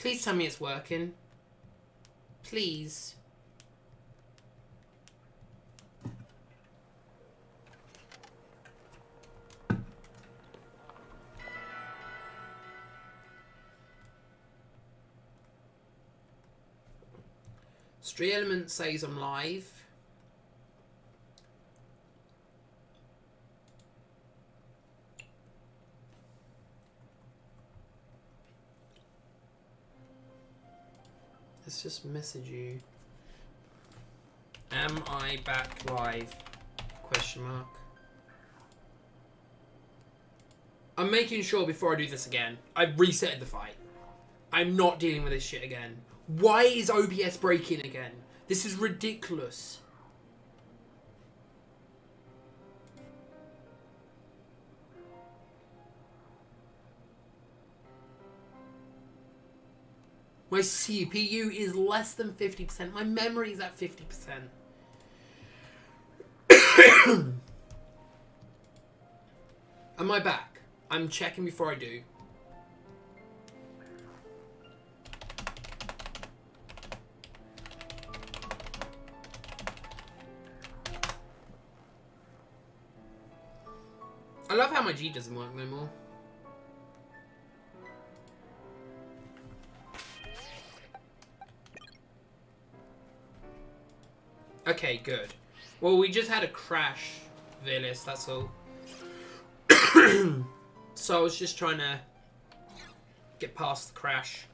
Please tell me it's working. Please. Street Element says I'm live. Let's just message you. Am I back live? Question mark. I'm making sure before I do this again. I've resetted the fight. I'm not dealing with this shit again. Why is OBS breaking again? This is ridiculous. My CPU is less than 50%. My memory is at 50%. Am I back? I'm checking before I do. I love how my G doesn't work no more. Okay, good. Well, we just had a crash, Velis, that's all. So I was just trying to get past the crash.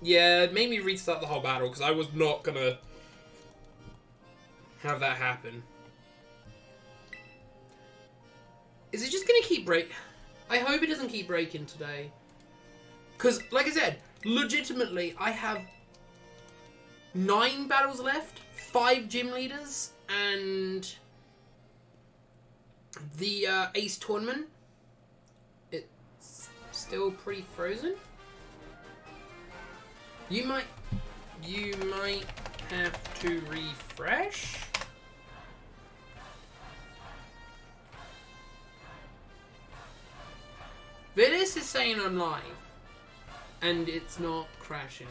Yeah, it made me restart the whole battle because I was not gonna have that happen. Is it just gonna keep break? I hope it doesn't keep breaking today. Because, like I said, legitimately, I have 9 battles left, 5 gym leaders, and the Ace tournament. It's still pretty frozen. You might have to refresh. Velis is saying I'm live, and it's not crashing.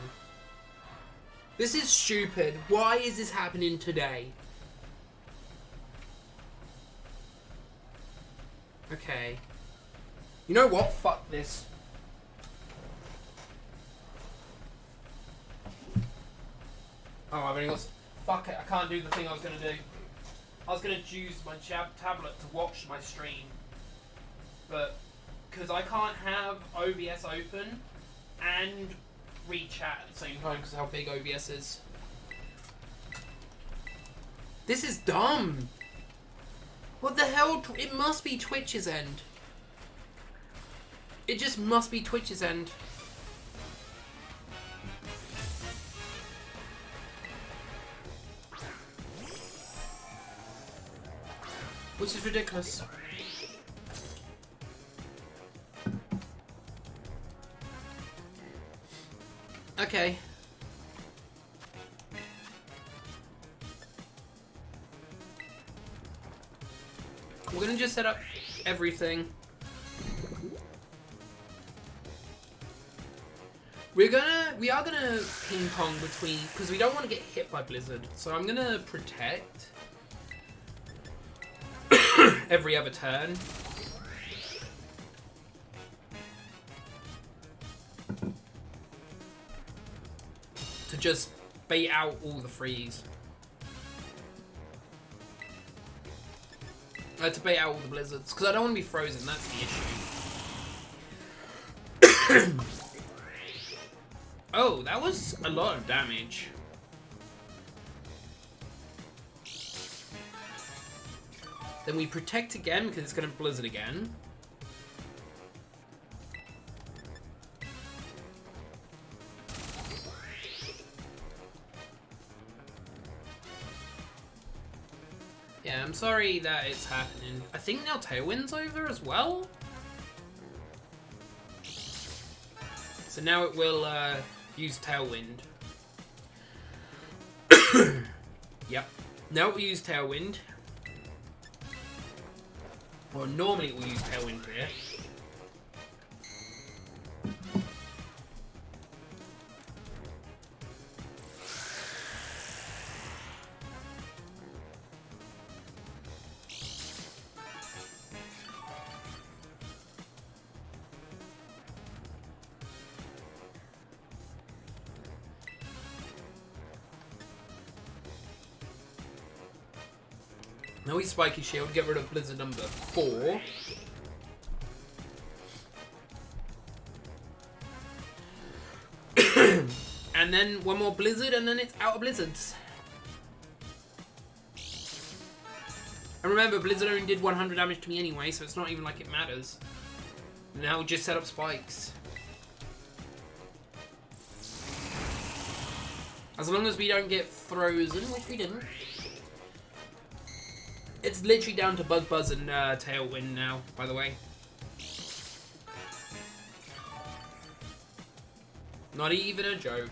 This is stupid. Why is this happening today? Okay. You know what? Fuck this. Oh, I've only got... Fuck it, I can't do the thing I was going to do. I was going to use my tablet to watch my stream. But, because I can't have OBS open and read chat at the same time because of how big OBS is. This is dumb. What the hell? It must be Twitch's end. It just must be Twitch's end. Which is ridiculous. Okay. We're gonna just set up everything. We are gonna ping pong between, because we don't want to get hit by Blizzard. So I'm gonna protect every other turn. To just bait out all the freeze. To bait out all the blizzards, because I don't want to be frozen, that's the issue. Oh, that was a lot of damage. Then we protect again, because it's going to blizzard again. Yeah, I'm sorry that it's happening. I think now Tailwind's over as well. So now it will use Tailwind. Yep. Now it will use Tailwind. Or normally it will use Tailwind here. Now we Spiky Shield, get rid of Blizzard number 4. And then one more Blizzard, and then it's out of Blizzards. And remember, Blizzard only did 100 damage to me anyway, so it's not even like it matters. Now just set up spikes. As long as we don't get frozen, which we didn't. It's literally down to Bug Buzz and Tailwind now, by the way. Not even a joke.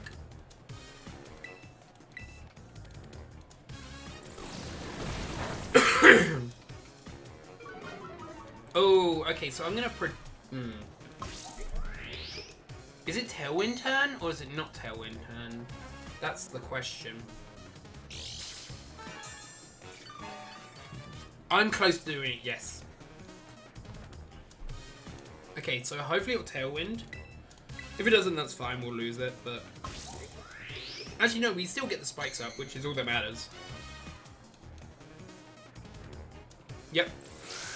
Oh, okay, so I'm gonna Is it Tailwind turn, or is it not Tailwind turn? That's the question. I'm close to doing it, yes. Okay, so hopefully it'll Tailwind. If it doesn't, that's fine, we'll lose it, but... Actually, no, we still get the spikes up, which is all that matters. Yep.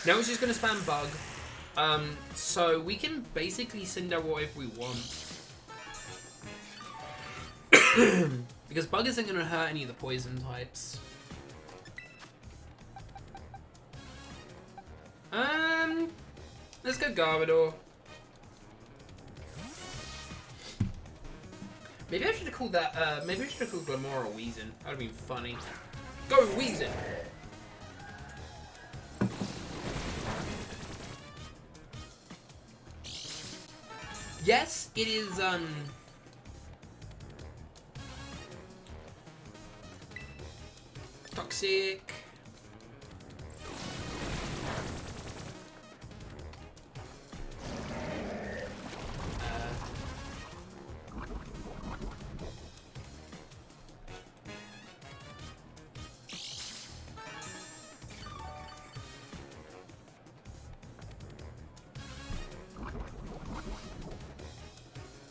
Now it's just going to spam Bug. So we can basically send out whatever we want. Because Bug isn't going to hurt any of the poison types. Let's go Garbodor. Maybe I should have called that, maybe I should have called Glamora Weezing. That would have been funny. Go Weezing! Yes, it is, toxic.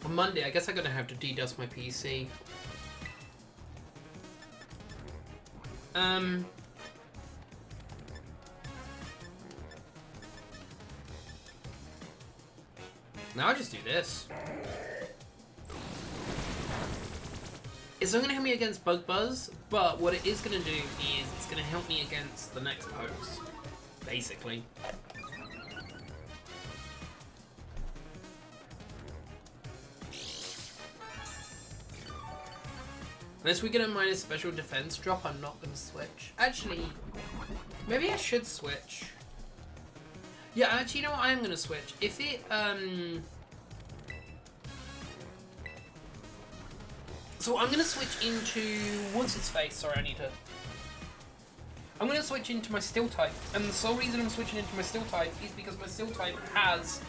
On Monday, I guess I'm gonna have to de-dust my PC. Now I'll just do this. It's not gonna help me against Bug Buzz, but what it is gonna do is it's gonna help me against the next pokes, basically. Unless we get a minus special defense drop, I'm not going to switch. Actually, maybe I should switch. Yeah, actually, you know what? I am going to switch. If it, So I'm going to switch into... What's his face? Sorry, I need to... I'm going to switch into my Steel type. And the sole reason I'm switching into my Steel type is because my Steel type has,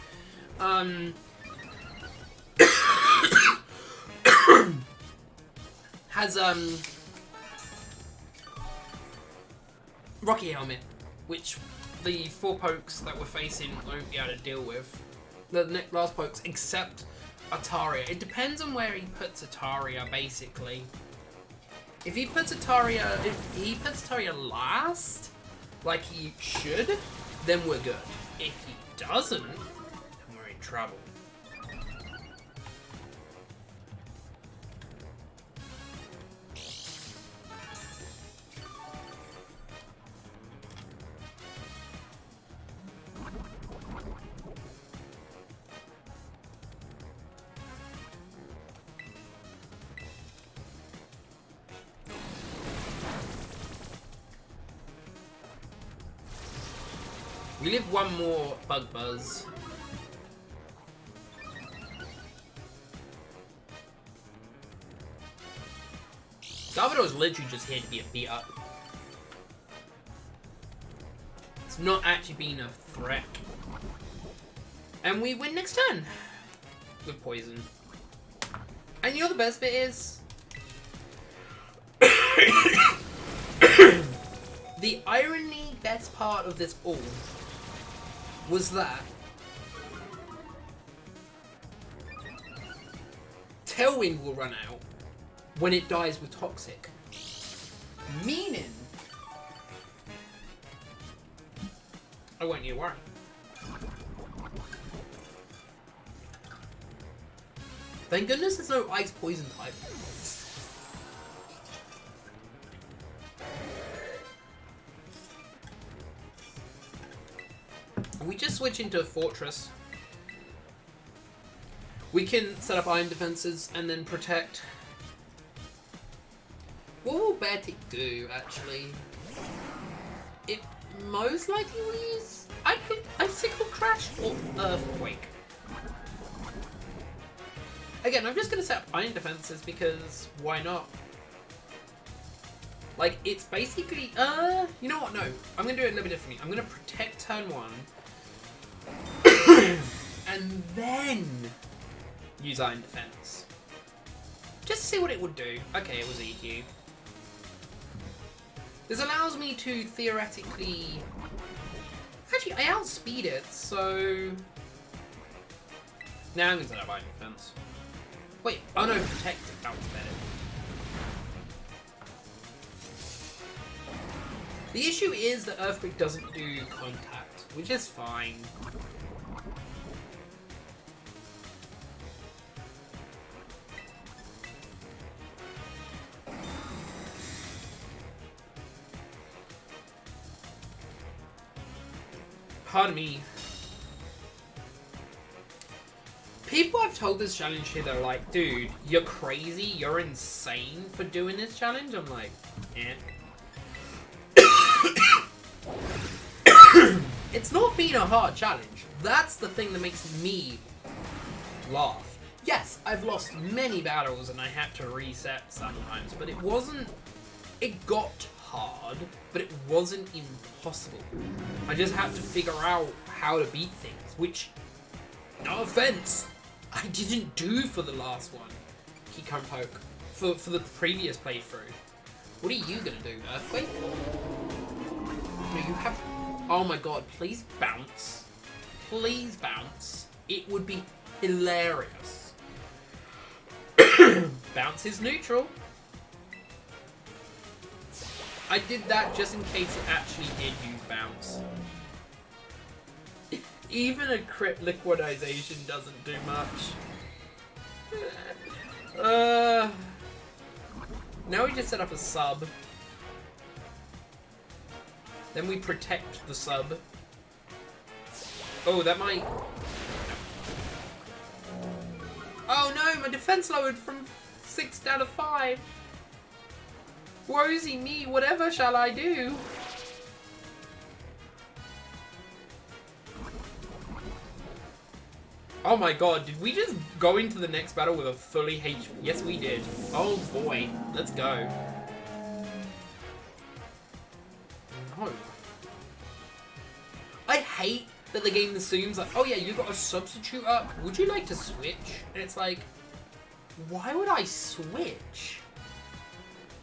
Rocky Helmet, which the 4 pokes that we're facing won't be able to deal with. The last pokes, except Ataria. It depends on where he puts Ataria, basically. If he puts Ataria last, like he should, then we're good. If he doesn't, then we're in trouble. We live one more Bug Buzz. Garbodor's literally just here to be a beat up. It's not actually been a threat. And we win next turn with poison. And you know the best bit is? The irony best part of this all was that Tailwind will run out when it dies with Toxic. Meaning I won't need to worry. Thank goodness there's no ice poison type. We just switch into a fortress. We can set up iron defenses and then protect. What will Beartic do, actually? It most likely will use Icicle Crash or Earthquake. Again, I'm just going to set up iron defenses because why not? Like, it's basically, you know what, no. I'm going to do it a little bit differently. I'm going to protect turn 1. And then use iron defense. Just to see what it would do. Okay, it was EQ. This allows me to theoretically... Actually, I outspeed it, so... Now I'm going to set up iron defense. Wait, oh no, protect it. That was better. The issue is that Earthquake doesn't do contact, which is fine. Pardon me. People I've told this challenge here, they're like, dude, you're crazy, you're insane for doing this challenge. I'm like, eh. It's not been a hard challenge. That's the thing that makes me laugh. Yes, I've lost many battles and I had to reset sometimes, but it wasn't... It got hard, but it wasn't impossible. I just had to figure out how to beat things, which, no offense, I didn't do for the last one. Key Cone Poke. For the previous playthrough. What are you gonna do, Earthquake? No, you have... Oh my god, please bounce. Please bounce. It would be hilarious. Bounce is neutral. I did that just in case it actually did use bounce. Even a crit liquidization doesn't do much. Now we just set up a sub. Then we protect the sub. Oh, that might... Oh no, my defense lowered from 6 down to 5. Woesy me, whatever shall I do? Oh my god, did we just go into the next battle with a fully HP? Yes, we did. Oh boy, let's go. No. I hate that the game assumes like, oh yeah, you got a substitute up. Would you like to switch? And it's like, why would I switch?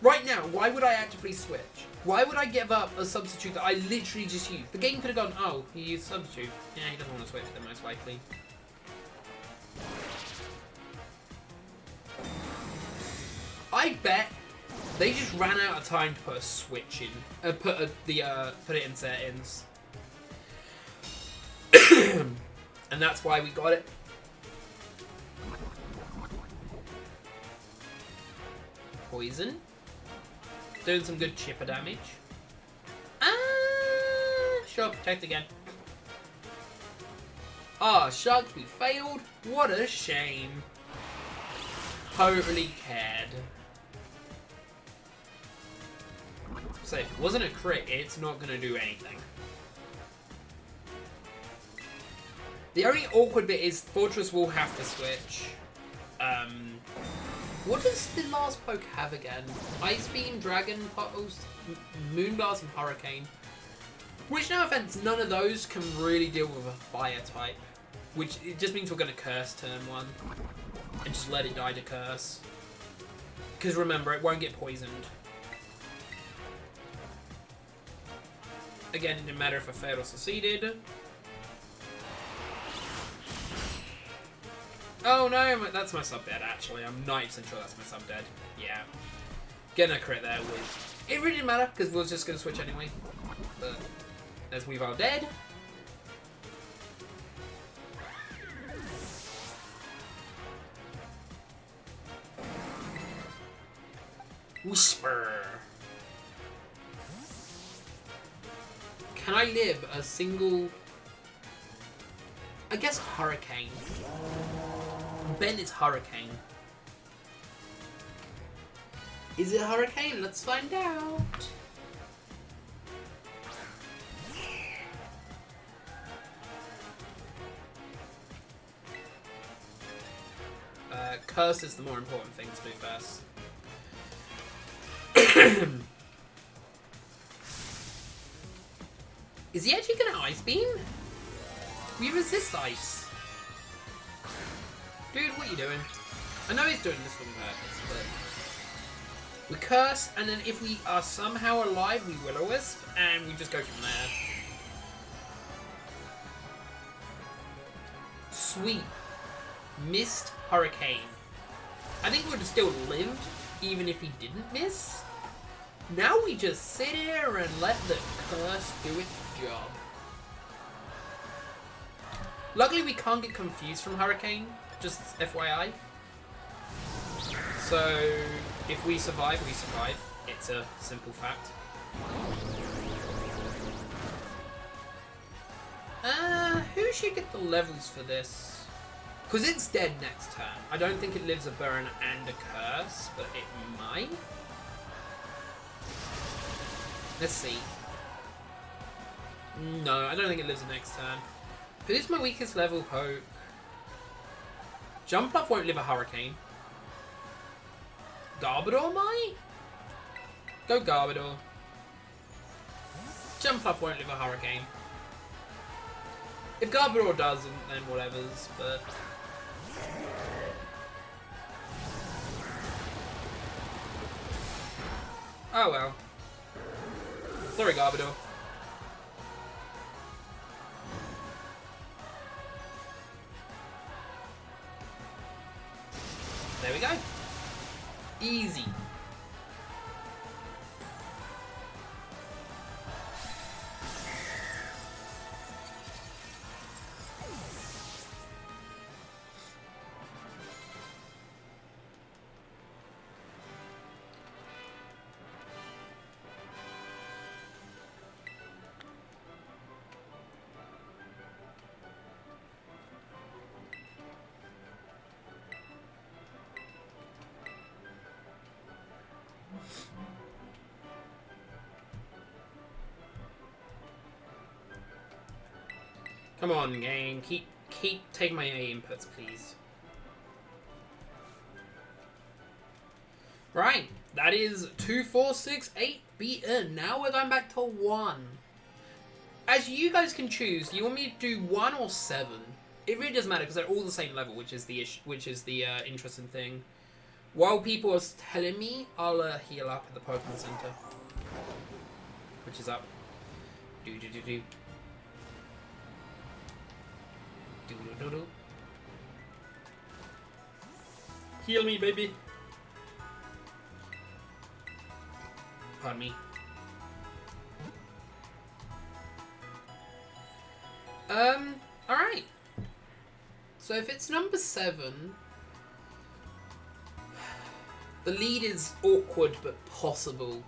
Right now, why would I actively switch? Why would I give up a substitute that I literally just used? The game could have gone, oh, he used substitute. Yeah, he doesn't want to switch then, most likely. I bet they just ran out of time to put a switch in. Put it in settings. And that's why we got it. Poison. Doing some good chipper damage. Sure, protect again. Ah, Sharks, we failed. What a shame. Totally cared. So if it wasn't a crit, it's not going to do anything. The only awkward bit is Fortress will have to switch. What does the last poke have again? Ice Beam, Dragon Pulse, Moonblast, and Hurricane. Which, no offense, none of those can really deal with a fire type. Which it just means we're going to curse turn 1. And just let it die to curse. Because remember, it won't get poisoned. Again, it didn't matter if I failed or succeeded. Oh no, that's my sub dead actually. I'm 90% sure that's my sub dead. Yeah. Getting a crit there was... It really didn't matter because we were just going to switch anyway. But there's Weavile dead. Whisper. Can I live a single... I guess Hurricane. Ben is Hurricane. Is it Hurricane? Let's find out. Curse is the more important thing to do first. Is he actually gonna Ice Beam? We resist ice. Dude, what are you doing? I know he's doing this on purpose, but... We curse, and then if we are somehow alive, we Will-O-Wisp, and we just go from there. Sweet. Missed Hurricane. I think we would have still lived, even if he didn't miss. Now we just sit here and let the curse do its job. Luckily we can't get confused from Hurricane, just FYI. So, if we survive, we survive. It's a simple fact. Who should get the levels for this? Because it's dead next turn. I don't think it lives a burn and a curse, but it might. Let's see. No, I don't think it lives the next turn. Who's my weakest level poke? Jumpluff won't live a Hurricane. Garbodor might? Go Garbodor. Jumpluff won't live a Hurricane. If Garbodor doesn't, then whatever's, but... Oh well. Sorry, Garbodor. There we go. Easy. Come on, game. Keep taking my A inputs, please. Right. That is 2, 4, 6, 8 beaten. Now we're going back to 1. As you guys can choose, do you want me to do 1 or 7? It really doesn't matter because they're all the same level, which is the interesting thing. While people are telling me, I'll heal up at the Pokemon Center, which is up. Do. Do. Heal me, baby. Pardon me. Alright. So if it's number 7, the lead is awkward but possible.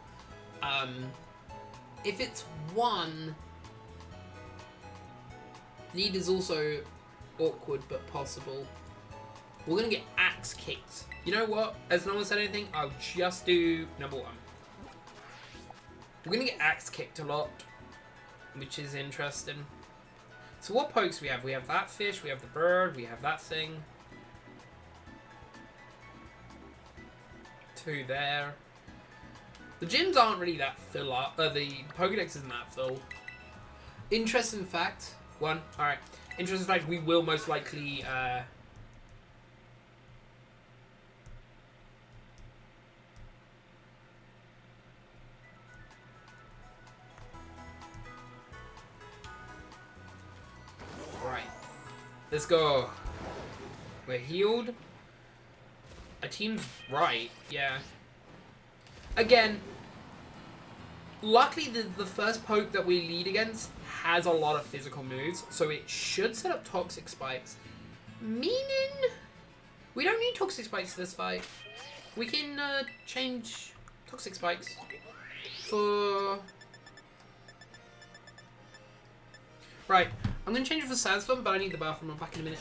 If it's 1, lead is also awkward but possible. We're gonna get axe kicked. You know what? As no one said anything, I'll just do number 1. We're gonna get axe kicked a lot, which is interesting. So what pokes we have? We have that fish, we have the bird, we have that thing. 2 there. The gyms aren't really that full up. The Pokedex isn't that full. Interesting fact. 1. Alright. Interesting fact, we will most likely... Right. Let's go. We're healed. Our team's right, yeah. Again, luckily the first poke that we lead against has a lot of physical moves, so it should set up Toxic Spikes. Meaning, we don't need Toxic Spikes this fight. We can change Toxic spikes. For... Right, I'm going to change it for Sandstorm, but I need the bathroom. I'm back in a minute.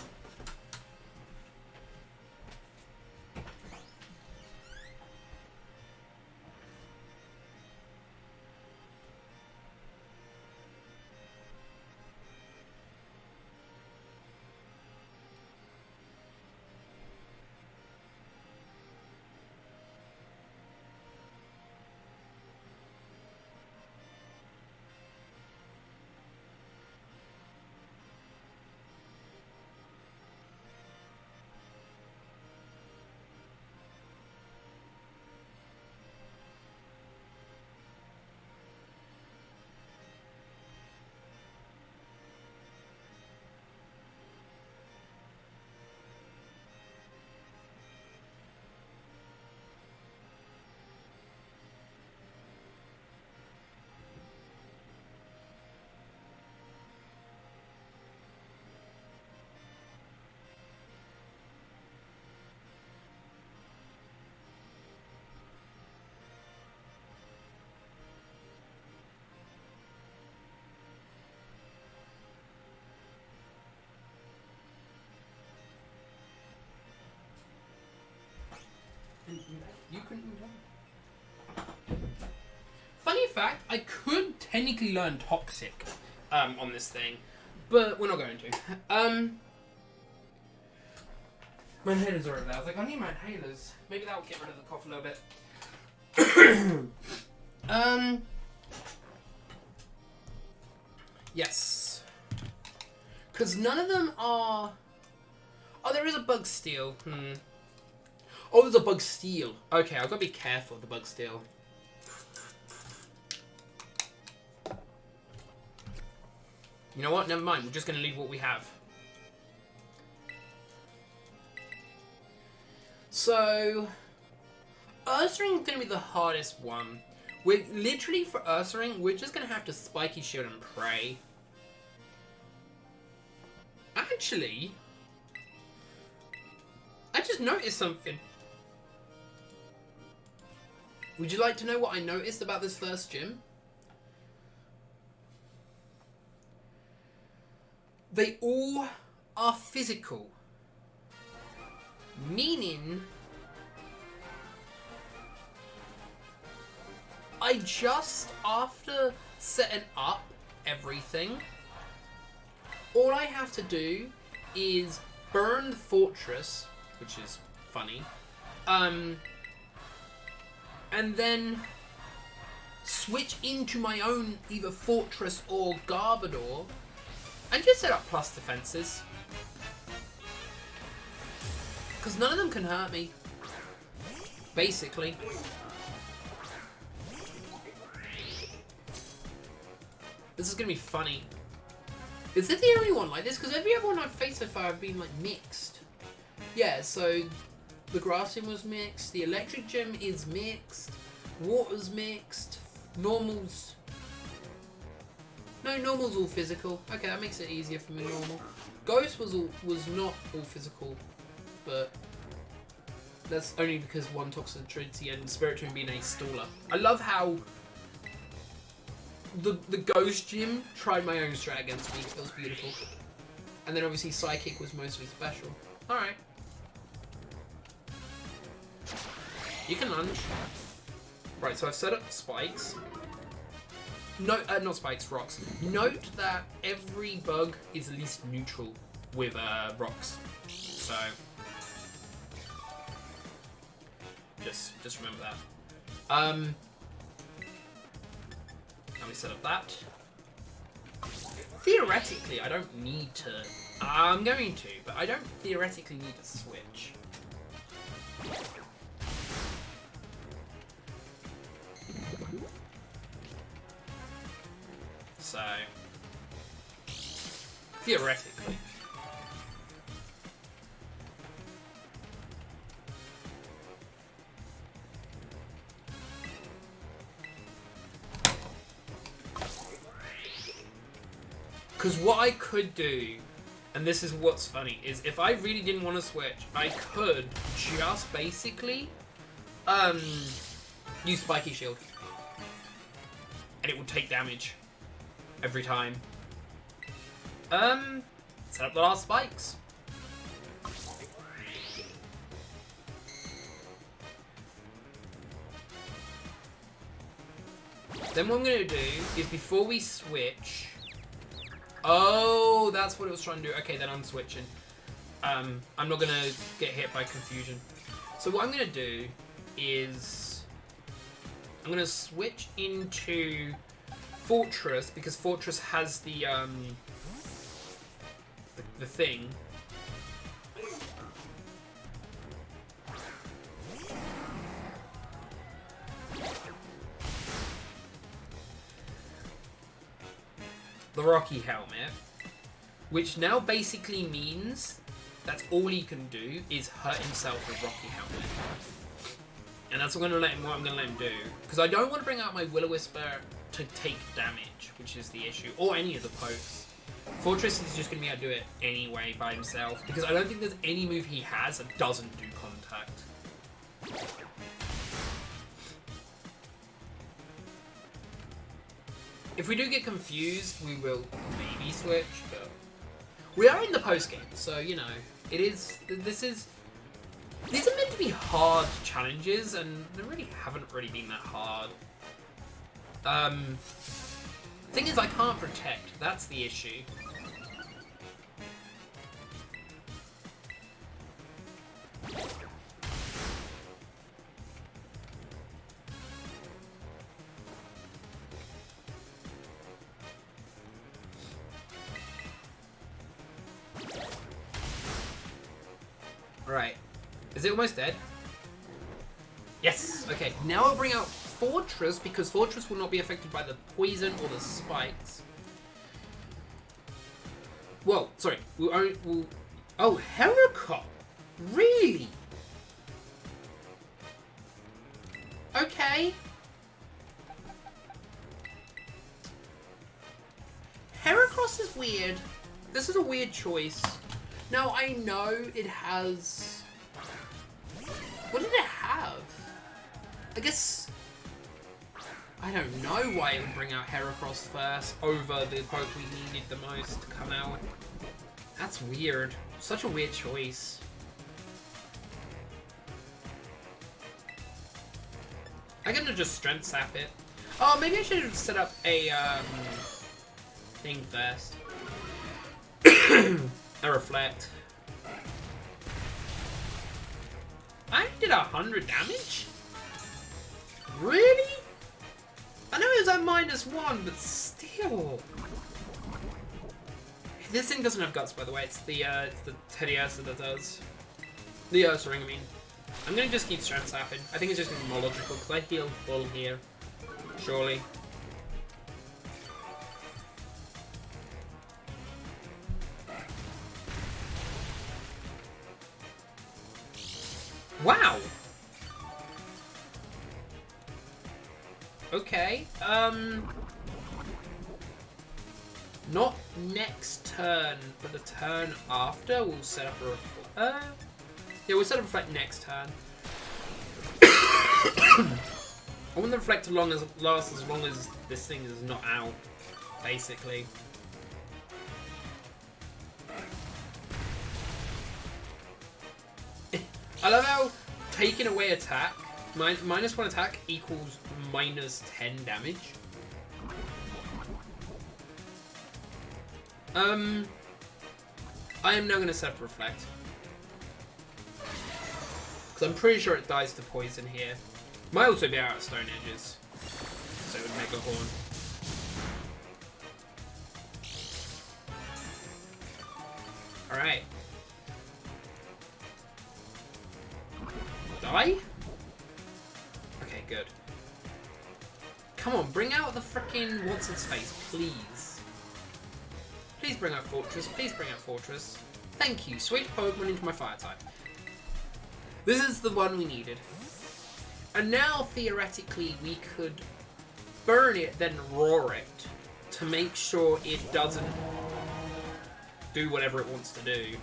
You couldn't tell. Funny fact, I could technically learn Toxic on this thing, but we're not going to. My inhaler's are over there. I was like, I need my inhalers. Maybe that'll get rid of the cough a little bit. Yes. Because none of them are... Oh, there is a Bug Steel. Oh, there's a Bug Steel. Okay, I've got to be careful of the Bug Steel. You know what? Never mind. We're just going to leave what we have. So, Ursaring is going to be the hardest one. We're literally, for Ursaring, we're just going to have to Spiky Shield and pray. Actually, I just noticed something. Would you like to know what I noticed about this first gym? They all are physical. Meaning, I just, after setting up everything, all I have to do is burn the fortress, which is funny, and then switch into my own either fortress or Garbodor, and just set up plus defenses. Because none of them can hurt me, basically. This is going to be funny. Is it the only one like this? Because every other one I've faced so far have been like mixed. Yeah, so the grass gym was mixed, the electric gym is mixed, water's mixed, normal's... No, normal's all physical. Okay, that makes it easier for me, normal. Ghost was not all physical, but that's only because one Toxic Trinity and Spiritomb being a staller. I love how the Ghost Gym tried my own strat against me. It was beautiful. And then obviously Psychic was mostly special. Alright. You can lunge. Right, so I've set up spikes. No, not spikes, rocks. Note that every bug is at least neutral with rocks. So just remember that. Let me set up that. Theoretically, I don't need to. I'm going to, but I don't theoretically need to switch. So, theoretically. Because what I could do, and this is what's funny, is if I really didn't want to switch, I could just basically, Use Spiky Shield. And it will take damage. Every time. Set up the last spikes. Then what I'm going to do is before we switch... Oh, that's what it was trying to do. Okay, then I'm switching. I'm not going to get hit by confusion. So what I'm going to do is... I'm going to switch into Fortress, because Fortress has the thing. The Rocky Helmet, which now basically means that's all he can do is hurt himself with Rocky Helmet. And that's what I'm going to let him do. Because I don't want to bring out my Will-O-Wisper to take damage, which is the issue. Or any of the pokes. Fortress is just going to be able to do it anyway by himself. Because I don't think there's any move he has that doesn't do contact. If we do get confused, we will maybe switch. But we are in the post game, so you know it is. These are meant to be hard challenges, and they really haven't really been that hard. Thing is, I can't protect. That's the issue. Right. Is it almost dead? Yes! Okay, now I'll bring out Fortress, because Fortress will not be affected by the poison or the spikes. Whoa, sorry. Oh, Heracop! Really? Okay. Heracross is weird. This is a weird choice. Now, I know it has... What did it have? I guess... I don't know why it would bring out Heracross first over the poke we needed the most to come out. That's weird. Such a weird choice. I'm gonna just Strength Sap it. Oh, maybe I should have set up a thing first. A Reflect. I only did 100 damage? Really? I know it was at -1, but still. This thing doesn't have guts, by the way. It's the Teddiursa that does. The Ursaring, I mean. I'm gonna just keep Strength Sapping. I think it's just gonna be more logical, because I heal full here. Surely. Wow! Okay, not next turn, but the turn after, we'll set up a yeah, we'll set up a Reflect next turn. I want the Reflect to last as long as this thing is not out, basically. I love how taking away attack, -1 attack equals -10 damage. I am now going to set up Reflect. Because I'm pretty sure it dies to poison here. Might also be out of Stone Edges. So it would make a Horn. Alright. Die? Okay, good. Come on, bring out the frickin' what's-its-face, please. Please bring out Fortress, please bring out Fortress. Thank you, switch Pokemon into my Fire type. This is the one we needed. And now, theoretically, we could burn it, then roar it, to make sure it doesn't do whatever it wants to do.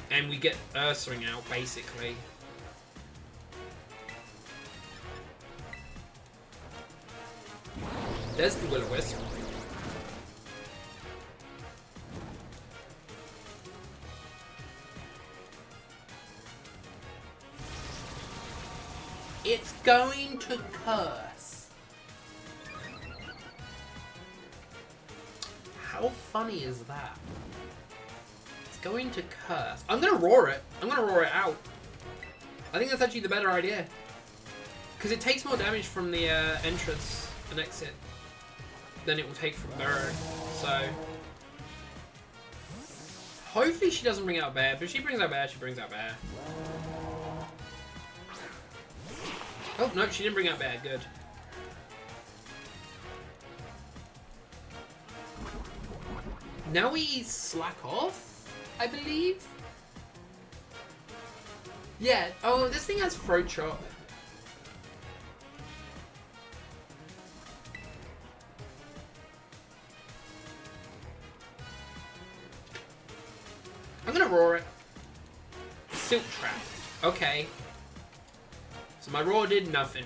And we get Ursaring out, basically. There's the Will-O-Wisp. It's going to curse. How funny is that? It's going to curse. I'm gonna roar it. I'm gonna roar it out. I think that's actually the better idea. Because it takes more damage from the entrance and exit than it will take from Burrow. So hopefully she doesn't bring out Bear, but if she brings out Bear, she brings out Bear. Oh, no, she didn't bring out Bear. Good. Now we slack off, I believe. Yeah. Oh, this thing has Throat Chop. I'm gonna roar it. Silk Trap. Okay. So my roar did nothing.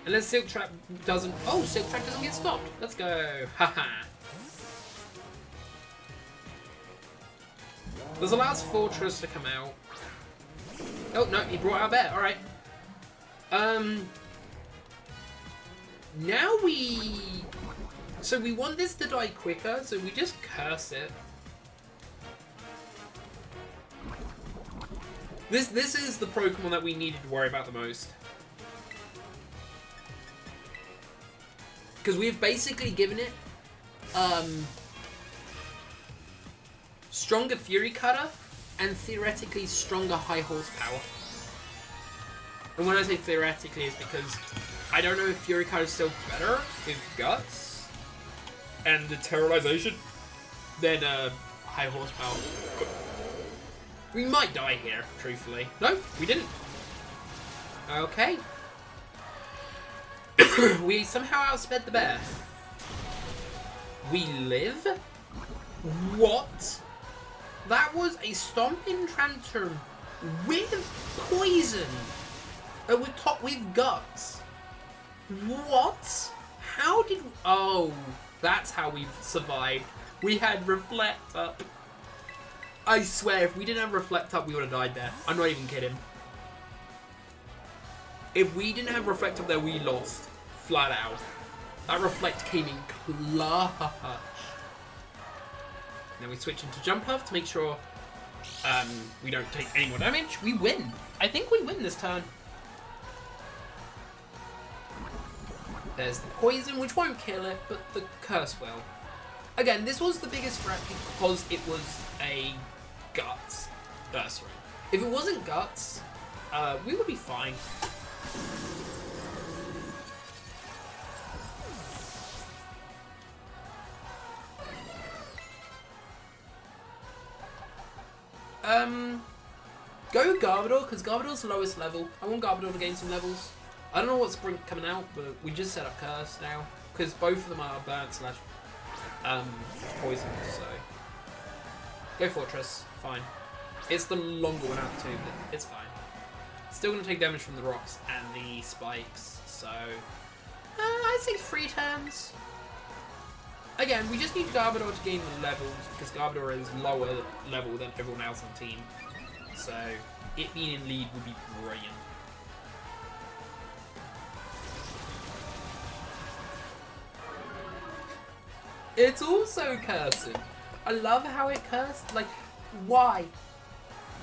Unless Silk Trap doesn't... Oh, Silk Trap doesn't get stopped. Let's go. Haha. There's a last Fortress to come out. Oh, no, he brought out Bear. Alright. Now we... So we want this to die quicker, so we just curse it. This is the Pokemon that we needed to worry about the most. Because we've basically given it stronger Fury Cutter and theoretically stronger High Horsepower. And when I say theoretically, it's because I don't know if Fury Cutter is still better with Guts and Deteriorization than High Horsepower. We might die here, truthfully. No, we didn't. Okay. We somehow outsped the bear. We live? What? That was a Stomping Tantrum with poison. With Guts. What? How did... Oh, that's how we've survived. We had Reflect Up. I swear, if we didn't have Reflect Up, we would have died there. I'm not even kidding. If we didn't have Reflect Up there, we lost. Flat out. That Reflect came in clutch. Then we switch into Jump Puff to make sure we don't take any more damage. We win. I think we win this turn. There's the Poison, which won't kill it, but the Curse will. Again, this was the biggest threat because it was a Guts Bursary. If it wasn't Guts, we would be fine. Go Garbodor, because Garbodor's lowest level. I want Garbodor to gain some levels. I don't know what's coming out, but we just set up Curse now, because both of them are burnt slash poison, so... Go Fortress, fine. It's the longer one out too, but it's fine. Still going to take damage from the rocks and the spikes, so... I'd say 3 turns. Again, we just need Garbodor to gain the levels, because Garbodor is lower level than everyone else on the team. So, it being in lead would be brilliant. It's also cursing. I love how it cursed. Like, why?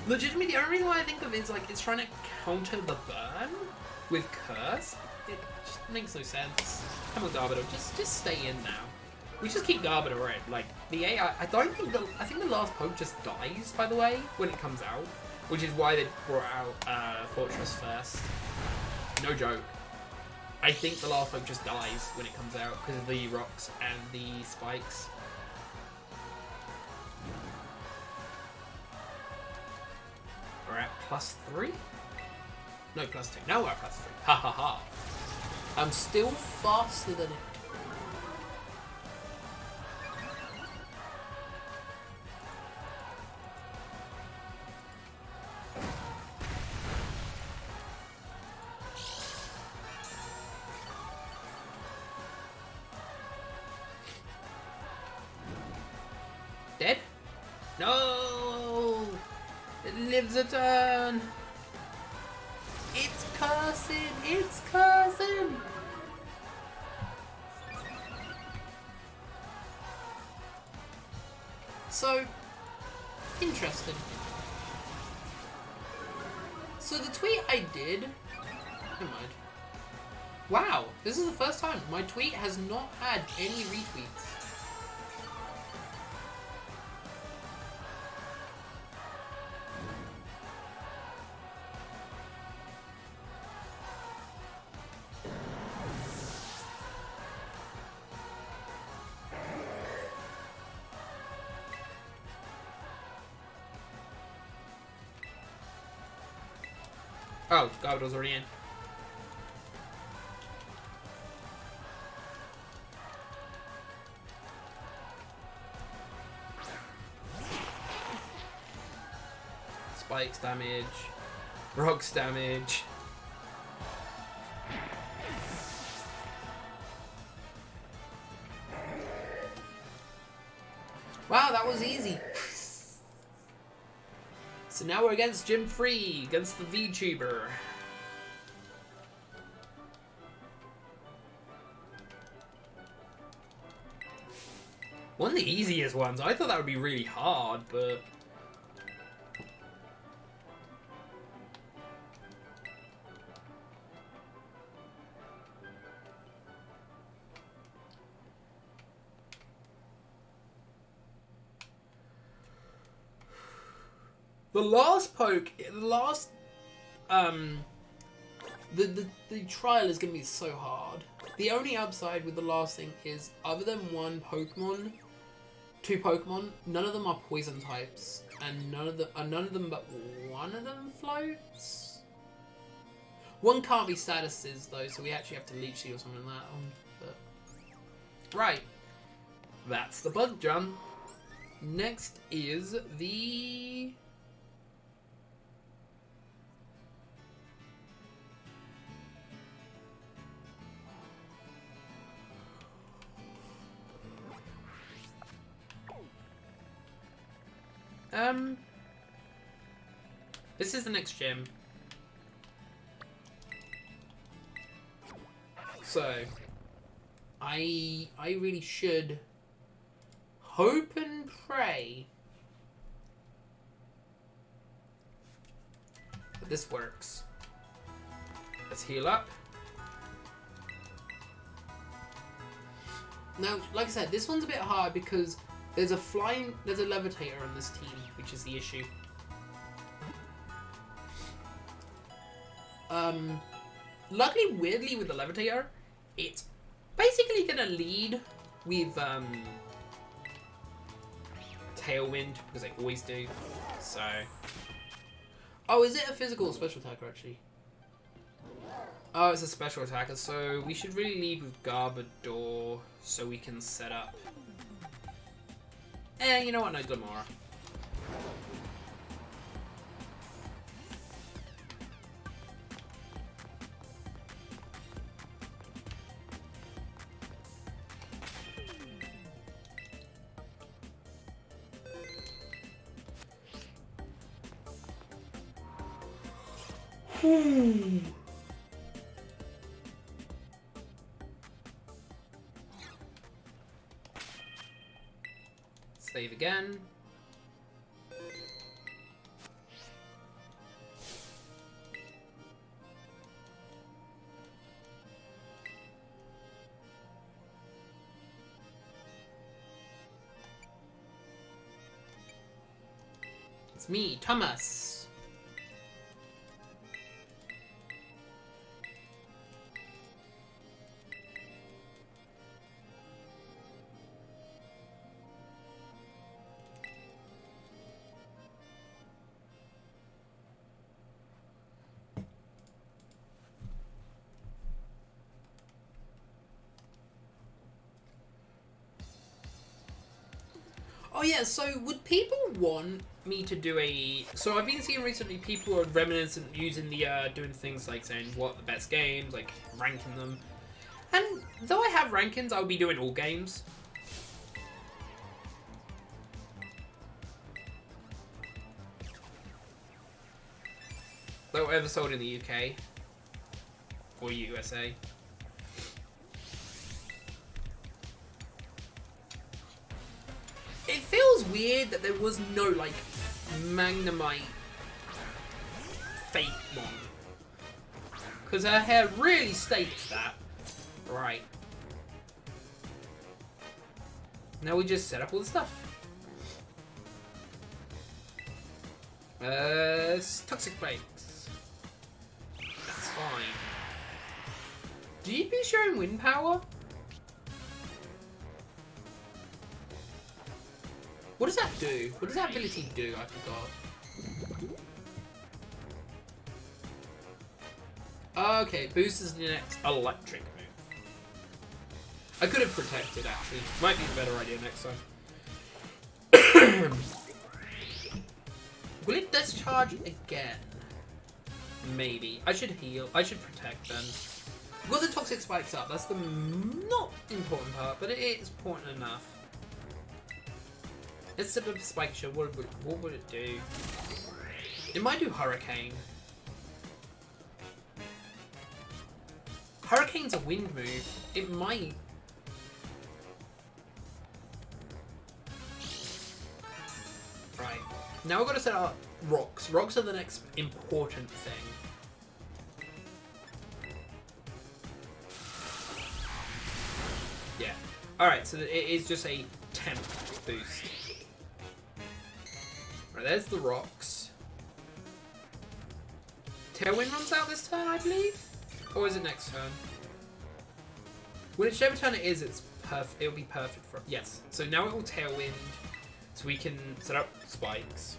Legitimately, the only reason why I think of it is like it's trying to counter the burn with Curse. It just makes no sense. Come on, Garbodor, just stay in now. We just keep Garbodor in. Like the AI, I think the last poke just dies. By the way, when it comes out, which is why they brought out Fortress first. No joke. I think the last poke just dies when it comes out because of the rocks and the spikes. We're at +3? No, +2. Now we're at +3. Ha ha ha. I'm still faster than it. No! It lives a turn! It's cursing! It's cursing! So, interesting. So the tweet I did... Never mind. Wow, this is the first time my tweet has not had any retweets. Oh, Garbodor's already in. Spikes damage. Rocks damage. Wow, that was easy. So now we're against Jim Free, against the VTuber. One of the easiest ones. I thought that would be really hard, but... The last poke, the trial is going to be so hard. The only upside with the last thing is, other than two Pokemon, none of them are poison types, and none of them but one of them floats. One can't be statuses though, so we actually have to Leech Seed or something like that. But... Right, that's the Bug Jump. Next is the... This is the next gym. So, I really should hope and pray that this works. Let's heal up. Now, like I said, this one's a bit hard because there's a levitator on this team, which is the issue. Luckily, weirdly, with the levitator, it's basically gonna lead with Tailwind, because they always do. So, oh, is it a physical or special attacker actually? Oh, it's a special attacker, so we should really lead with Garbodor so we can set up. You know what? No, Glamora. Save again. It's me, Thomas. Oh yeah, so would people want me to do a... So I've been seeing recently people are reminiscent using the, doing things like saying what the best games, like ranking them. And though I have rankings, I'll be doing all games. that were ever sold in the UK or USA. It feels weird that there was no, like, Magnemite fake one. Because her hair really states that. Right. Now we just set up all the stuff. Toxic Spikes. That's fine. Do you boost your own wind power? What does that do? What does that ability do? I forgot. Okay, boosts the next electric move. I could have protected, actually. Might be a better idea next time. Will it discharge again? Maybe. I should heal. I should protect then. We've got the Toxic Spikes up. That's the not important part, but it is important enough. Let's set up a Spike Shield. What would it do? It might do Hurricane. Hurricane's a wind move. It might. Right. Now we've got to set up rocks. Rocks are the next important thing. Yeah. Alright, so it is just a temp boost. Right, there's the rocks. Tailwind runs out this turn, I believe? Or is it next turn? Whichever turn it is, it's perfect. It'll be perfect for. Yes. So now it will tailwind, so we can set up spikes.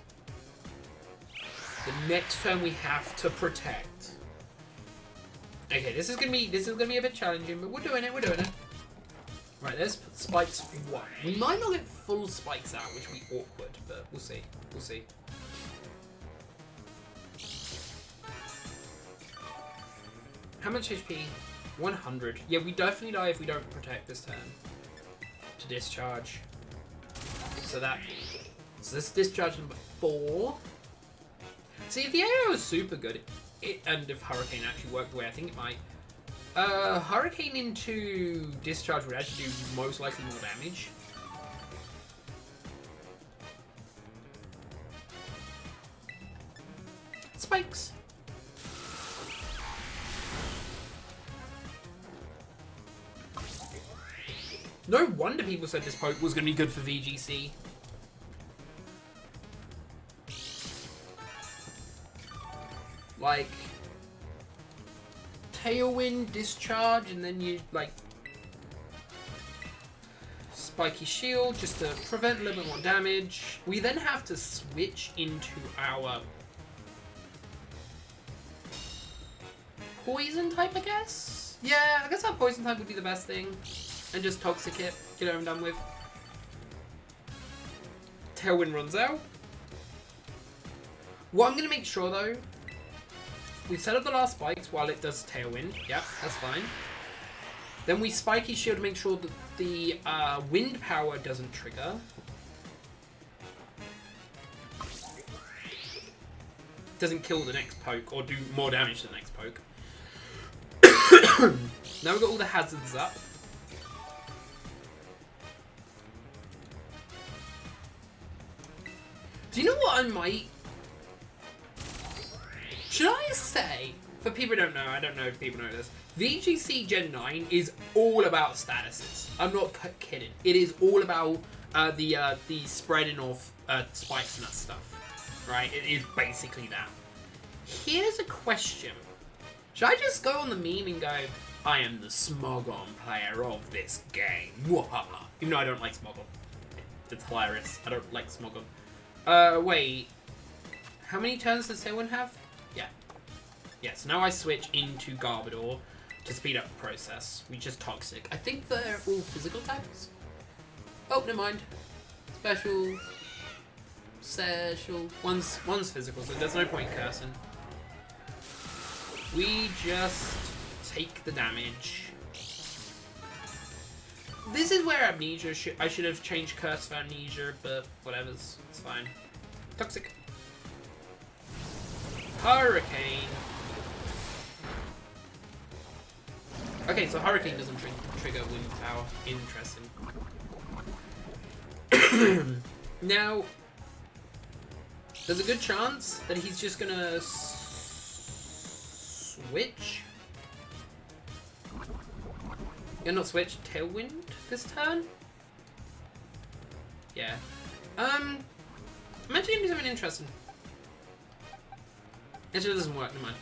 The next turn we have to protect. Okay, this is gonna be a bit challenging, but we're doing it. We're doing it. Right, there's spikes 1. We might not get full spikes out, which would be awkward, but we'll see. We'll see. How much HP? 100. Yeah, we definitely die if we don't protect this turn. To discharge. So this is discharge number 4. See, if the AO is super good, and if Hurricane actually worked the way I think it might, Hurricane into discharge would actually do most likely more damage. Spikes. No wonder people said this poke was going to be good for VGC. Like, Tailwind, Discharge, and then you, like, Spiky Shield just to prevent a little bit more damage. We then have to switch into our Poison type, I guess? Yeah, I guess our Poison type would be the best thing. And just Toxic it, get it over and done with. Tailwind runs out. What I'm going to make sure, though, we set up the last spikes while it does Tailwind. Yep, that's fine. Then we Spiky Shield to make sure that the wind power doesn't trigger. Doesn't kill the next poke or do more damage to the next poke. Now we've got all the hazards up. Do you know what I might... Should I say, for people who don't know, I don't know if people know this, VGC Gen 9 is all about statuses. I'm not kidding. It is all about the spreading of spikes and that stuff. Right? It is basically that. Here's a question. Should I just go on the meme and go, I am the Smogon player of this game? Wahaha. Even though I don't like Smogon. It's hilarious. I don't like Smogon. Wait. How many turns does Tailwind have? Yeah. Yeah, so now I switch into Garbodor to speed up the process. We just Toxic. I think they're all physical types. Oh, never mind. Special. One's physical, so there's no point cursing. We just take the damage. This is where Amnesia I should have changed Curse for Amnesia, but whatever's, it's fine. Toxic. Hurricane. Okay, so Hurricane doesn't trigger Wind Power. Interesting. Now, there's a good chance that he's just gonna switch. You're not switch Tailwind this turn? Yeah. I'm actually gonna do something interesting. Actually, it doesn't work, never mind.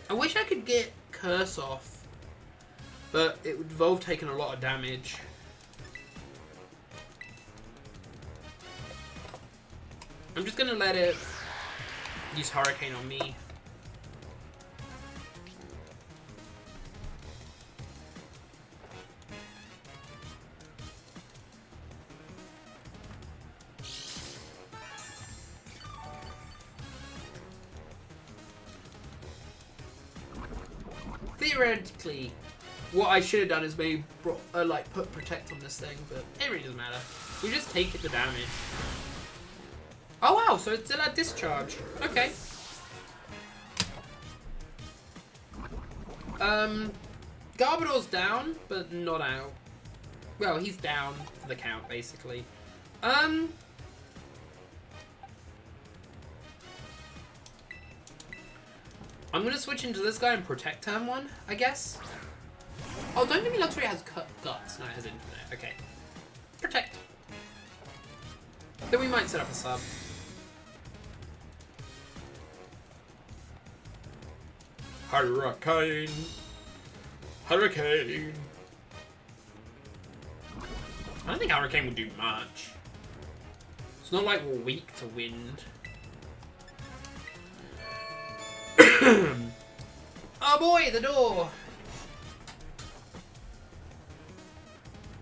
I wish I could get Curse off, but it would involve taking a lot of damage. I'm just gonna let it use Hurricane on me. Theoretically, what I should have done is maybe put Protect on this thing, but it really doesn't matter. We just take it the damage. Oh wow, so it's still at discharge. Okay. Garbodor's down, but not out. Well, he's down for the count, basically. I'm gonna switch into this guy and protect turn 1, I guess. Oh, don't give me Luxray has guts. No, it has infinite. Okay. Protect. Then we might set up a sub. Hurricane. Hurricane. I don't think Hurricane will do much. It's not like we're weak to wind. Oh boy, the door!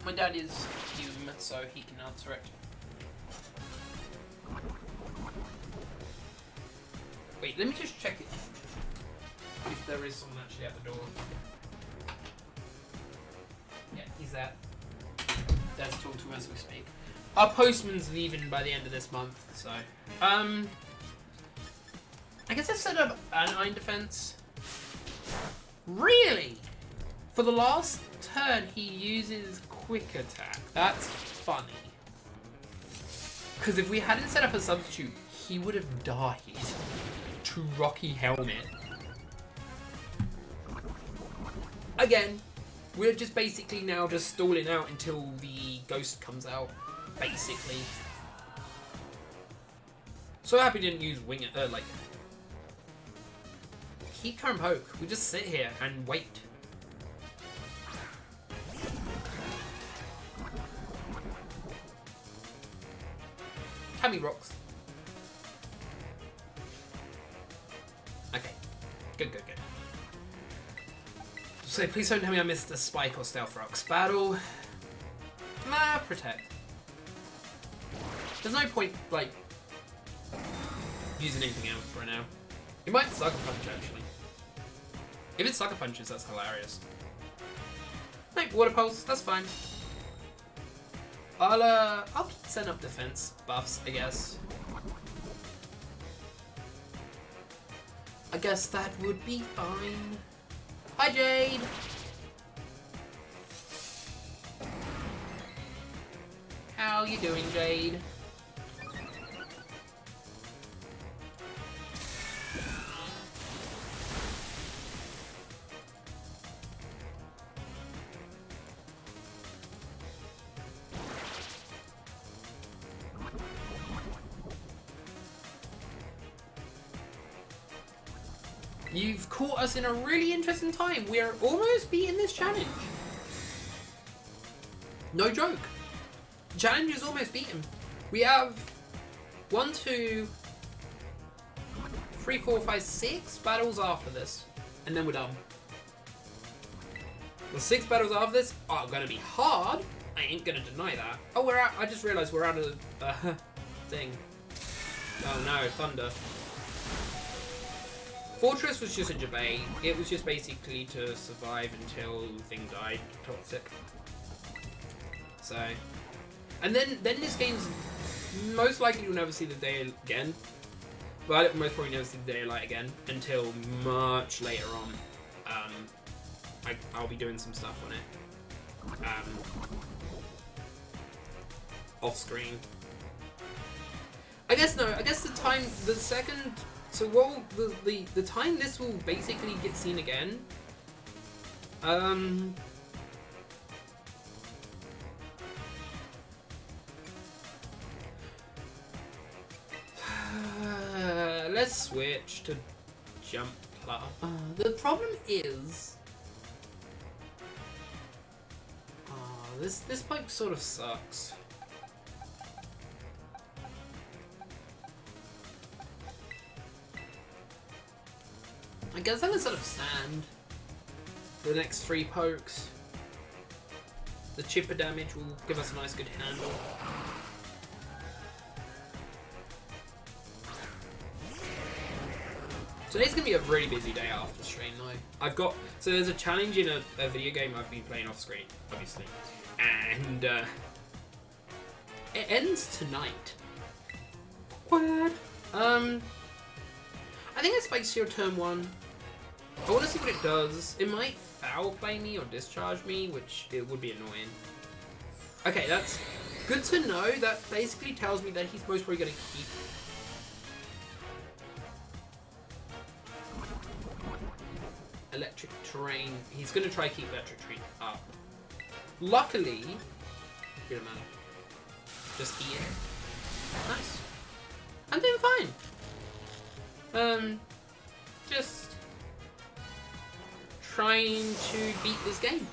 My dad is human, so he can answer it. Wait, let me just check it. If there is someone actually at the door. Yeah, he's there. Dad's talking to him as we speak. Our postman's leaving by the end of this month, so... I guess I set up an Iron Defense. Really? For the last turn, he uses Quick Attack. That's funny. Because if we hadn't set up a substitute, he would have died to Rocky Helmet. Again, we're just basically now just stalling out until the ghost comes out, basically. So happy didn't use Wing keep current poke. We just sit here and wait. Tammy rocks. Okay. Good. So please don't tell me I missed a Spike or Stealth Rocks battle. Nah, protect. There's no point, using anything else right now. It might Sucker Punch, actually. If it Sucker Punches, that's hilarious. Like, Water Pulse, that's fine. I'll send up defense buffs, I guess. I guess that would be fine. Hi, Jade! How you doing, Jade? You've caught us in a really interesting time. We are almost beating this challenge. No joke. The challenge is almost beaten. We have 1, 2, 3, 4, 5, 6 battles after this. And then we're done. The 6 battles after this are going to be hard. I ain't going to deny that. Oh, we're out. I just realized we're out of the thing. Oh no, Thunder. Fortress was just a debate. It was just basically to survive until the thing died. Toxic. So, and then this game's most likely will never see the day again. But most probably never see the daylight again until much later on. I'll be doing some stuff on it. Off screen. I guess the second. So what the time this will basically get seen again. Let's switch to jump plus. The problem is, this bike sort of sucks. I guess I'm instead of sand. The next 3 pokes. The chipper damage will give us a nice good handle. Today's gonna be a really busy day after stream though. So there's a challenge in a video game I've been playing off screen, obviously. And it ends tonight. What? I think I Spike Shield turn 1. I wanna see what it does. It might foul play me or discharge me, which it would be annoying. Okay, that's good to know. That basically tells me that he's most probably gonna keep. Electric terrain. He's gonna try to keep electric terrain up. Luckily, good amount. Just eat it. Nice. I'm doing fine. Just trying to beat this game.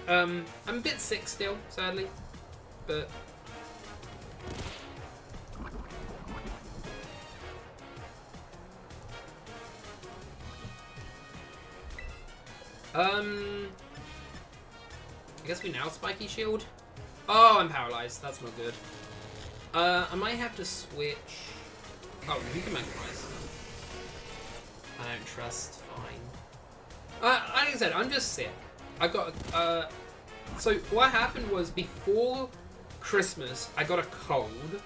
I'm a bit sick still, sadly, but. I guess we now Spiky Shield. Oh, I'm paralyzed. That's not good. I might have to switch. Oh, we can maximize. I don't trust. Fine. Like I said, I'm just sick. I've got. So what happened was before Christmas, I got a cold,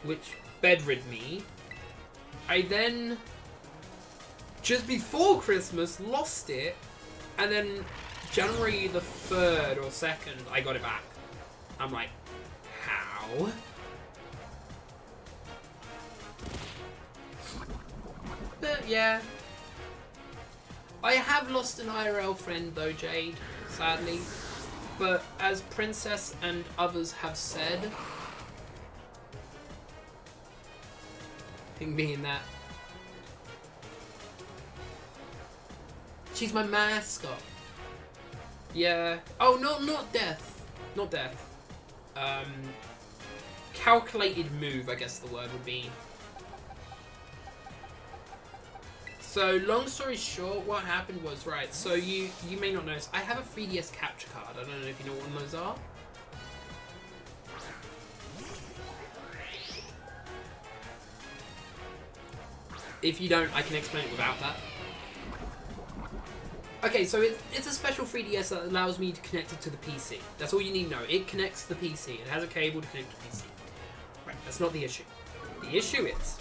which bedrid me. I then, just before Christmas, lost it. And then January the 3rd or 2nd, I got it back. I'm like, how? But yeah. I have lost an IRL friend though, Jade, sadly. But as Princess and others have said, him being that, she's my mascot. Yeah. Oh, not death. Not death. Calculated move, I guess the word would be. So, long story short, what happened was, right, so you may not notice, I have a 3DS capture card. I don't know if you know what one of those are. If you don't, I can explain it without that. Okay, so it's a special 3DS that allows me to connect it to the PC. That's all you need to know. It connects to the PC. It has a cable to connect to the PC. Right, that's not the issue. The issue is...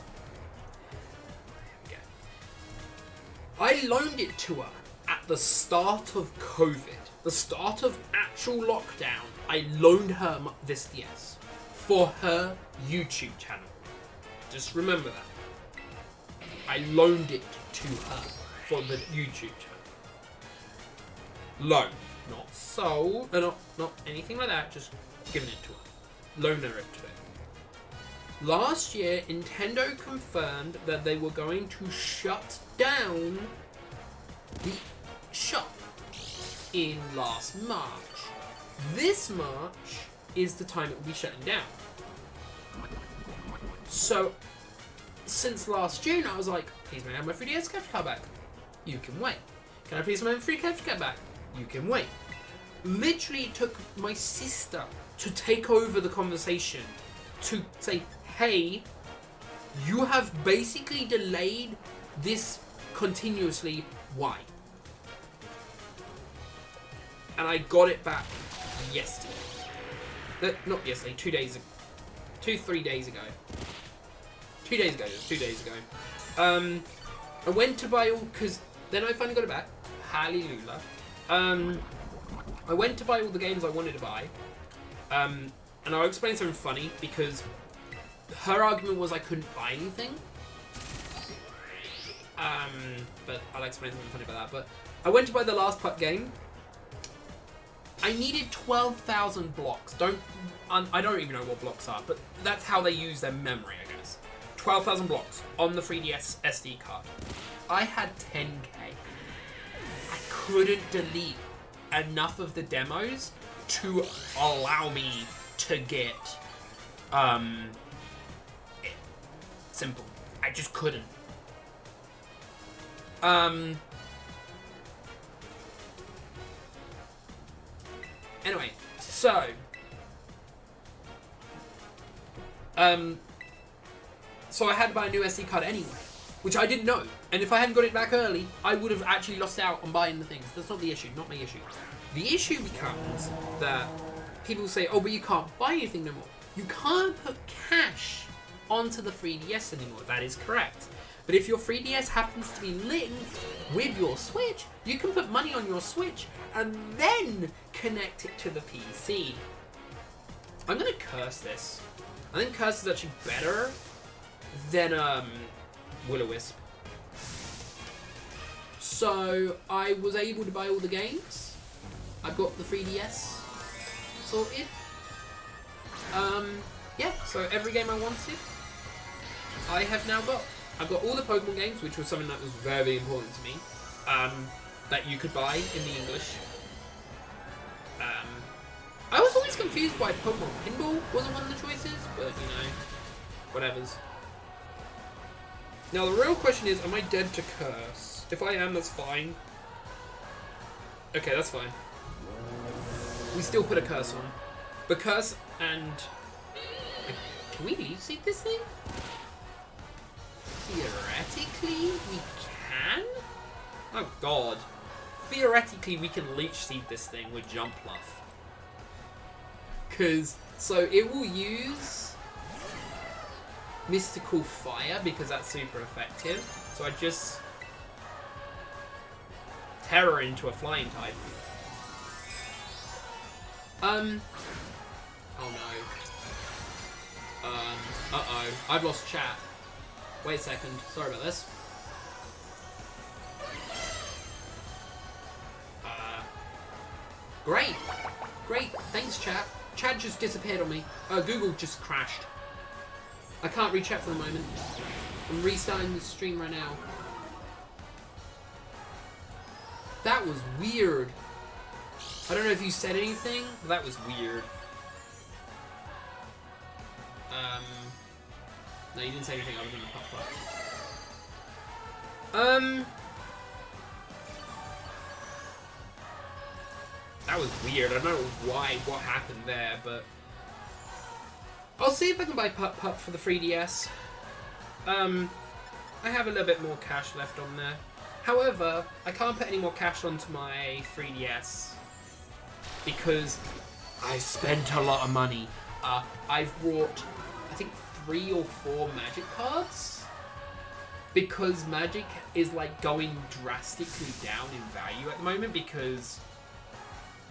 I loaned it to her at the start of COVID. The start of actual lockdown. I loaned her this DS for her YouTube channel. Just remember that. I loaned it to her for the YouTube channel. Loan, not sold, not anything like that. Just giving it to her, loaning it to her. Last year, Nintendo confirmed that they were going to shut down the shop in last March. This March is the time it will be shutting down. So, since last June, I was like, please may I have my 3DS capture card back? You can wait. Can I please have my free capture card back? You can wait. Literally, it took my sister to take over the conversation to say, hey, you have basically delayed this continuously, why? And I got it back yesterday. Not yesterday, 3 days ago. 2 days ago. It was 2 days ago. I went to buy all, because then I finally got it back. Hallelujah. I went to buy all the games I wanted to buy. And I'll explain something funny, because her argument was I couldn't buy anything. But I'll explain something funny about that. But I went to buy the Last Putt game. I needed 12,000 blocks. I don't even know what blocks are, but that's how they use their memory, I guess. 12,000 blocks on the 3DS SD card. I had 10k. I couldn't delete enough of the demos to allow me to get it. Simple. I just couldn't. Anyway, so I had to buy a new SD card anyway, which I didn't know. And if I hadn't got it back early, I would have actually lost out on buying the things. That's not the issue, not my issue. The issue becomes that people say, oh, but you can't buy anything no more. You can't put cash onto the 3DS anymore. That is correct. But if your 3DS happens to be linked with your Switch, you can put money on your Switch and then connect it to the PC. I'm gonna curse this. I think curse is actually better than Will-O-Wisp. So I was able to buy all the games. I've got the 3DS sorted. Yeah, so every game I wanted, I have now got. I've got all the Pokemon games, which was something that was very important to me, that you could buy in the English. I was always confused why Pokemon Pinball wasn't one of the choices, but you know, whatevers. Now the real question is, am I dead to curse? If I am, that's fine. Okay, that's fine. We still put a curse on. But curse and... Can we leave seed this thing? Theoretically, we can? Oh god. Theoretically, we can leech seed this thing with Jump Bluff. So it will use Mystical Fire because that's super effective. So I just Terror into a flying type. Oh no. Uh-oh. I've lost chat. Wait a second. Sorry about this. Great. Great. Thanks, chat. Chat just disappeared on me. Google just crashed. I can't read chat for the moment. I'm restarting the stream right now. That was weird. I don't know if you said anything, but that was weird. No, you didn't say anything other than the pop-up. That was weird. I don't know what happened there, but I'll see if I can buy Putt-Putt for the 3DS. I have a little bit more cash left on there. However, I can't put any more cash onto my 3DS because I spent a lot of money. I've bought, I think, 3 or 4 Magic cards because Magic is like going drastically down in value at the moment because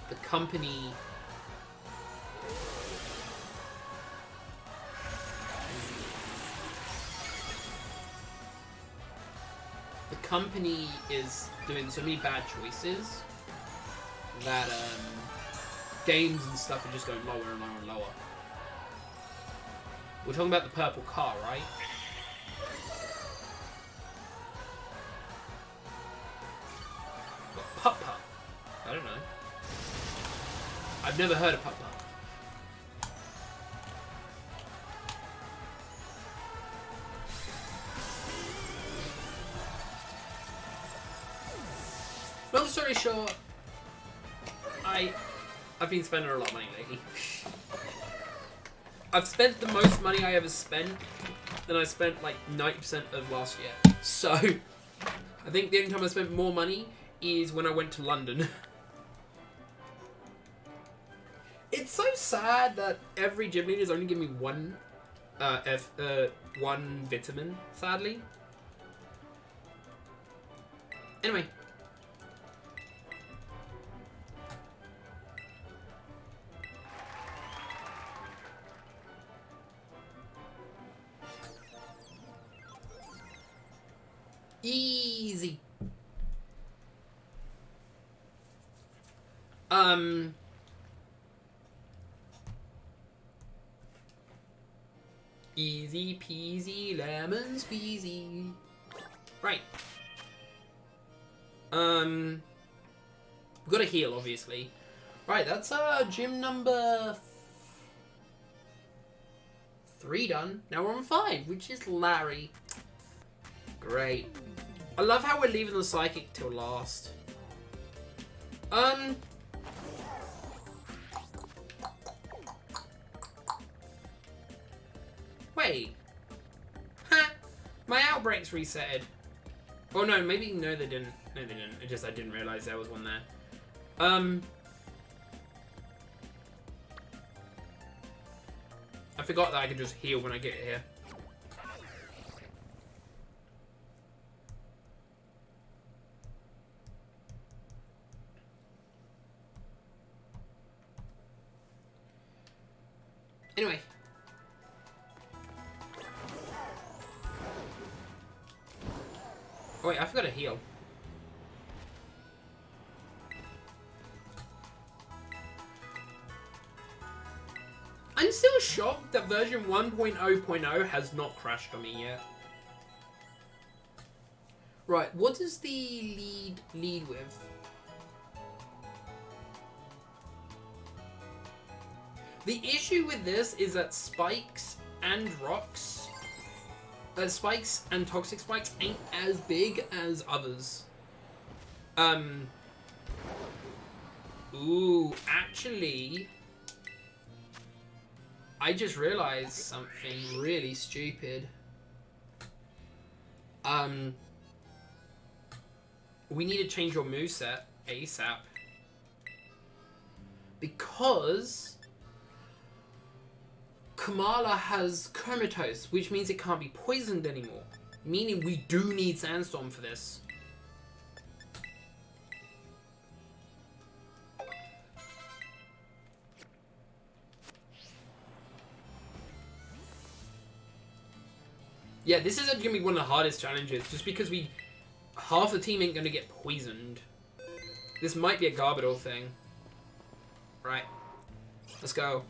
the company is doing so many bad choices that games and stuff are just going lower and lower and lower. We're talking about the purple car, right? What, Putt-Putt? I don't know. I've never heard of Putt-Putt. Long story short, I've been spending a lot of money lately. I've spent the most money I ever spent, and I spent like 90% of last year. So, I think the only time I spent more money is when I went to London. It's so sad that every gym leader's only give me one one vitamin, sadly. Anyway. Easy. Easy peasy lemon squeezy. Right. We've got to heal, obviously. Right, that's gym number 3 done. Now we're on 5, which is Larry. Great. I love how we're leaving the psychic till last. Wait. Ha! My outbreaks resetted. Oh no, maybe no they didn't. No they didn't. It just I didn't realise there was one there. I forgot that I could just heal when I get here. Anyway. Oh wait, I forgot to heal. I'm still shocked that version 1.0.0 has not crashed on me yet. Right, what does the lead with? The issue with this is that spikes and rocks, spikes and toxic spikes ain't as big as others. Ooh, actually, I just realized something really stupid. We need to change your moveset ASAP. Because Kamala has comatose, which means it can't be poisoned anymore. Meaning we do need Sandstorm for this. Yeah, this is going to be one of the hardest challenges, just because half the team ain't going to get poisoned. This might be a Garbodor thing. Right. Let's go.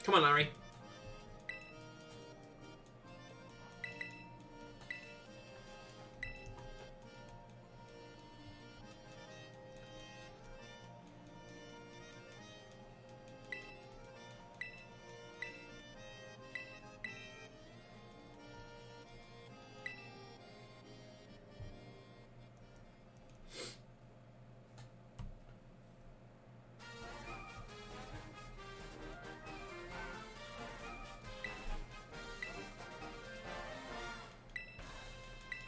Come on, Larry.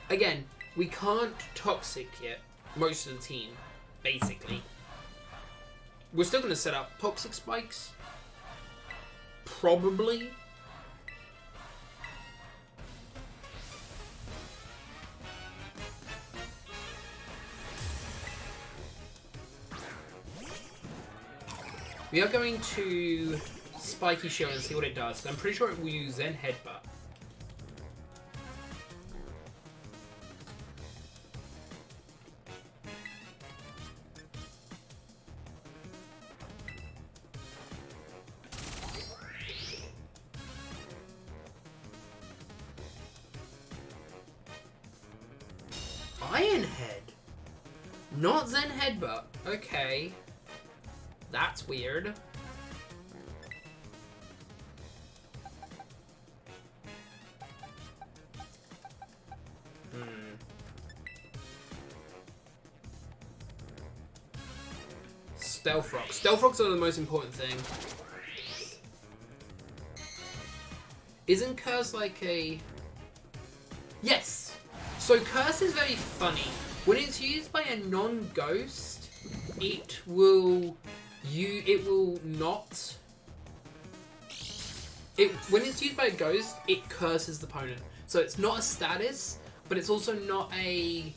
Again, we can't toxic yet, most of the team, basically. We're still going to set up toxic spikes. Probably. We are going to Spiky Shield and see what it does. I'm pretty sure it will use Zen Headbutt. Iron Head? Not Zen Headbutt. Okay. That's weird. Stealth Rocks. Stealth Rocks are the most important thing. Isn't Curse like a... Yes! So Curse is very funny. When it's used by a non-ghost, it will not... When it's used by a ghost, it curses the opponent. So it's not a status, but it's also not a...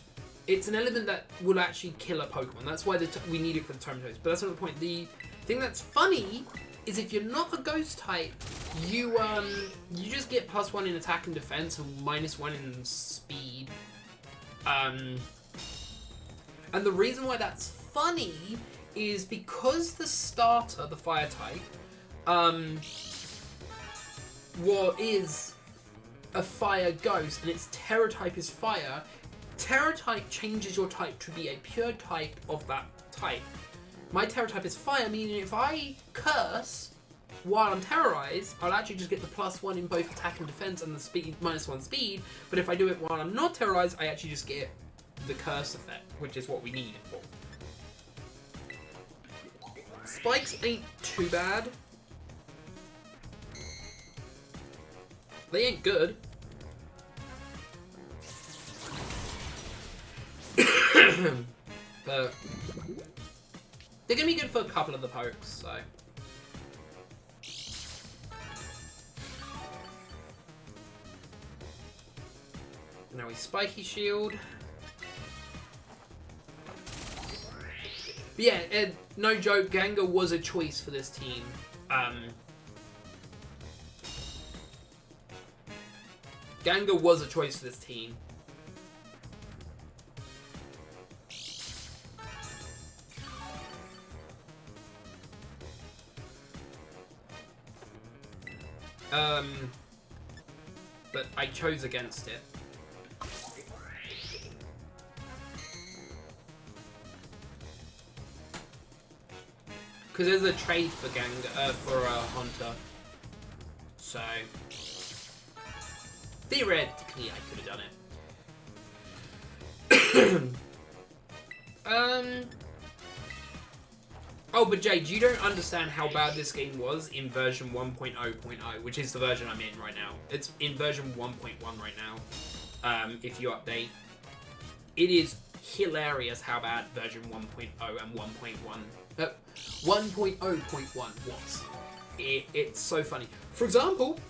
It's an element that will actually kill a Pokemon. That's why we need it for the Tome Toads. But that's not the point. The thing that's funny is if you're not a ghost type, you just get +1 in attack and defense and -1 in speed. And the reason why that's funny is because the starter, the fire type, is a fire ghost and its Terra type is fire. Terra type changes your type to be a pure type of that type. My Terra type is fire, meaning if I curse while I'm terrorized, I'll actually just get the +1 in both attack and defense and the speed -1 speed. But if I do it while I'm not terrorized, I actually just get the curse effect, which is what we need it for. Spikes ain't too bad. They ain't good. But they're gonna be good for a couple of the pokes, so. Now we Spiky Shield. But yeah, no joke, Gengar was a choice for this team. Gengar was a choice for this team. But I chose against it. Because there's a trade for Gengar, for Haunter. So theoretically, I could have done it. Oh, but Jade, you don't understand how bad this game was in version 1.0.0, which is the version I'm in right now. It's in version 1.1 right now. If you update, it is hilarious how bad version 1.0 and 1.0.1 was. It's so funny. For example,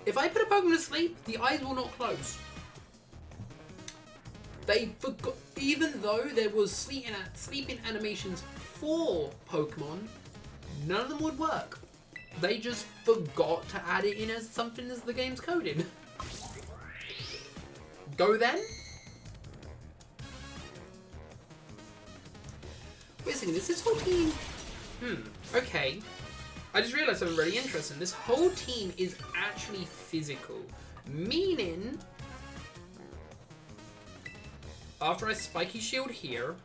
if I put a Pokemon to sleep, the eyes will not close. They forgot, even though there was sleeping animations for Pokemon, none of them would work. They just forgot to add it in as something as the game's coded. Go then? Wait a second, is this whole team... okay. I just realised something really interesting. This whole team is actually physical. Meaning... after I Spiky Shield here,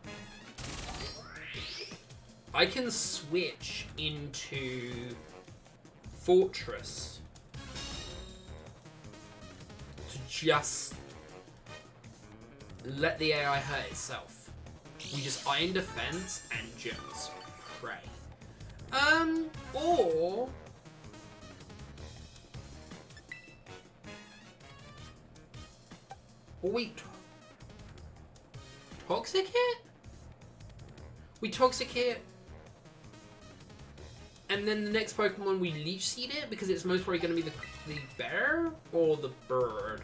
I can switch into Fortress to just let the AI hurt itself. We just Iron Defense and just pray. Or... we Toxic Hit? We Toxic Hit, and then the next Pokemon we Leech Seed it, because it's most probably going to be the bear or the bird.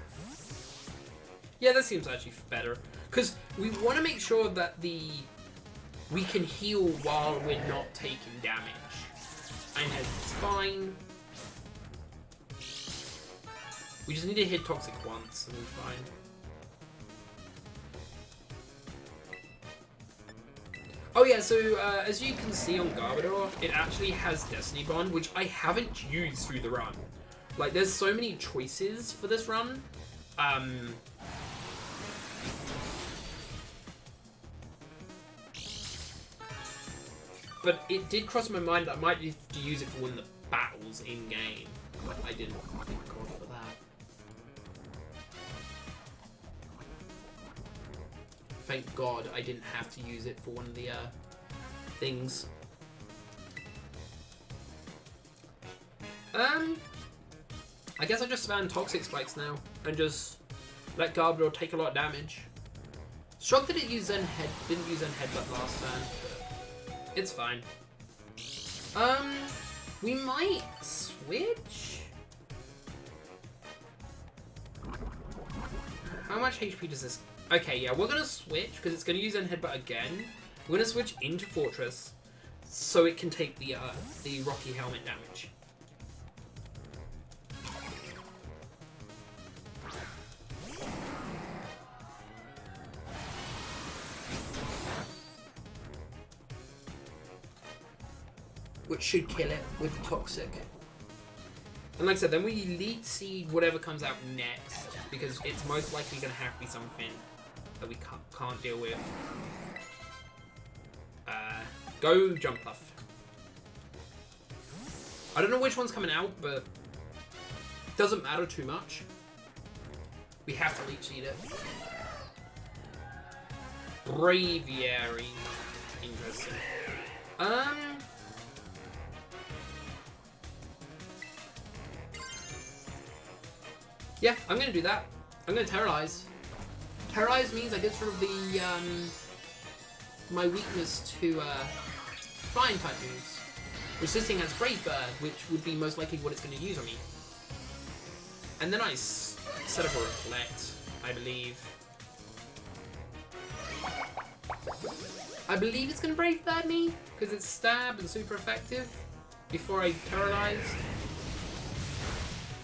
Yeah, that seems actually better, because we want to make sure that we can heal while we're not taking damage. And it's fine. We just need to hit Toxic once and we're fine. Oh yeah, so as you can see on Garbodor, it actually has Destiny Bond, which I haven't used through the run. Like, there's so many choices for this run. But it did cross my mind that I might have to use it for one of the battles in-game. But I didn't. Thank God for that. Thank God I didn't have to use it for one of the things. I guess I just spam Toxic Spikes now and just let Garbodor take a lot of damage. Shocked that it didn't use Zen Headbutt last turn, but it's fine. We might switch? How much HP does this... Okay, yeah, we're gonna switch because it's gonna use Zen Headbutt again. We're gonna switch into Fortress so it can take the Rocky Helmet damage. Which should kill it with the Toxic. And like I said, then we Elite Seed whatever comes out next, because it's most likely going to have to be something that we can't deal with. Go Jumpluff. I don't know which one's coming out, but it doesn't matter too much. We have to Elite Seed it. Braviary. Interesting. Yeah, I'm gonna do that. I'm gonna Terrorize. Terrorize means I get rid of the my weakness to flying type moves. Which this thing has Brave Bird, which would be most likely what it's gonna use on me. And then I set up a Reflect, I believe. I believe it's gonna Brave Bird me because it's stab and super effective. Before I Terrorize.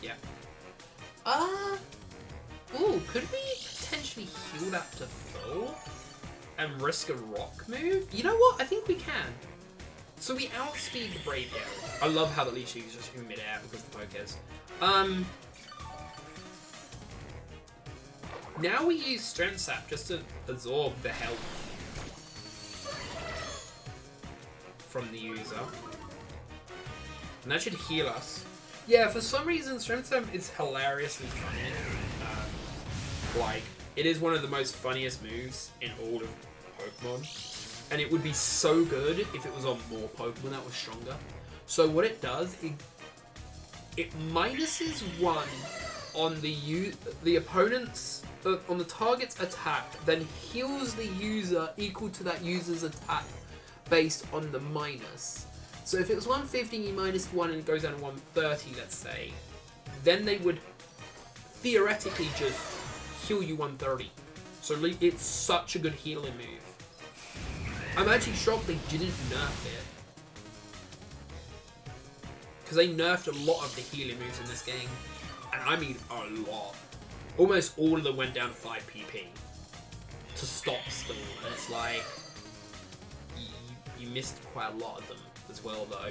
Yeah. Ooh, could we potentially heal that to full and risk a rock move? You know what? I think we can. So we outspeed the Braviary. I love how the Leech is just in midair because the poke is. Now we use Strength Sap just to absorb the health from the user. And that should heal us. Yeah, for some reason, Strength Sap is hilariously funny. Like, it is one of the most funniest moves in all of Pokemon. And it would be so good if it was on more Pokemon that was stronger. So what it does, it minuses 1 on the opponent's, on the target's attack, then heals the user equal to that user's attack based on the minus. So if it was 150 and you minus 1 and it goes down to 130, let's say, then they would theoretically just heal you 130. So it's such a good healing move. I'm actually shocked they didn't nerf it. Because they nerfed a lot of the healing moves in this game. And I mean a lot. Almost all of them went down to 5 PP. To stop Storm. And it's like, you missed quite a lot of them as well though.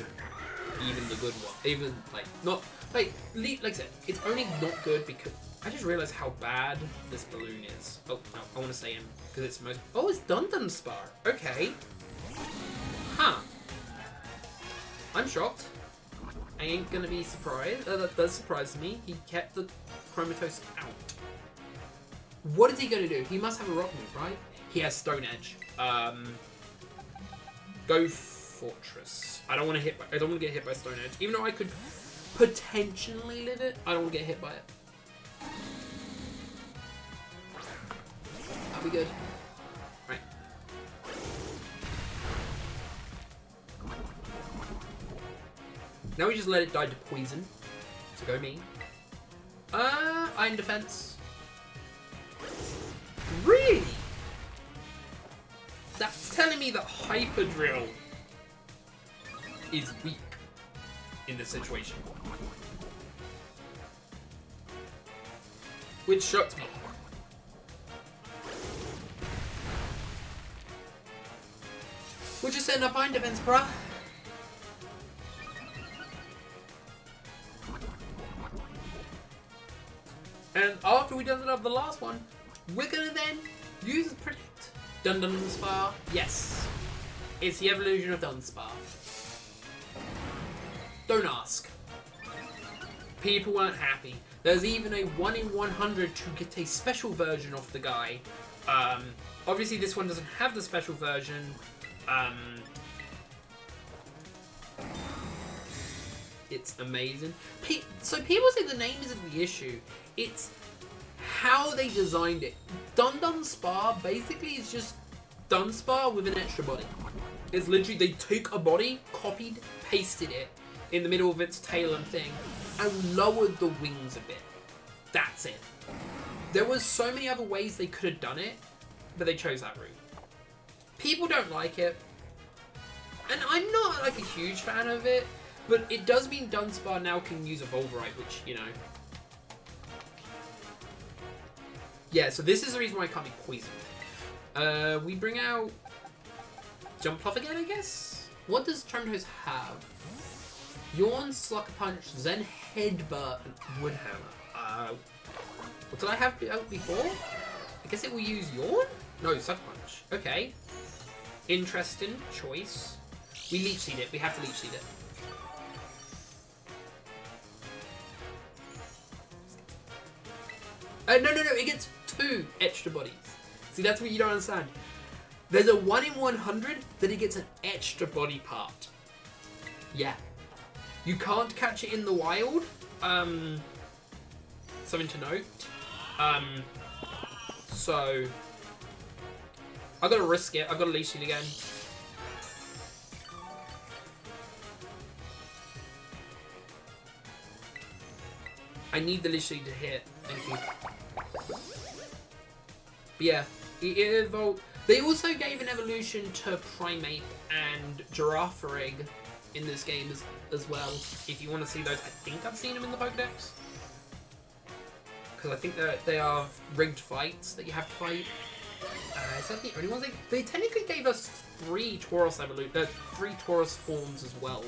Even the good one. Even like, not, like I said, it's only not good because I just realized how bad this balloon is. Oh, no, I want to say him because it's most. Oh, it's Dunsparce. Okay. Huh. I'm shocked. I ain't gonna be surprised. That does surprise me. He kept the Chromatos out. What is he gonna do? He must have a rock move, right? He has Stone Edge. Go Fortress. I don't want to get hit by Stone Edge, even though I could potentially live it. I don't want to get hit by it. That'll be good. Right. Now we just let it die to poison. So go me. Iron Defense. Really? That's telling me that Hyper Drill is weak in this situation. Which shocked me. We're just setting up Iron Defense, bruh. And after we done up the last one, we're gonna then use Predict. Dunsparce, yes. It's the evolution of Dunsparce. Don't ask. People weren't happy. There's even a 1 in 100 to get a special version of the guy. Obviously this one doesn't have the special version. It's amazing. So people say the name isn't the issue. It's how they designed it. Dunsparce basically is just Dunsparce with an extra body. It's literally they took a body, copied, pasted it in the middle of its tail and thing, and lowered the wings a bit. That's it. There was so many other ways they could have done it, but they chose that route. People don't like it, and I'm not like a huge fan of it, but it does mean Dunsparce now can use Evolverite, which, you know. Yeah, so this is the reason why I can't be poisoned. We bring out Jumpluff again, I guess? What does Charmander have? Yawn, Sucker Punch, Zen Headbutt, and Woodhammer. What did I have out before? I guess it will use Yawn? No, Sucker Punch. Okay. Interesting choice. We Leech Seed it. We have to Leech Seed it. No, it gets 2 extra bodies. See, that's what you don't understand. There's a 1 in 100 that it gets an extra body part. Yeah. You can't catch it in the wild. Something to note. So I gotta risk it. I gotta Leech Seed again. I need the Leech Seed to hit. Thank you. But yeah, it evolved. They also gave an evolution to Primeape and Girafarig in this game as well. If you want to see those, I think I've seen them in the Pokédex. Because I think they are rigged fights that you have to fight. Is that the only ones? They technically gave us 3 Tauros evolution, 3 Tauros forms as well.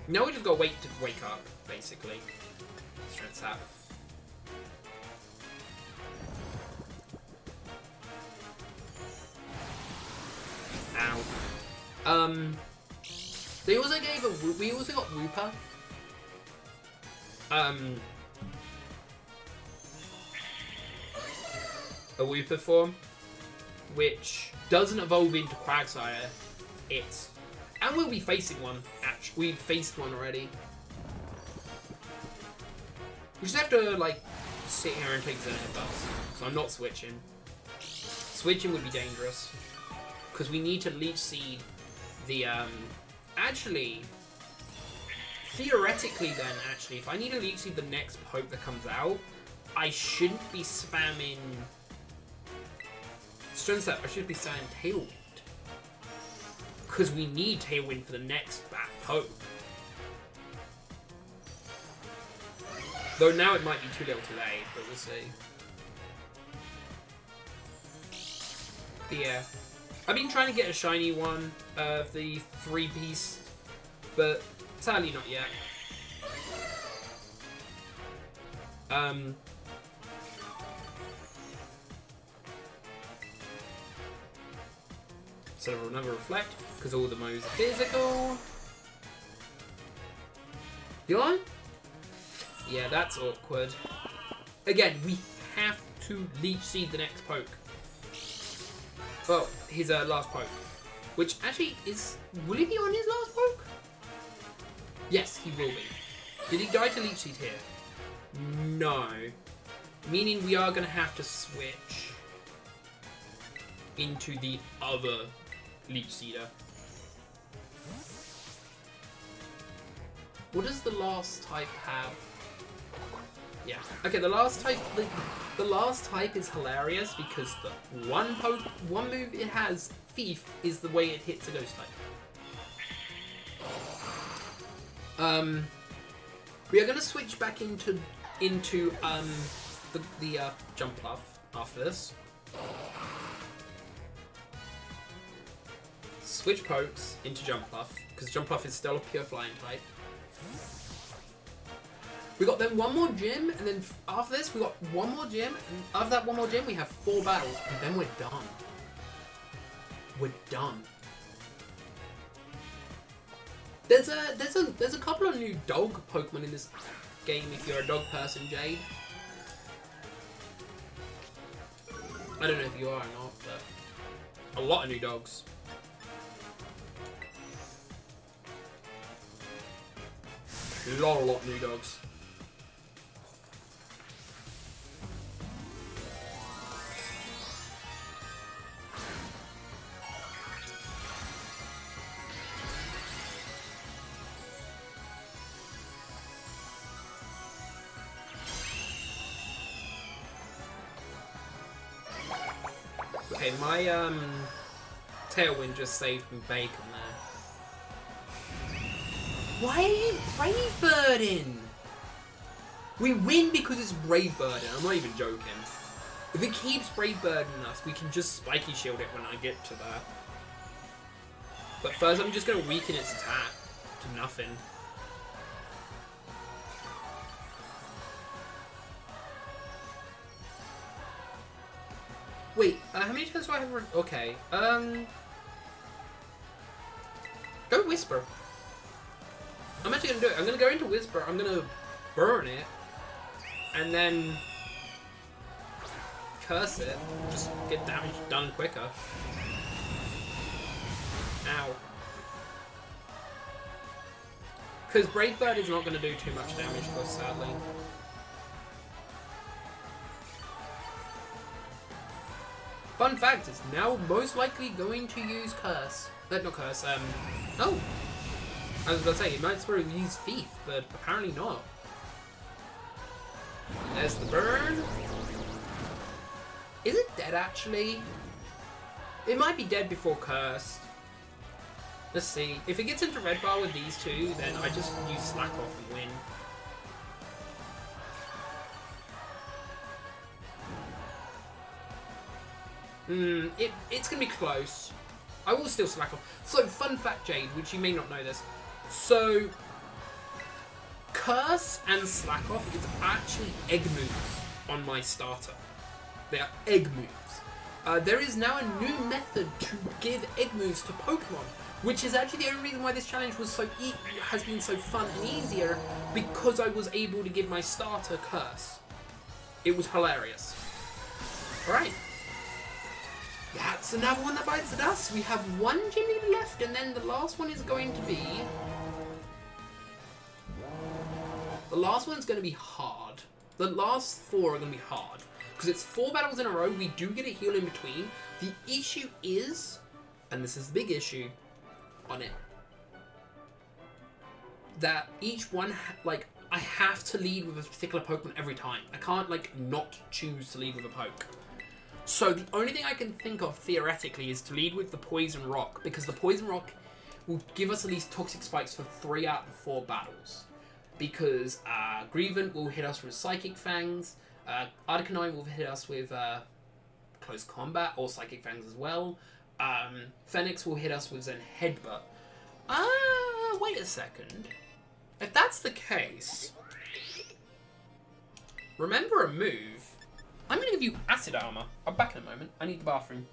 Now we just gotta wait to wake up, basically. Strength Sap. Ow. They also gave we also got Wooper. A Wooper form, which doesn't evolve into Quagsire. And we'll be facing one. Actually, we've faced one already. We just have to like sit here and take Zenith buffs. So I'm not switching. Switching would be dangerous because we need to Leech Seed the actually. Theoretically then, actually, if I need to Leech Seed the next poke that comes out, I shouldn't be spamming Strength Sap, I should be spamming Tailwind. Because we need Tailwind for the next poke. Though now it might be too little too late, but we'll see. But yeah. I've been trying to get a shiny one of the 3-piece, but sadly not yet. So another Reflect, because all the moves are physical. You on? Yeah, that's awkward. Again, we have to Leech Seed the next poke. Well, his last poke. Which actually is... Will he be on his last poke? Yes, he will be. Did he die to Leech Seed here? No. Meaning we are going to have to switch into the other Leech Seeder. What does the last type have? Yeah. Okay, the last type is hilarious because the one move it has, Thief, is the way it hits a ghost type. We are gonna switch back into the Jumpluff after this. Switch pokes into Jumpluff, because Jumpluff is still a pure flying type. We got then one more gym, and then after this we got one more gym, and after that one more gym we have 4 battles, and then we're done. We're done. There's a couple of new dog Pokemon in this game if you're a dog person, Jade. I don't know if you are or not, but a lot of new dogs. Lot new dogs. Okay, my Tailwind just saved me bacon there. Why are you Brave Birding? We win because it's Brave Birding. I'm not even joking. If it keeps Brave Birding us, we can just Spiky Shield it when I get to that. But first, I'm just going to weaken its attack to nothing. Wait, how many turns do I have? Okay, go Whisper. I'm actually gonna do it. I'm gonna go into Whisper. I'm gonna burn it, and then curse it. Just get damage done quicker. Ow. Because Brave Bird is not gonna do too much damage to us, sadly. Fun fact, it's now most likely going to use Curse. Not Curse, oh! I was about to say, it might sort of use Thief, but apparently not. There's the burn. Is it dead, actually? It might be dead before Cursed. Let's see. If it gets into Red Bar with these two, then I just use Slack Off and win. It's gonna be close. I will still Slack Off. So, fun fact, Jade, which you may not know this. So, Curse and Slack Off is actually egg moves on my starter. They are egg moves. There is now a new method to give egg moves to Pokemon, which is actually the only reason why this challenge was has been so fun and easier, because I was able to give my starter Curse. It was hilarious. Alright. That's another one that bites the dust. We have one gym leader left, and then the last one is going to be... The last one's going to be hard. The last four are going to be hard. Because it's 4 battles in a row, we do get a heal in between. The issue is, and this is the big issue on it, that each one, I have to lead with a particular Pokemon every time. I can't, not choose to lead with a poke. So the only thing I can think of, theoretically, is to lead with the Poison Rock, because the Poison Rock will give us at least Toxic Spikes for 3 out of 4 battles. Because Grievant will hit us with Psychic Fangs, Arcanine will hit us with Close Combat, or Psychic Fangs as well. Phoenix will hit us with Zen Headbutt. Wait a second. If that's the case, remember a move. I'm going to give you Acid Armor. I'm back in a moment. I need the bathroom.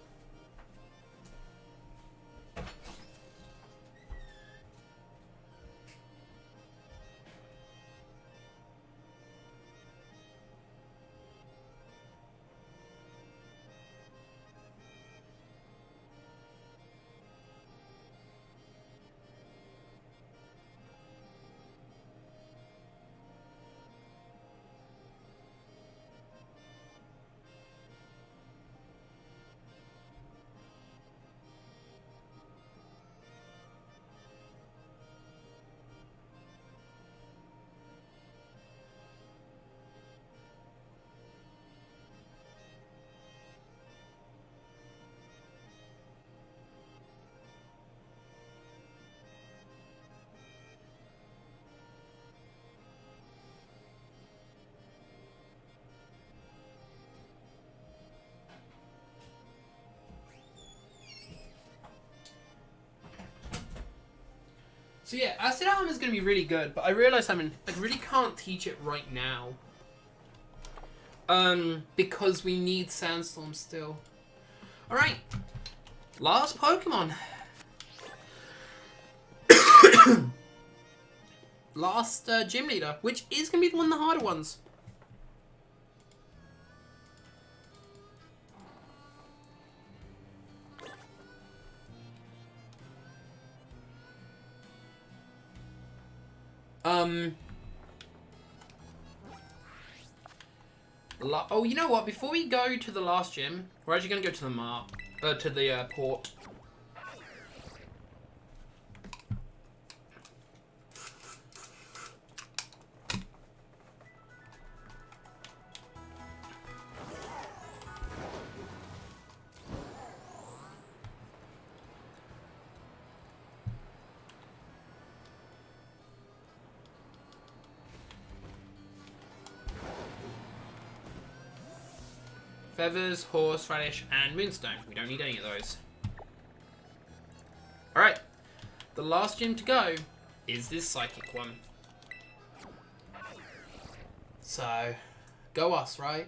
So yeah, Acid Armor is going to be really good, but I realise I really can't teach it right now. Because we need Sandstorm still. Alright, last Pokemon. Last Gym Leader, which is going to be one of the harder ones. Oh, you know what? Before we go to the last gym, we're actually going to go to the port. Feathers, horseradish, and moonstone. We don't need any of those. Alright. The last gym to go is this psychic one. So, go us, right?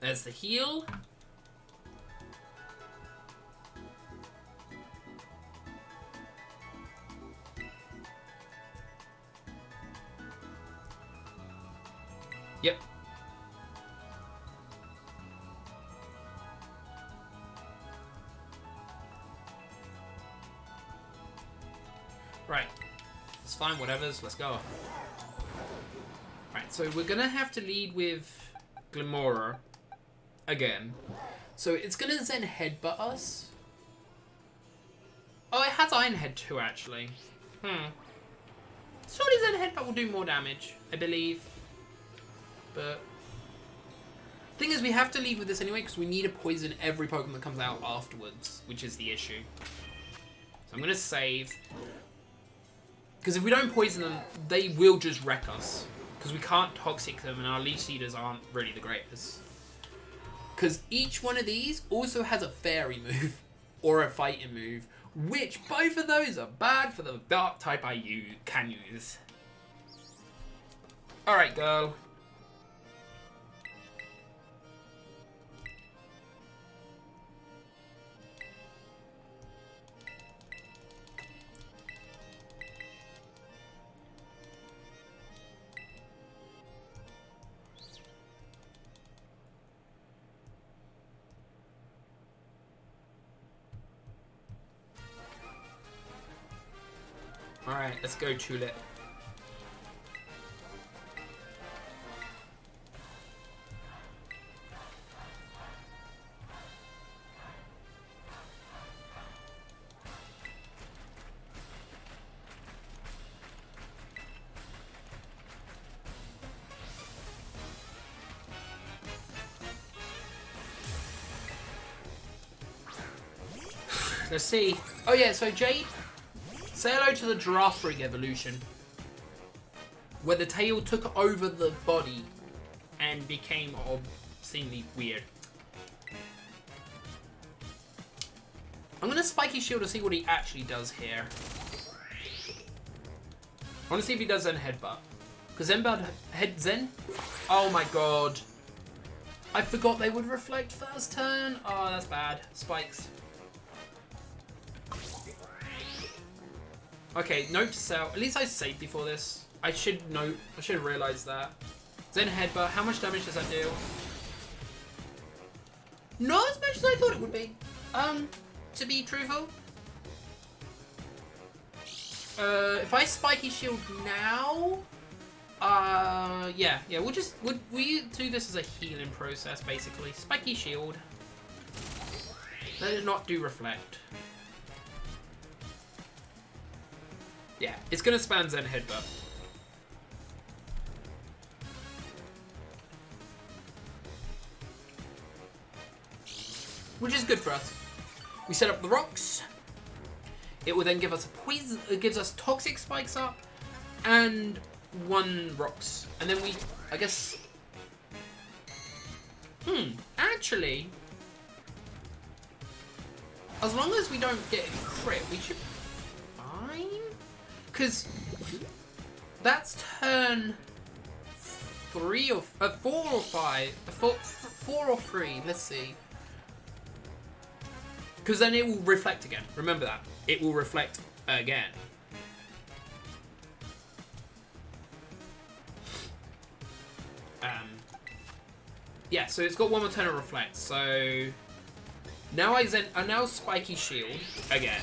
There's the heal. Yep. Right. It's fine, whatever's. Let's go. Right, so we're gonna have to lead with Glimora again. So it's gonna Zen Headbutt us. Oh, it has Iron Head too, actually. Surely Zen Headbutt will do more damage, I believe. But thing is, we have to leave with this anyway because we need to poison every Pokemon that comes out afterwards, which is the issue. So I'm gonna save. Because if we don't poison them, they will just wreck us. Because we can't toxic them, and our Leech Seeders aren't really the greatest. Because each one of these also has a fairy move, or a fighting move, which both of those are bad for the dark type I can use. Alright, girl. Alright, let's go, Tulip. Let's see. Oh yeah, so Jade, say hello to the Giraffe Rig evolution, where the tail took over the body and became obscenely weird. I'm gonna Spiky Shield to see what he actually does here. I wanna see if he does Zen Headbutt. Because Zen? Oh my god. I forgot they would reflect first turn. Oh, that's bad. Spikes. Okay, note to self. At least I saved before this. I should have realized that. Zen Headbutt. How much damage does that do? Not as much as I thought it would be. To be truthful. If I Spiky Shield now, yeah, would we do this as a healing process basically? Spiky Shield. Let it not do reflect. Yeah, it's gonna spam Zen Headbutt. Which is good for us. We set up the rocks. It will then give us a poison. It gives us toxic spikes up, And 1 rocks. And then we, I guess... actually... As long as we don't get a crit, we should be fine? Because that's turn 3 or 4 or 5. 4 or 3, let's see. Because then it will reflect again. Remember that. It will reflect again. Yeah, so it's got 1 more turn of reflect. So now I now spiky shield again.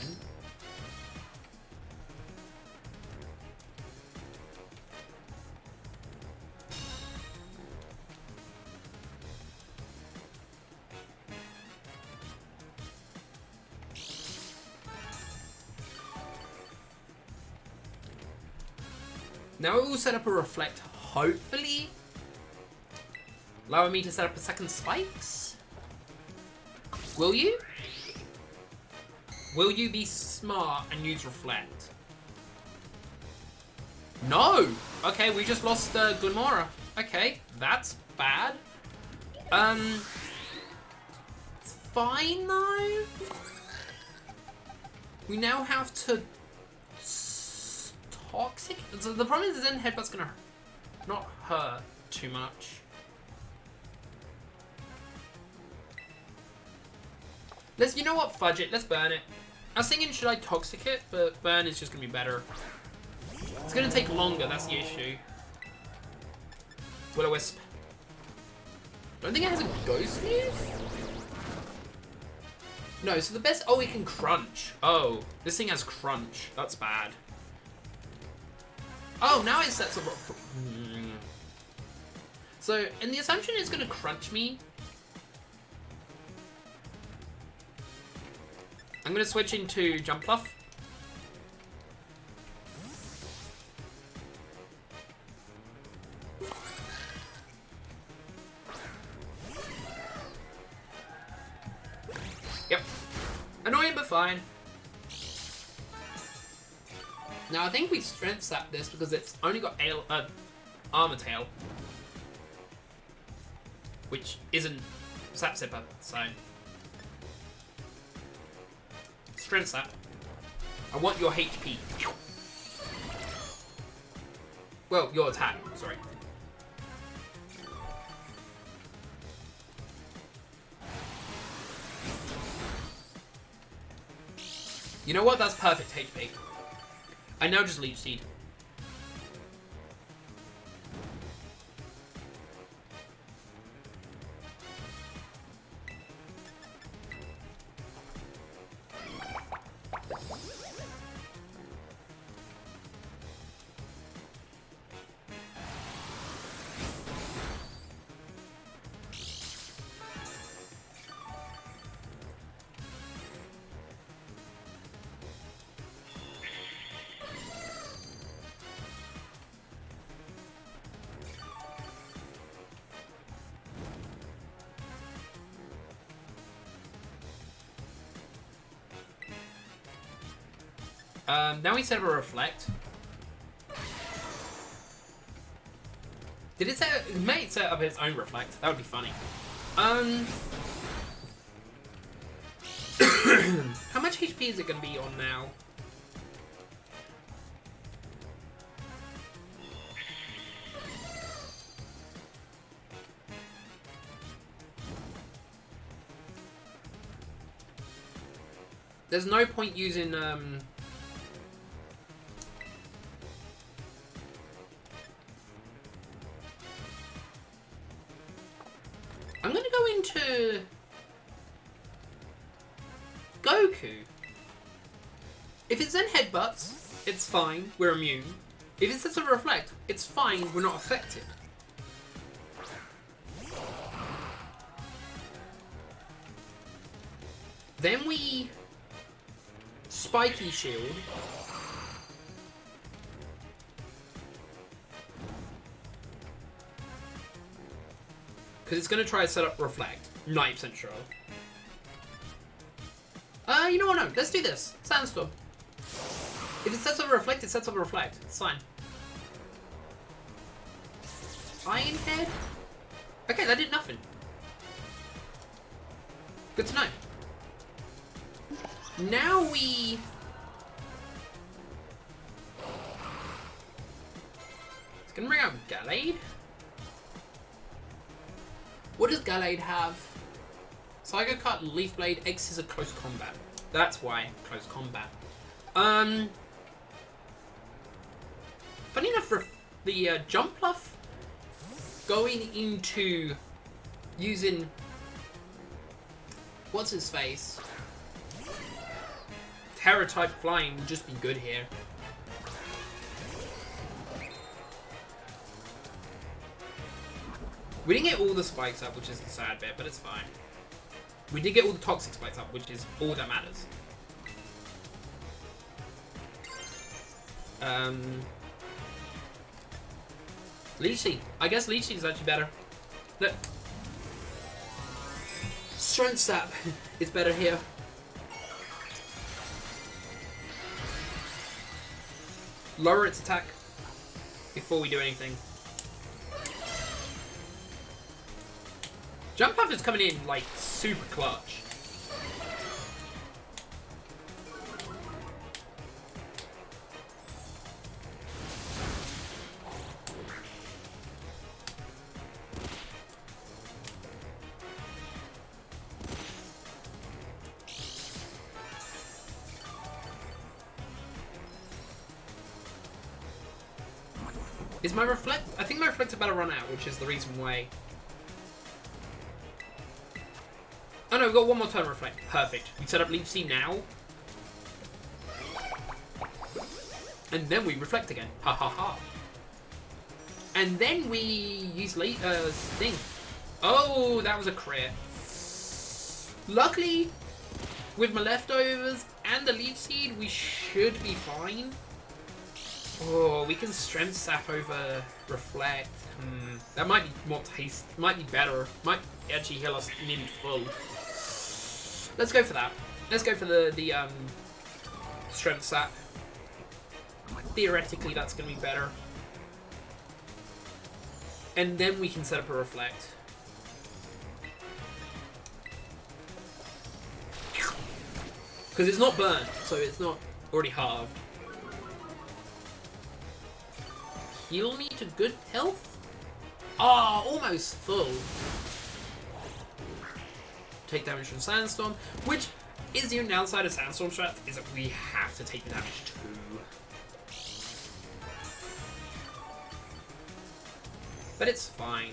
Now it will set up a reflect, hopefully, allowing me to set up a second spikes. Will you? Will you be smart and use reflect? No! Okay, we just lost Glimora. Okay, that's bad. It's fine though. We now have to toxic. So the problem is the Zen Headbutt's gonna not hurt too much. You know what? Fudge it. Let's burn it. I was thinking, should I toxic it? But burn is just gonna be better. It's gonna take longer. That's the issue. Will-O-Wisp. Don't think it has a ghost move. No. So the best. Oh, it can crunch. Oh, this thing has crunch. That's bad. Oh, now it sets up. So, and the assumption it's gonna crunch me. I'm gonna switch into Jump Fluff. Yep. Annoying but fine. Now I think we strength sap this because it's only got Armor Tail, which isn't Sap Sipper, so strength sap. I want your HP. Well, your attack. Sorry. You know what? That's perfect HP. I now just Leech Seed. Now we set up a reflect. Did it set? It may set up its own reflect. That would be funny. How much HP is it going to be on now? There's no point using I'm gonna go into Goku. If it's Zen Headbutts, it's fine, we're immune. If it sets a reflect, it's fine, we're not affected. Then we Spiky Shield. Because it's going to try to set up reflect. 90% sure. You know what? No, let's do this. Sandstorm. If it sets up a reflect, it sets up a reflect. It's fine. Iron Head? Okay, that did nothing. Good to know. Now we... It's gonna bring out Gallade. What does Gallade have? Psycho Cut, Leaf Blade, X is a close combat. That's why, close combat. Funny enough, for the Jump Bluff going into using what's his face? Terror type flying would just be good here. We didn't get all the spikes up, which is the sad bit, but it's fine. We did get all the toxic spikes up, which is all that matters. Leech Seed. I guess Leech Seed is actually better. Look. Strength Sap is better here. Lower its attack before we do anything. Jump Puff is coming in like super clutch. Is my Reflect? I think my Reflect's about to run out, which is the reason why. Oh no, we've got one more turn Reflect. Perfect. We set up Leech Seed now. And then we Reflect again. Ha ha ha. And then we use thing. Oh, that was a crit. Luckily, with my leftovers and the Leech Seed, we should be fine. Oh, we can Strength Sap over Reflect. That might be more taste. Might be better. Might actually heal us nearly full. Let's go for that. Let's go for the Strength Sap. Theoretically, that's going to be better. And then we can set up a Reflect. Because it's not burnt, so it's not already halved. Heal me to good health? Ah, almost full. Take damage from Sandstorm, which is the downside of Sandstorm strat, is that we have to take the damage too. But it's fine.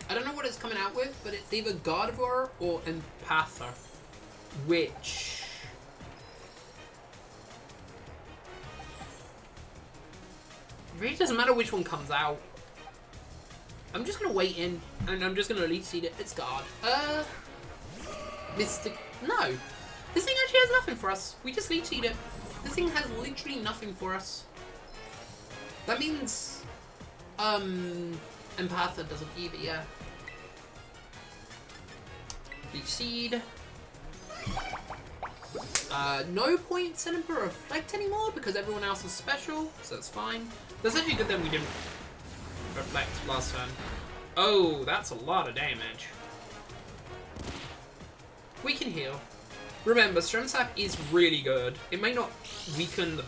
I don't know what it's coming out with, but it's either Gardevoir or Empatha, which... It really doesn't matter which one comes out. I'm just gonna wait in, and I'm just gonna Leech Seed it. It's Guard. Mystic... No! This thing actually has nothing for us. We just Leech Seed it. This thing has literally nothing for us. That means... Empatha doesn't either, yeah. Leech Seed. No point setting for Reflect anymore because everyone else is special, so that's fine. That's actually good that we didn't Reflect last turn. Oh, that's a lot of damage. We can heal. Remember, Strength Sap is really good. It may not weaken the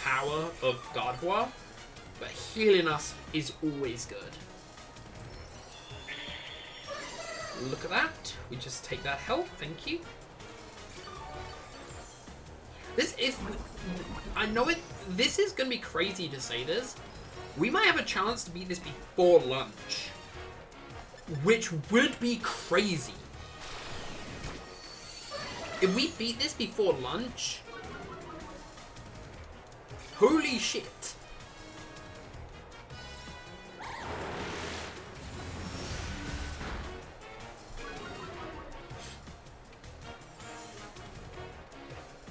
power of Gardevoir, but healing us is always good. Look at that. We just take that health. Thank you. This is... I know it... This is going to be crazy to say this. We might have a chance to beat this before lunch. Which would be crazy. If we beat this before lunch... Holy shit.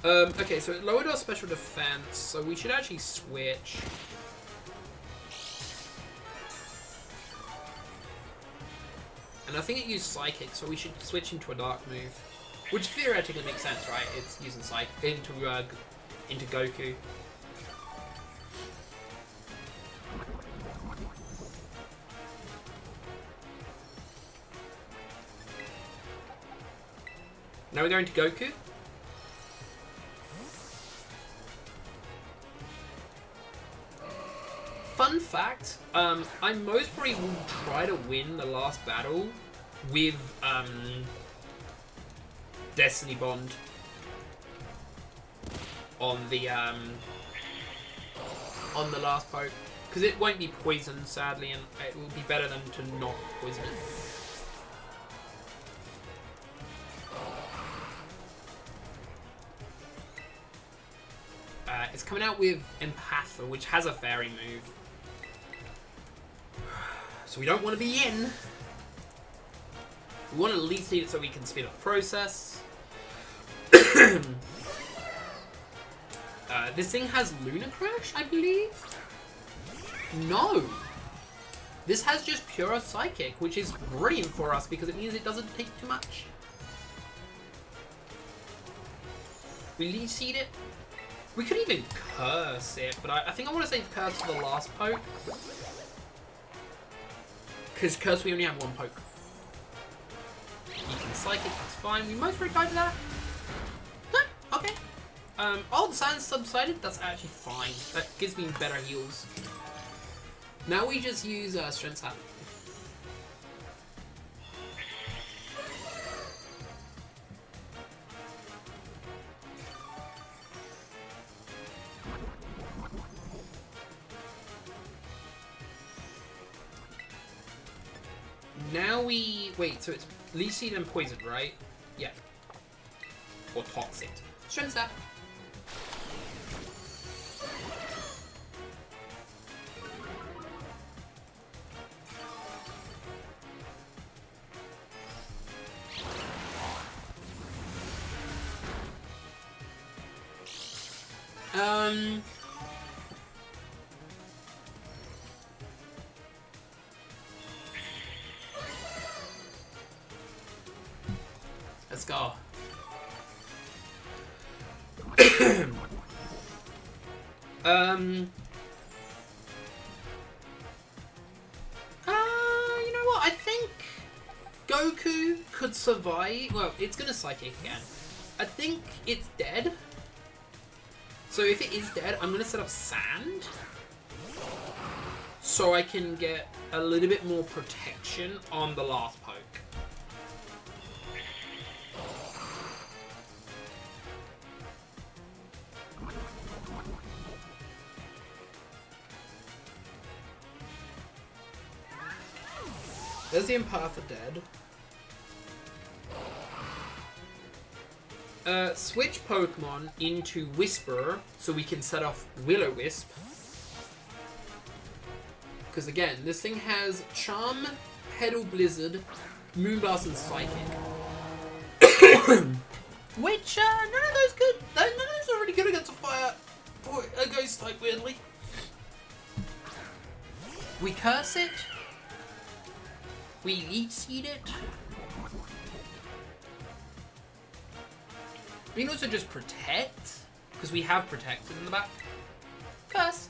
Okay, so it lowered our special defense, so we should actually switch. And I think it used Psychic, so we should switch into a Dark move. Which theoretically makes sense, right? It's using Psychic into Goku. Now we're going to Goku. Fun fact, I most probably will try to win the last battle with Destiny Bond on the last poke, because it won't be poisoned, sadly, and it will be better than to not poison it. It's coming out with Empatha, which has a fairy move. So we don't want to be in. We want to least eat it so we can speed up the process. This thing has Lunar Crash, I believe? No! This has just pure Psychic, which is brilliant for us because it means it doesn't take too much. We least eat it. We could even curse it, but I think I want to save curse for the last poke. Because curse, we only have one poke. You can Psychic, that's fine. We most probably die to that. No, okay. Oh, the silence subsided. That's actually fine. That gives me better heals. Now we just use Strength Sap. Now we... Wait, so it's Leech Seed and Poison, right? Yeah. Or Toxic. Strength Sap. Let's go. You know what? I think Goku could survive. Well, it's gonna Psychic again. I think it's dead. So if it is dead, I'm gonna set up Sand. So I can get a little bit more protection on the last poke. There's the Empatha dead. Switch Pokemon into Whisperer so we can set off Will-O-Wisp. Because again, this thing has Charm, Petal Blizzard, Moonblast, and Psychic. Which, none of those good. None of those are really good against a fire or a ghost type, weirdly. We curse it. We Leech Seed it. We can also just protect, because we have protected in the back. Curse.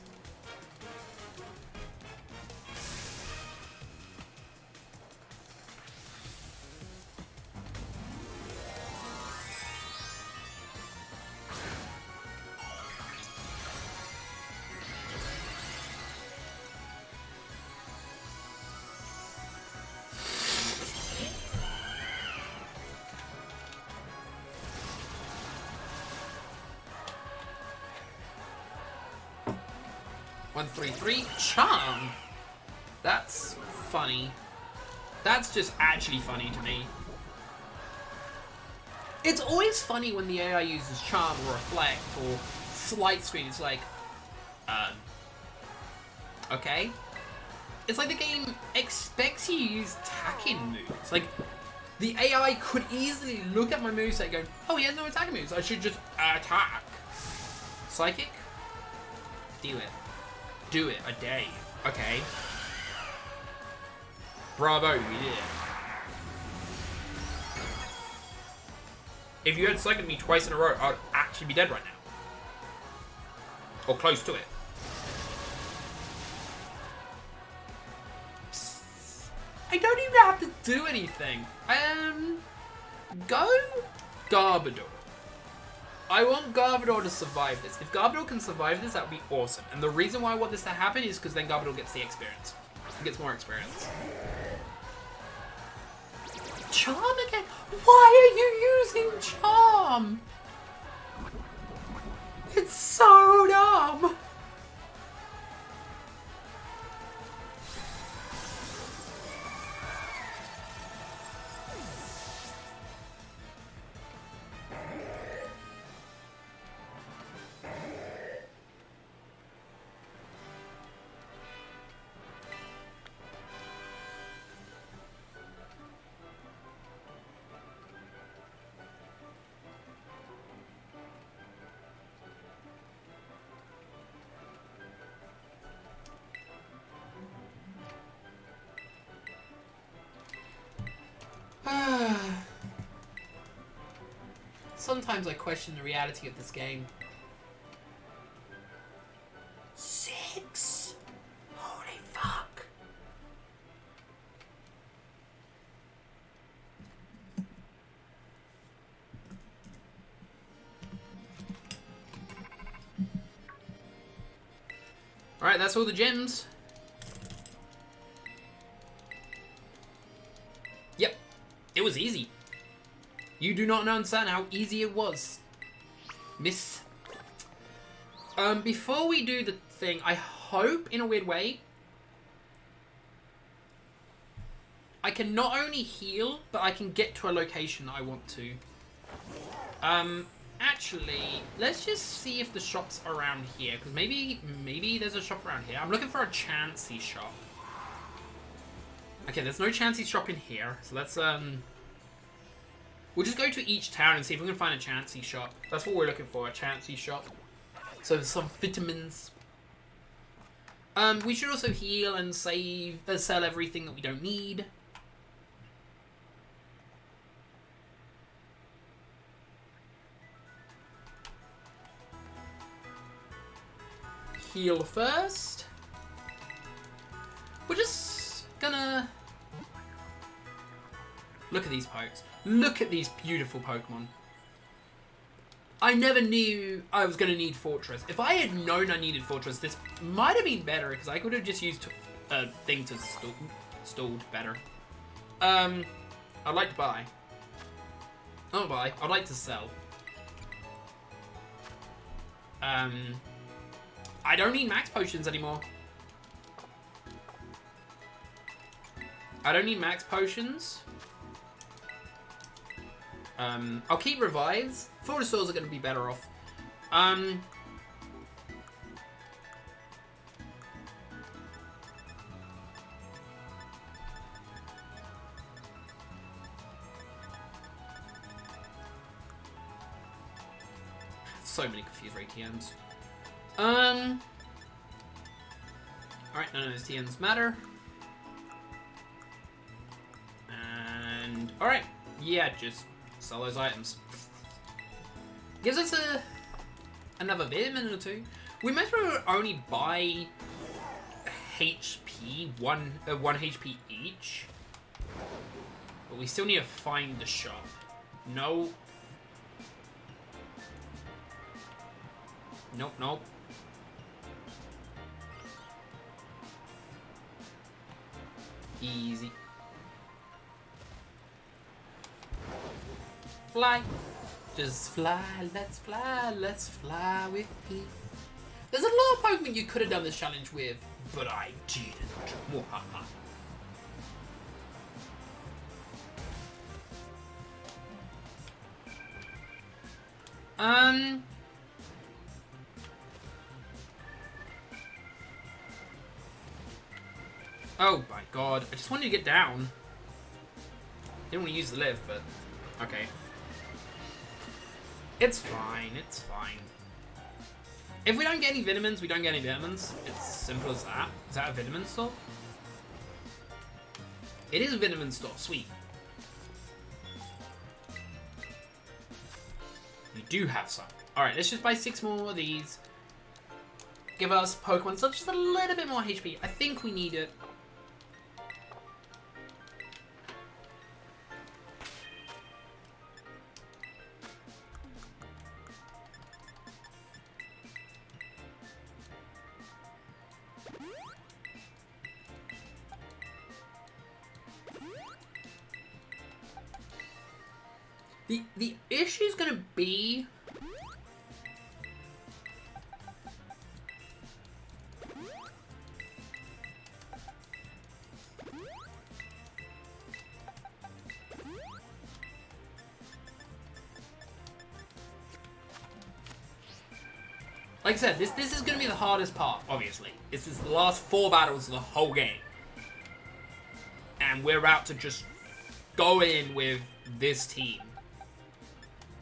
One, three, three. Charm. That's funny. That's just actually funny to me. It's always funny when the AI uses Charm or Reflect or Slight Screen. It's like, okay. It's like the game expects you to use attacking moves. Like, the AI could easily look at my moveset and go, oh, he has no attacking moves. I should just Attack. Psychic? Do it. Do it. A day. Okay. Bravo, you did it. If you had psychic me twice in a row, I'd actually be dead right now. Or close to it. I don't even have to do anything. Go Garbodor. I want Garbodor to survive this. If Garbodor can survive this, that would be awesome. And the reason why I want this to happen is because then Garbodor gets the experience. He gets more experience. Charm again? Why are you using Charm? It's so dumb. Sometimes I question the reality of this game. 6? Holy fuck. Alright, that's all the gems. Yep, it was easy. You do not understand how easy it was. Miss. Before we do the thing, I hope, in a weird way, I can not only heal, but I can get to a location that I want to. Actually, let's just see if the shop's around here, because maybe there's a shop around here. I'm looking for a Chansey shop. Okay, there's no Chansey shop in here, so let's, we'll just go to each town and see if we can find a Chansey shop. That's what we're looking for, a Chansey shop. So some vitamins. We should also heal and save, sell everything that we don't need. Heal first. We're just gonna look at these pokes. Look at these beautiful Pokemon. I never knew I was going to need Fortress. If I had known I needed Fortress, this might have been better, because I could have just used a thing to stalled better. I'd like to buy. Not buy. I'd like to sell. I don't need max potions anymore. I don't need max potions. I'll keep revives. Venusaurs are going to be better off. So many confused ATMs. Alright, none of those TNs matter. And alright, yeah, just sell those items. Gives us another vitamin or two. We might as well only buy HP, one HP each. But we still need to find the shop. No. Nope, nope. Easy. Fly. Just fly, let's fly with me. There's a lot of Pokemon you could have done this challenge with, but I didn't. Oh my god, I just wanted to get down. Didn't want to use the lift, but okay. It's fine. It's fine. If we don't get any vitamins, we don't get any vitamins. It's simple as that. Is that a vitamin store? It is a vitamin store. Sweet. We do have some. Alright, let's just buy 6 more of these. Give us Pokemon so just a little bit more HP. I think we need it. The issue's gonna be like I said, this is gonna be the hardest part, obviously. This is the last 4 battles of the whole game. And we're about to just go in with this team.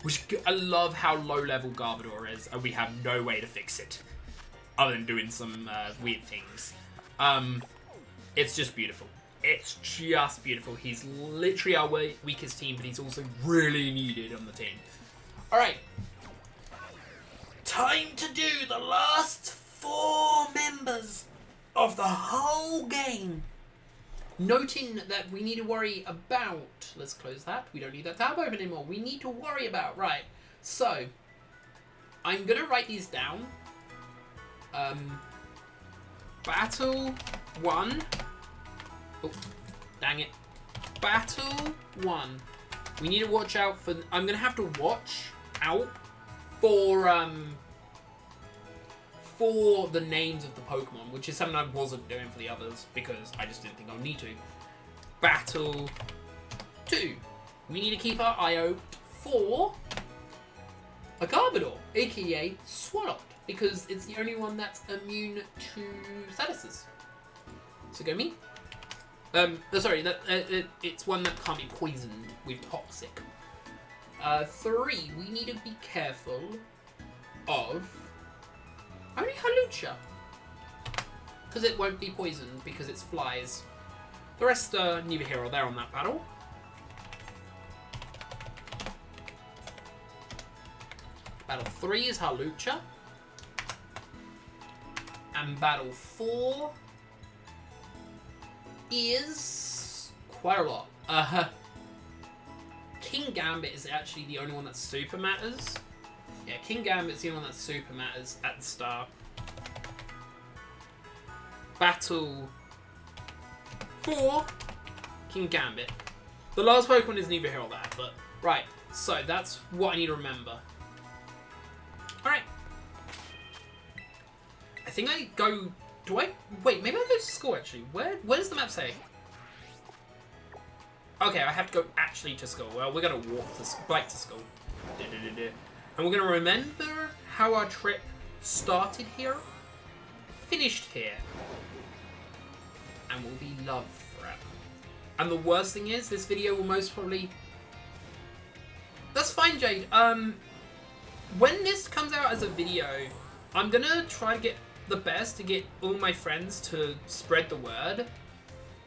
Which, I love how low-level Garbodor is, and we have no way to fix it. Other than doing some weird things. It's just beautiful. It's just beautiful. He's literally our weakest team, but he's also really needed on the team. Alright. Time to do the last 4 members of the whole game. Noting that we need to worry about... Let's close that. We don't need that tab open anymore. We need to worry about... Right. So, I'm going to write these down. Battle 1. Oh, dang it. Battle 1. We need to watch out for... I'm going to have to watch out for the names of the Pokemon, which is something I wasn't doing for the others because I just didn't think I would need to. Battle 2. We need to keep our eye out for a Garbodor, aka Swalot, because it's the only one that's immune to statuses. So go me. Sorry, it's one that can't be poisoned with toxic. 3. We need to be careful of only Halucha, because it won't be poisoned because it's flies. The rest are neither here or there on that battle. Battle 3 is Halucha. And battle 4 is quite a lot. King Gambit is actually the only one that super matters. Yeah, King Gambit's the only one that super matters at the start. Battle 4, King Gambit. The last Pokemon is neither here or there, but right. So that's what I need to remember. Alright. I think I go... Do I... Wait, maybe I go to school, actually. Where does the map say? Okay, I have to go actually to school. Well, we're going to walk to... Bike to school. And we're going to remember how our trip started here, finished here, and will be loved forever. And the worst thing is, this video will most probably... That's fine, Jade. When this comes out as a video, I'm going to try to get the best to get all my friends to spread the word.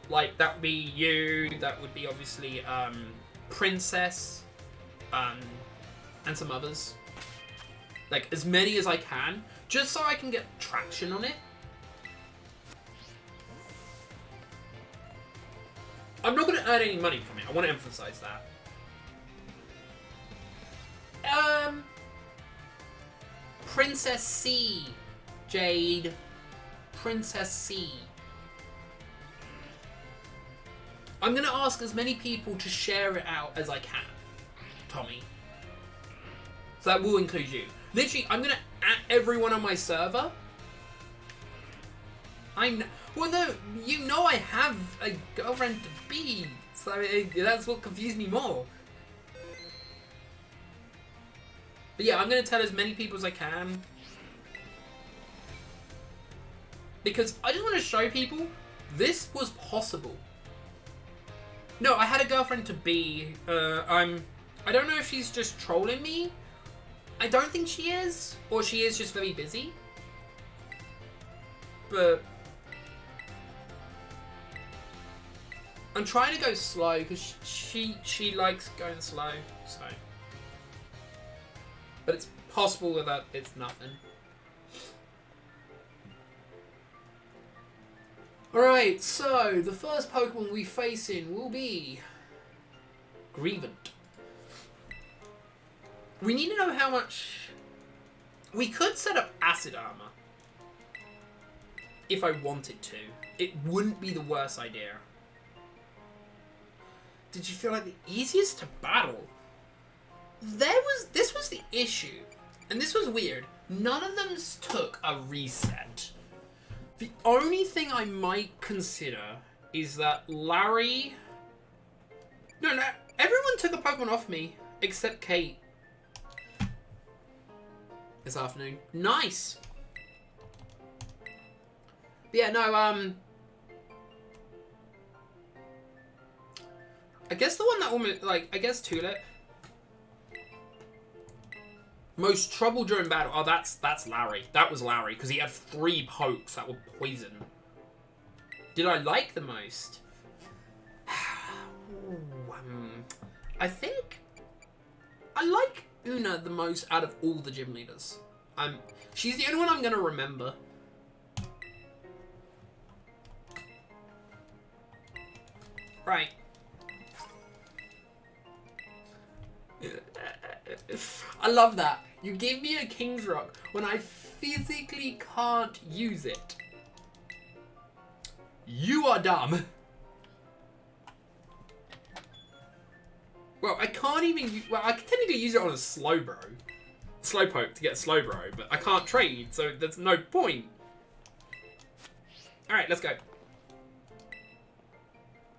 Like, that would be you, that would be obviously Princess, and some others. Like, as many as I can, just so I can get traction on it. I'm not going to earn any money from it, I want to emphasize that. Princess C, Jade. Princess C. I'm going to ask as many people to share it out as I can, Tommy. So that will include you. Literally, I'm going to add everyone on my server. Well, no, you know I have a girlfriend to be, so that's what confused me more. But yeah, I'm going to tell as many people as I can. Because I just want to show people this was possible. No, I had a girlfriend to be. I don't know if she's just trolling me I don't think she is, or she is just very busy. But I'm trying to go slow because she likes going slow. So, but it's possible that it's nothing. All right, so the first Pokemon we face in will be Grievant. We need to know how much... We could set up Acid Armor. If I wanted to. It wouldn't be the worst idea. Did you feel like the easiest to battle? This was the issue. And this was weird. None of them took a reset. The only thing I might consider is that Larry... No, everyone took a Pokemon off me, except Kate. This afternoon. Nice! But yeah, no, I guess the one that almost, like, I guess Tulip. Most trouble during battle. Oh, that's Larry. That was Larry, because he had 3 pokes that were poison. Did I like the most? I think I like Una the most out of all the gym leaders. She's the only one I'm going to remember. Right. I love that. You give me a King's Rock when I physically can't use it. You are dumb. Well, I can't even... Well, I can technically use it on a Slowpoke to get a Slowbro, but I can't trade, so there's no point. Alright, let's go.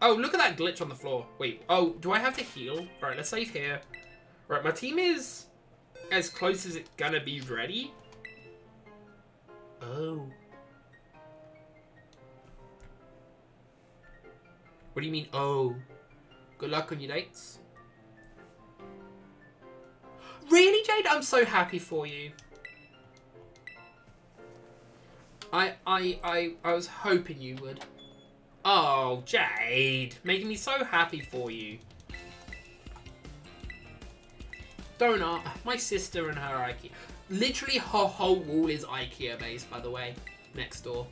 Oh, look at that glitch on the floor. Wait, oh, do I have to heal? Alright, let's save here. Right, my team is as close as it's gonna be ready. Oh. What do you mean, oh? Good luck on your dates. Really, Jade? I'm so happy for you. I was hoping you would. Oh, Jade. Making me so happy for you. Donut, my sister and her IKEA. Literally, her whole wall is IKEA based, by the way. Next door.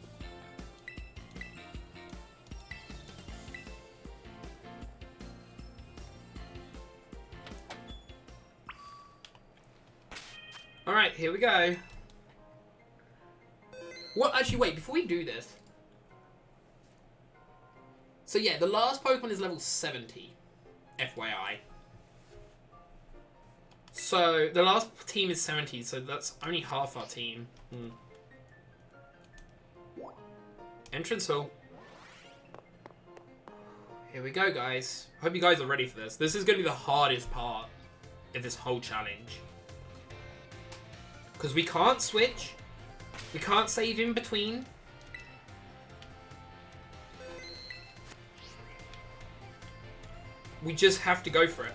Alright, here we go. What? Actually, wait, before we do this. So yeah, the last Pokemon is level 70. FYI. So, the last team is 70, so that's only half our team. Entrance hall. Here we go, guys. Hope you guys are ready for this. This is going to be the hardest part of this whole challenge. Because we can't switch. We can't save in between. We just have to go for it.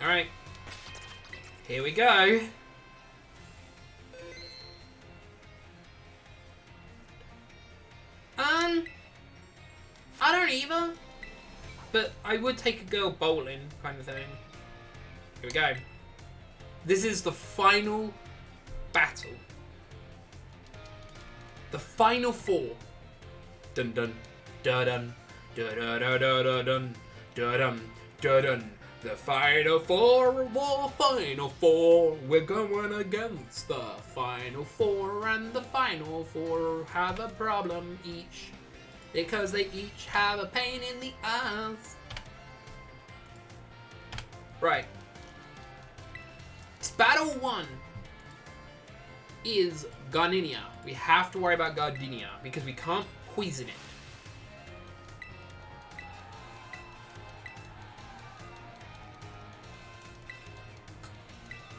Alright. Here we go. I don't either. But I would take a girl bowling kind of thing. Here we go. This is the final battle. The final 4. Dun dun dun dun dun dun dun dun dun dun dun dun. The final 4, the final 4. We're going against the final 4, and the final 4 have a problem each. Because they each have a pain in the ass. Right. Battle 1 is Garninia. We have to worry about Gardenia because we can't poison it.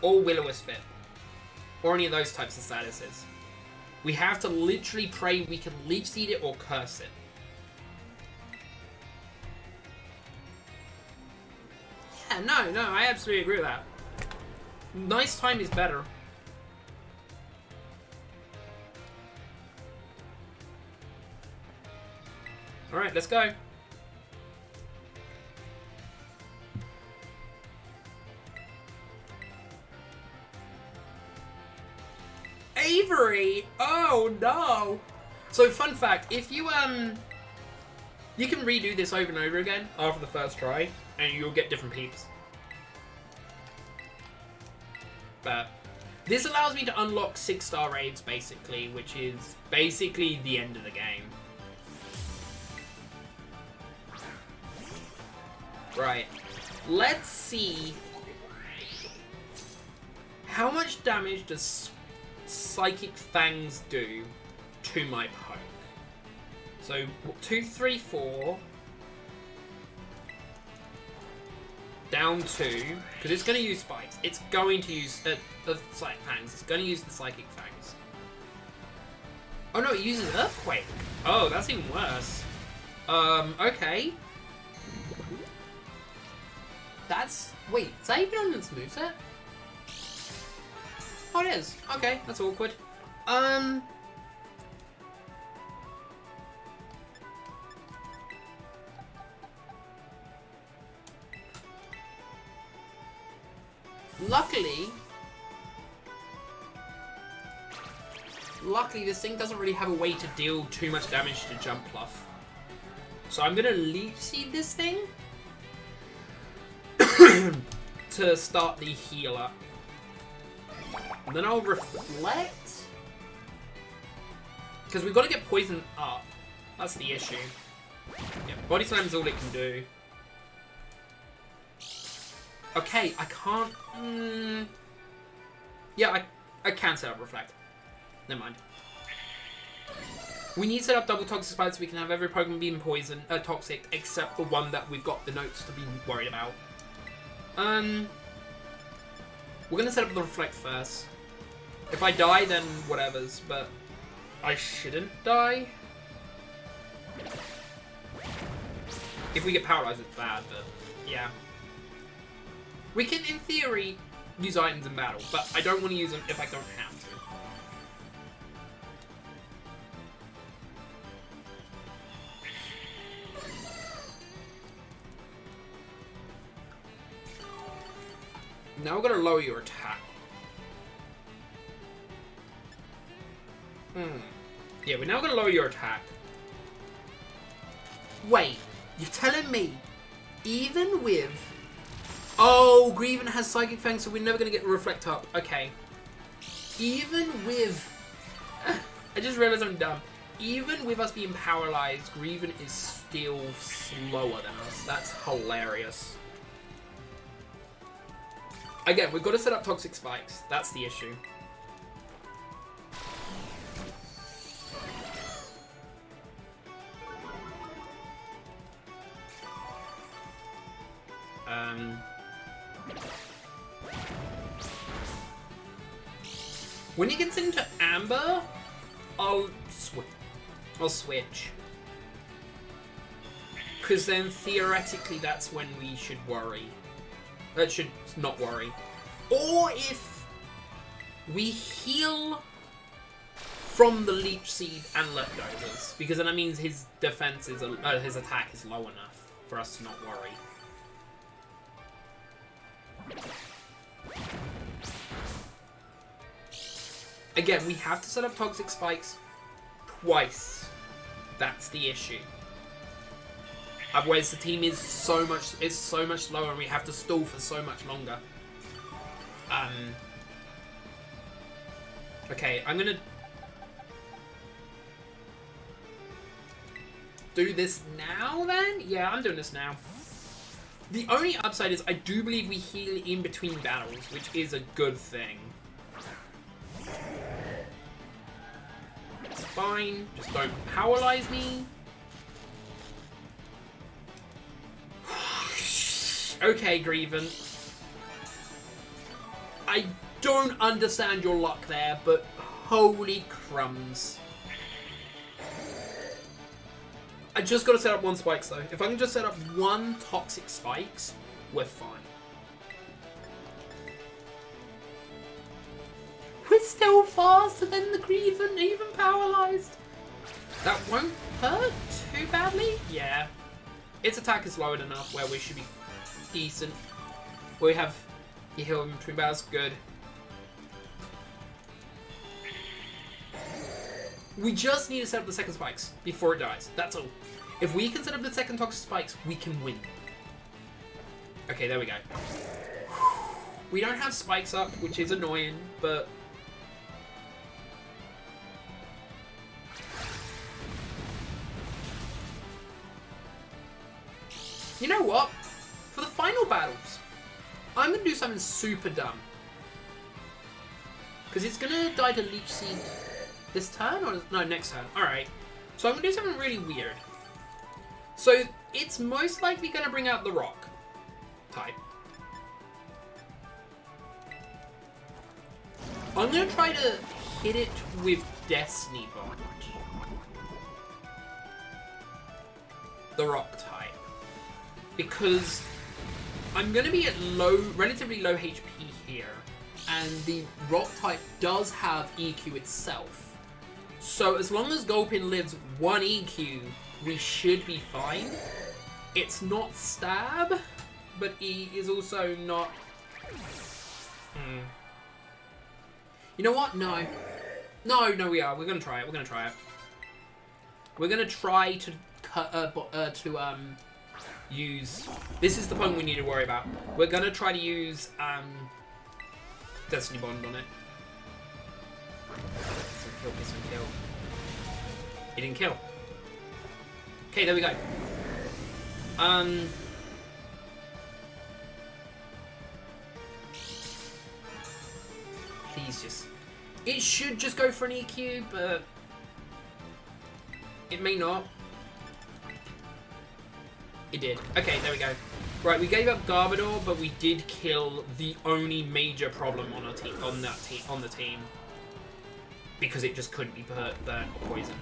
Or Will-O-Wisp it. Or any of those types of statuses. We have to literally pray we can Leech Seed it or curse it. Yeah, no, I absolutely agree with that. Nice time is better. Alright, let's go. Avery! Oh no! So fun fact, if you you can redo this over and over again after the first try, and you'll get different peeps. But this allows me to unlock 6-star raids basically, which is basically the end of the game. Right. Let's see how much damage does Psychic Fangs do to my poke. So 2, 3, 4 down 2 because it's going to use spikes. It's going to use the Psychic Fangs. It's going to use the Psychic Fangs. Oh no, it uses Earthquake. Oh, that's even worse. Okay. That's wait. Is that even on its moveset? Oh, it is. Okay, that's awkward. Luckily, this thing doesn't really have a way to deal too much damage to Jump Pluff. So I'm gonna Leech Seed this thing to start the heal up. And then I'll Reflect. Because we've got to get poisoned up. That's the issue. Yeah, Body Slam's all it can do. Okay, I can't... Yeah, I can set up Reflect. Never mind. We need to set up double Toxic Spikes so we can have every Pokemon being toxic, except the one that we've got the notes to be worried about. We're going to set up the Reflect first. If I die, then whatever's, but I shouldn't die. If we get paralyzed, it's bad, but yeah. We can, in theory, use items in battle, but I don't want to use them if I don't have to. Now we're going to lower your attack. Yeah, we're now going to lower your attack. Wait, you're telling me, even with... Oh, Greven has Psychic Fang, so we're never going to get Reflect up. Okay. Even with... I just realized I'm dumb. Even with us being paralyzed, Greven is still slower than us. That's hilarious. Again, we've got to set up Toxic Spikes. That's the issue. When he gets into Amber, I'll switch. Because then theoretically that's when we should worry. Should not worry. Or if we heal from the Leech Seed and Leftovers, because then that means his defense is his attack is low enough for us to not worry. Again, we have to set up Toxic Spikes twice. That's the issue. Otherwise, the team is so much slower, and we have to stall for so much longer. Okay, I'm gonna do this now. Then, yeah, I'm doing this now. The only upside is I do believe we heal in between battles, which is a good thing. fine. Just don't paralyze me. Okay, Grievant. I don't understand your luck there, but holy crumbs. I just gotta set up one spikes though. If I can just set up one toxic spikes, we're fine. We're still faster than the Grievant, even paralyzed. That won't hurt too badly? Yeah. Its attack is lowered enough where we should be decent. We have you heal in between battles, good. We just need to set up the second spikes before it dies. That's all. If we can set up the second toxic spikes, we can win. Okay, there we go. We don't have spikes up, which is annoying, but... You know what? For the final battles, I'm going to do something super dumb. Because it's going to die to Leech Seed this turn? Or no, next turn. Alright. So I'm going to do something really weird. So it's most likely going to bring out the rock type. I'm going to try to hit it with Destiny Bond. The rock type. Because I'm going to be at relatively low HP here. And the rock type does have EQ itself. So as long as Gulpin lives 1 EQ, we should be fine. It's not stab, but he is also not... You know what? No. No, we are. We're going to try it. We're going to try it. We're going to try to use... This is the point we need to worry about. We're going to try to use Destiny Bond on it. Kiss and kill. He didn't kill. Okay, there we go. Please just... It should just go for an EQ, but... It may not. It did. Okay, there we go. Right, we gave up Garbodor, but we did kill the only major problem on our team, on the team. Because it just couldn't be burnt or poisoned.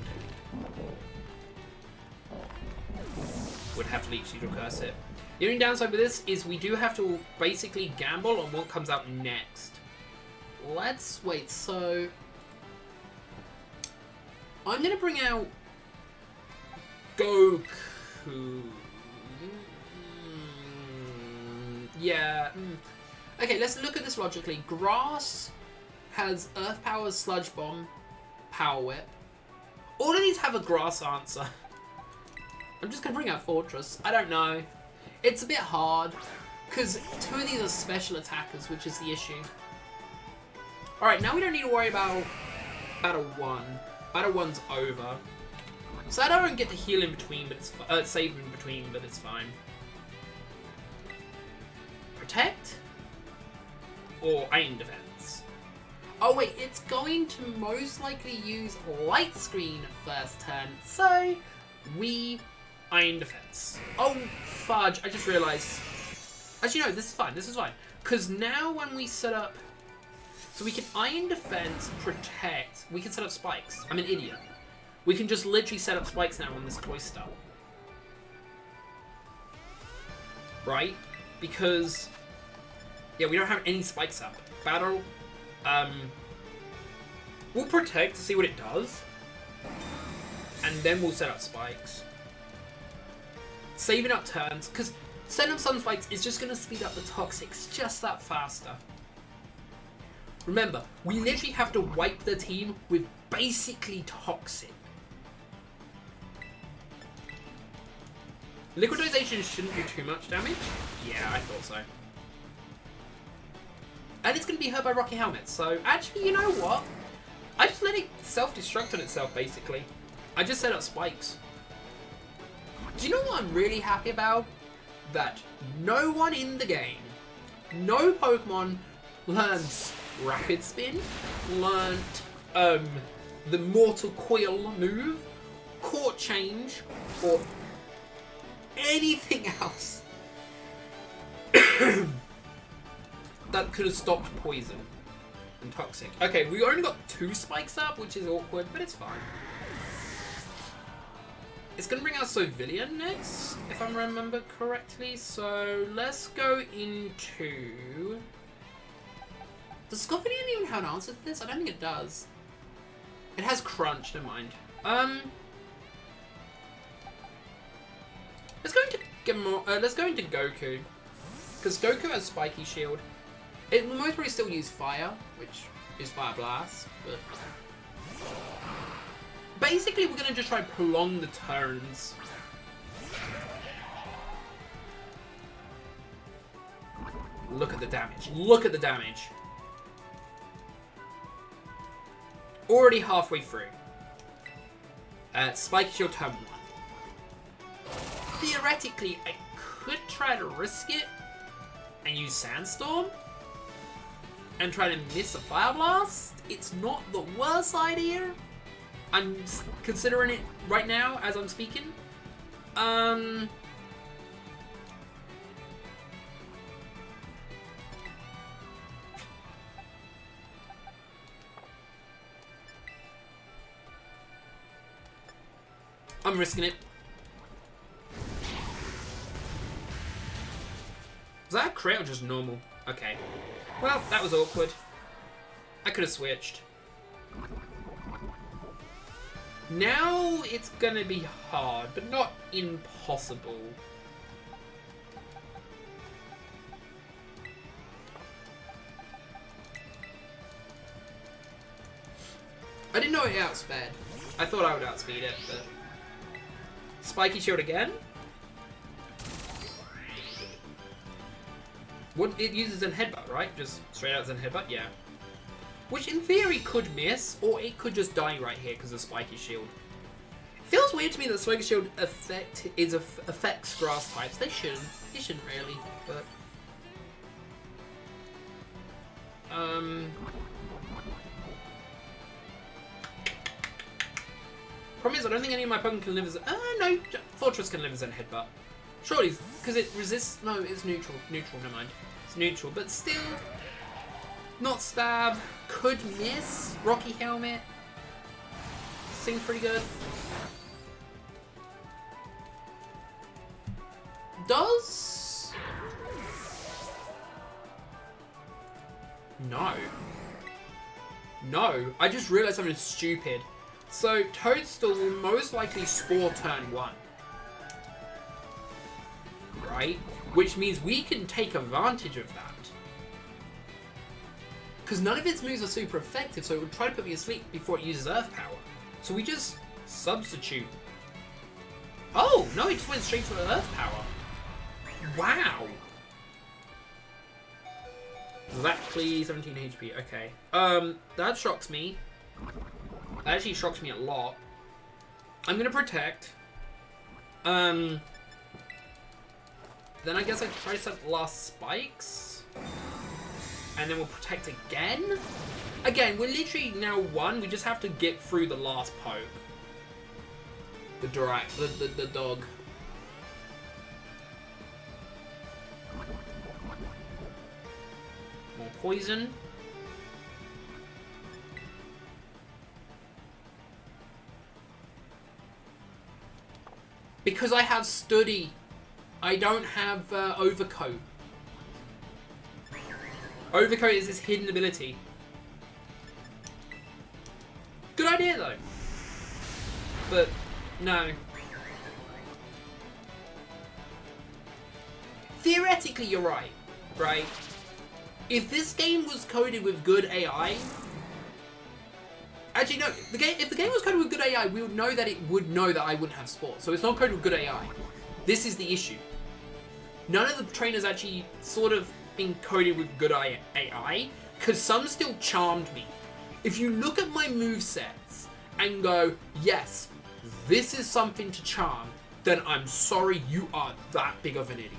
Would have to Leech Seed or Curse it. The only downside with this is we do have to basically gamble on what comes out next. Let's wait, so... I'm going to bring out Goku. Yeah. Okay, let's look at this logically. Grass has Earth Power, Sludge Bomb, Power Whip. All of these have a Grass answer. I'm just going to bring out Fortress. I don't know. It's a bit hard, because 2 of these are special attackers, which is the issue. Alright, now we don't need to worry about Battle 1. Battle 1's over. So I don't get to heal in between, but it's save in between, but it's fine. Protect? Or Iron Defense? Oh wait, it's going to most likely use Light Screen first turn, so we Iron Defense. Oh fudge, I just realised. Actually no, this is fine, Because now when we set up... So we can Iron Defense, Protect, we can set up spikes. I'm an idiot. We can just literally set up spikes now on this Cloyster. Right? Because... Yeah, we don't have any spikes up. Battle... We'll Protect to see what it does. And then we'll set up spikes. Saving up turns, because setting up some spikes is just going to speed up the Toxics just that faster. Remember, we literally have to wipe the team with basically Toxic. Liquidization shouldn't do too much damage. Yeah, I thought so. And it's going to be hurt by Rocky Helmet, so actually, you know what? I just let it self-destruct on itself, basically. I just set up spikes. Do you know what I'm really happy about? That no one in the game, no Pokemon learns Rapid Spin, learnt the Mortal Coil move, Court Change, or anything else that could have stopped poison and toxic. Okay, we only got 2 spikes up, which is awkward, but it's fine. It's gonna bring out Sovilian next, if I remember correctly. So let's go into. Does Scovidian even have an answer to this? I don't think it does. It has Crunch. Never mind. Let's go into let's go into Goku, because Goku has Spiky Shield. It will most probably still use Fire, which is Fire Blast, but basically we're gonna just try to prolong the turns. Look at the damage. Look at the damage. Already halfway through. Spiky Shield turn 1. Theoretically, I could try to risk it and use Sandstorm and try to miss a Fire Blast. It's not the worst idea. I'm considering it right now as I'm speaking. I'm risking it. Was that a crit or just normal? Okay. Well, that was awkward. I could have switched. Now it's gonna be hard, but not impossible. I didn't know it outsped. I thought I would outspeed it, but... Spiky Shield again? What it uses in Headbutt, right? Just straight out as in Headbutt? Yeah. Which in theory could miss, or it could just die right here because of Spiky Shield. Feels weird to me that Spiky Shield affects grass types. They shouldn't. They shouldn't really, but... Problem is, I don't think any of my Pokemon can live as... no, Fortress can live as a Headbutt. Surely, because it resists... No, it's neutral. Neutral, never mind. It's neutral, but still... Not Stab. Could miss. Rocky Helmet. Seems pretty good. Does... No. No. I just realized something stupid. So, Toadstool will most likely score turn 1. Right? Which means we can take advantage of that. Because none of its moves are super effective, so it would try to put me asleep before it uses Earth Power. So we just substitute. Oh, no, it just went straight to the Earth Power. Wow. Exactly 17 HP, okay. That shocks me. That actually shocks me a lot. I'm gonna protect. Then I guess I try to set last spikes. And then we'll protect again. Again, we're literally now 1. We just have to get through the last poke. The dog. More poison. Because I have Study. I don't have Overcoat. Overcoat is his hidden ability. Good idea though. But, no. Theoretically, you're right. Right? If this game was coded with good AI... Actually, no. If the game was coded with good AI, we would know that it would know that I wouldn't have Sport. So it's not coded with good AI. This is the issue. None of the trainers actually sort of been coded with good AI, because some still charmed me. If you look at my movesets and go, yes, this is something to charm, then I'm sorry you are that big of an idiot.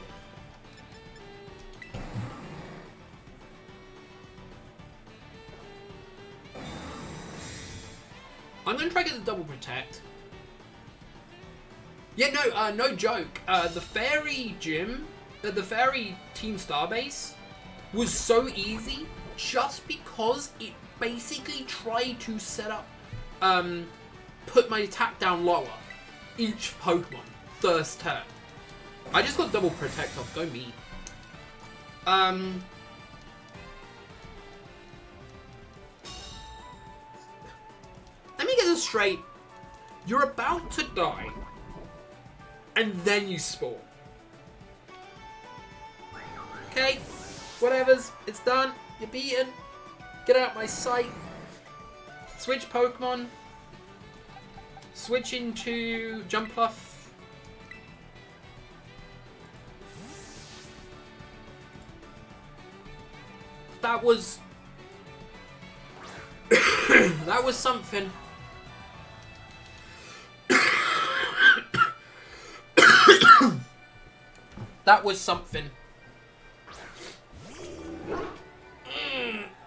I'm gonna try to get the double protect. Yeah, no, no joke. The fairy gym, the fairy team starbase was so easy just because it basically tried to set up, put my attack down lower each Pokemon first turn. I just got double protect off. Go me. Let me get this straight. You're about to die, and then you spawn. Okay, whatever's. It's done. You're beaten. Get out my sight. Switch Pokemon. Switch into Jumpluff. That was... that was something. That was something.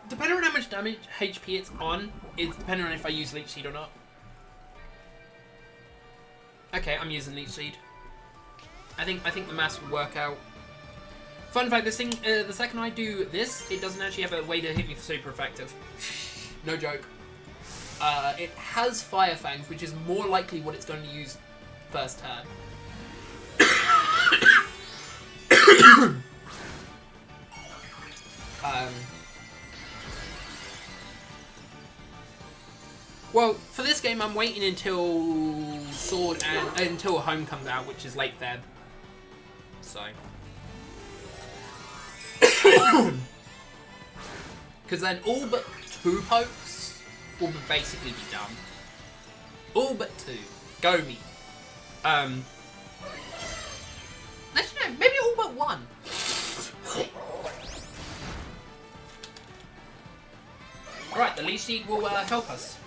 Depending on how much damage HP it's on, it's depending on if I use Leech Seed or not. Okay, I'm using Leech Seed. I think the maths would work out. Fun fact: this thing, the second I do this, it doesn't actually have a way to hit me super effective. No joke. It has Fire Fangs, which is more likely what it's going to use first turn. Well, for this game, I'm waiting until Sword and until Home comes out, which is late Feb. So, because then all but 2 pokes will basically be done. All but 2. Go me. Actually, no, maybe all but 1. Alright, the Leech Seed will help us.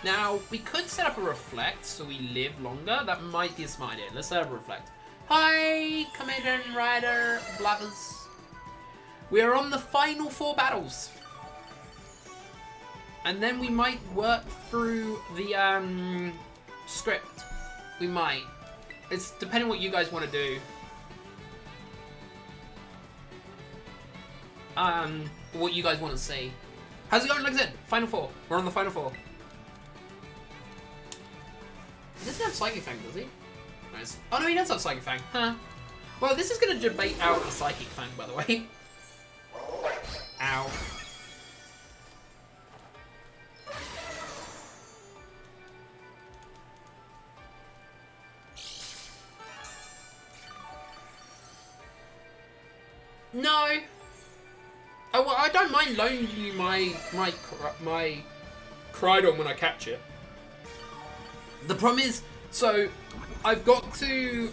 Now, we could set up a Reflect so we live longer. That might be a smart idea. Let's set up a Reflect. Hi, Kamen Rider Blathers. We are on the final 4 battles. And then we might work through the script. We might. It's depending on what you guys want to do. What you guys want to see. How's it going, Lexin? Final 4. We're on the final 4. He doesn't have Psychic Fang, does he? Nice. Oh no, he does have Psychic Fang. Huh. Well, this is going to debate out the Psychic Fang, by the way. Ow. No. Oh, well, I don't mind loaning you my Crydon when I catch it. The problem is, so I've got to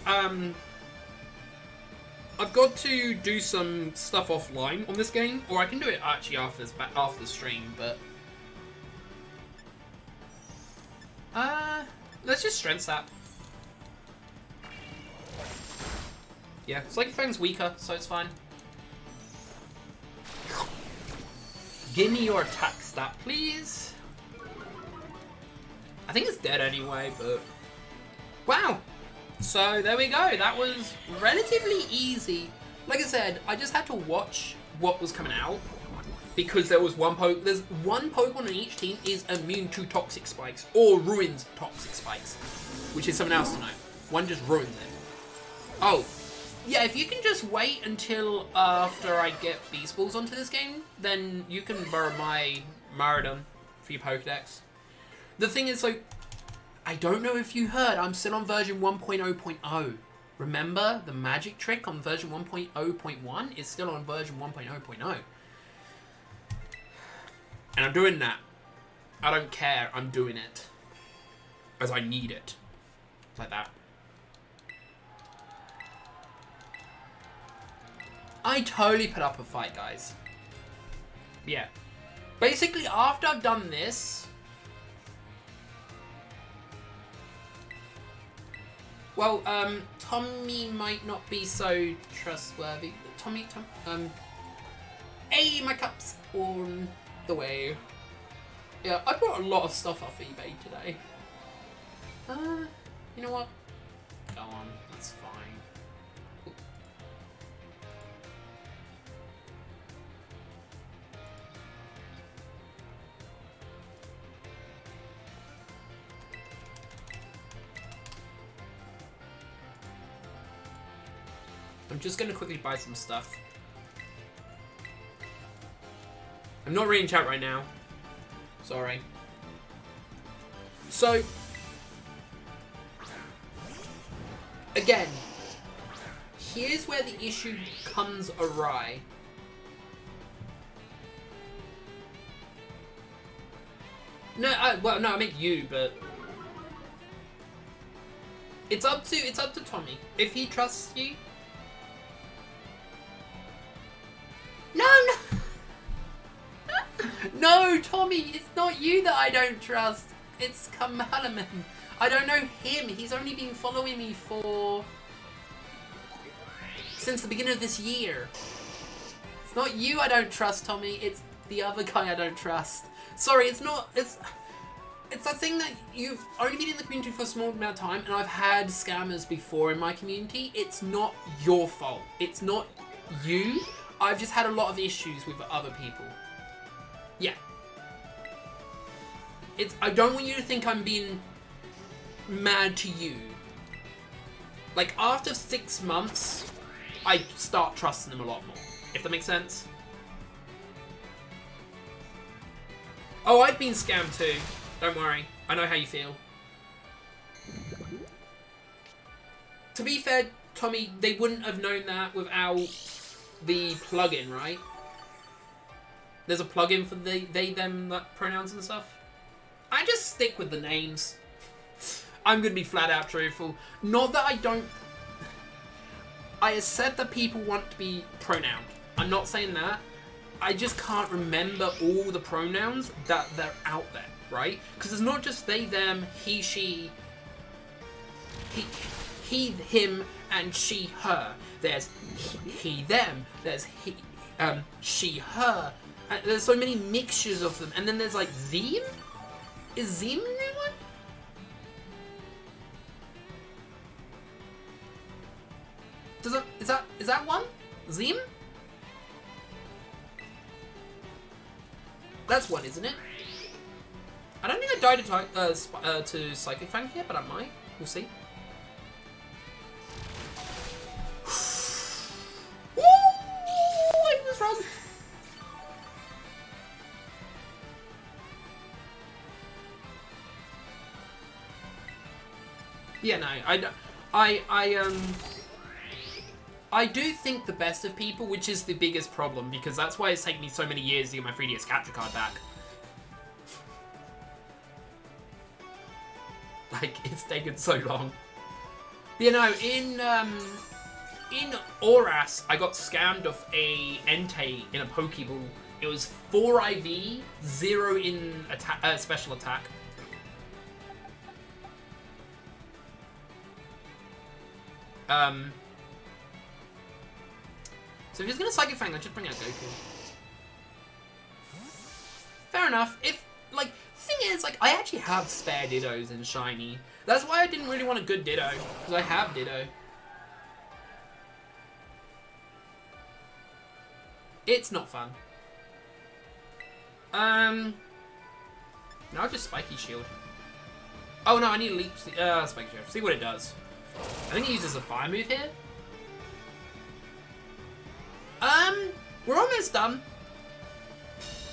do some stuff offline on this game, or I can do it actually after the stream. But let's just strength sap. Yeah, Psychic Fang's weaker, so it's fine. Give me your attack stat, please. I think it's dead anyway, but... Wow! So, there we go. That was relatively easy. Like I said, I just had to watch what was coming out. Because there was there's one Pokemon on each team is immune to Toxic Spikes. Or ruins Toxic Spikes. Which is something else to know. One just ruins it. Oh. Yeah, if you can just wait until after I get Beast Balls onto this game, then you can borrow my Maridon for your Pokedex. The thing is, like, I don't know if you heard, I'm still on version 1.0.0. Remember, the magic trick on version 1.0.1 is still on version 1.0.0. And I'm doing that. I don't care, I'm doing it. As I need it. Like that. I totally put up a fight, guys. Yeah. Basically, after I've done this... Well, Tommy might not be so trustworthy. Hey, Hey, my cup's on the way. Yeah, I bought a lot of stuff off eBay today. You know what? Go on, it's fine. Ooh. I'm just gonna quickly buy some stuff. I'm not reading chat right now. Sorry. So, again, here's where the issue comes awry. No, I meant you, but it's up to Tommy. If he trusts you. No. No, Tommy, it's not you that I don't trust. It's Kamalaman. I don't know him. He's only been following me since the beginning of this year. It's not you I don't trust, Tommy. It's the other guy I don't trust. Sorry, it's a thing that you've only been in the community for a small amount of time, and I've had scammers before in my community. It's not your fault. It's not you. I've just had a lot of issues with other people. Yeah. I don't want you to think I'm being mad to you. Like, after 6 months, I start trusting them a lot more. If that makes sense. Oh, I've been scammed too. Don't worry. I know how you feel. To be fair, Tommy, they wouldn't have known that without the plugin, right? There's a plugin for they, them, that pronouns and stuff. I just stick with the names. I'm gonna be flat out truthful. Not that I don't. I accept that people want to be pronounced. I'm not saying that. I just can't remember all the pronouns that they're out there, right? Because it's not just they, them, he, she, he, him, and she, her. There's he, them. There's he, she, her. And there's so many mixtures of them. And then there's like them? Is them a new one? Is that one? Zim? That's one, isn't it? I don't think I died to Psychic Fang here, but I might. We'll see. Woo! I was wrong. Yeah, no, I do think the best of people, which is the biggest problem, because that's why it's taken me so many years to get my 3DS capture card back. Like, it's taken so long. You know, in Oras, I got scammed off a Entei in a Pokeball. It was 4 IV, 0 in special attack. So if he's gonna Psychic Fang, let's just bring out Goku. Fair enough. If, like, the thing is, like, I actually have spare Dittos in Shiny. That's why I didn't really want a good Ditto, because I have Ditto. It's not fun. No, I'll just Spiky Shield. Oh no, I need to Leech Spiky Shield. See what it does. I think he uses a fire move here. We're almost done.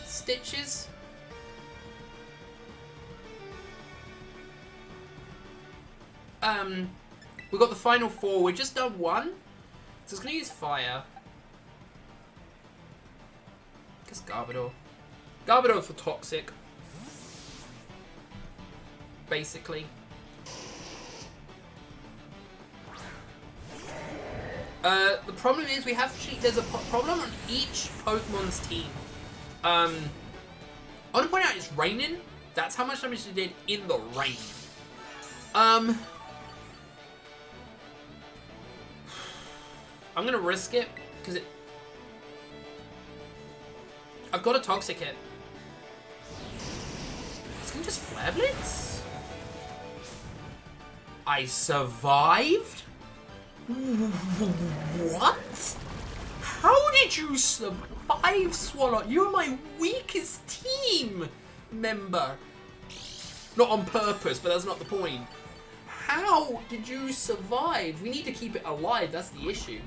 Stitches. We've got the final 4. We've just done 1. So it's gonna use fire. I guess Garbodor. Garbodor for toxic. Basically. The problem is there's a problem on each Pokemon's team. I want to point out it's raining. That's how much damage it did in the rain. I'm gonna risk it because I've got a Toxic hit. This can just Flare Blitz? I survived? What? How did you survive, Swallow? You're my weakest team member. Not on purpose, but that's not the point. How did you survive? We need to keep it alive, that's the issue.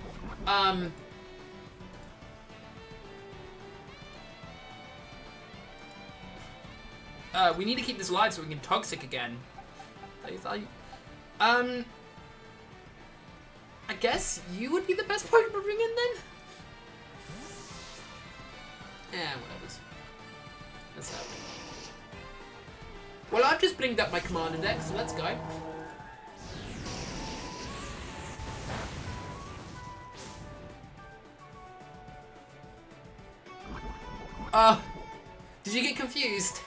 We need to keep this alive so we can Toxic again. I guess you would be the best Pokemon to bring in then? Whatever. That's happening. Well, I've just blinked up my Commander deck, so let's go. Did you get confused?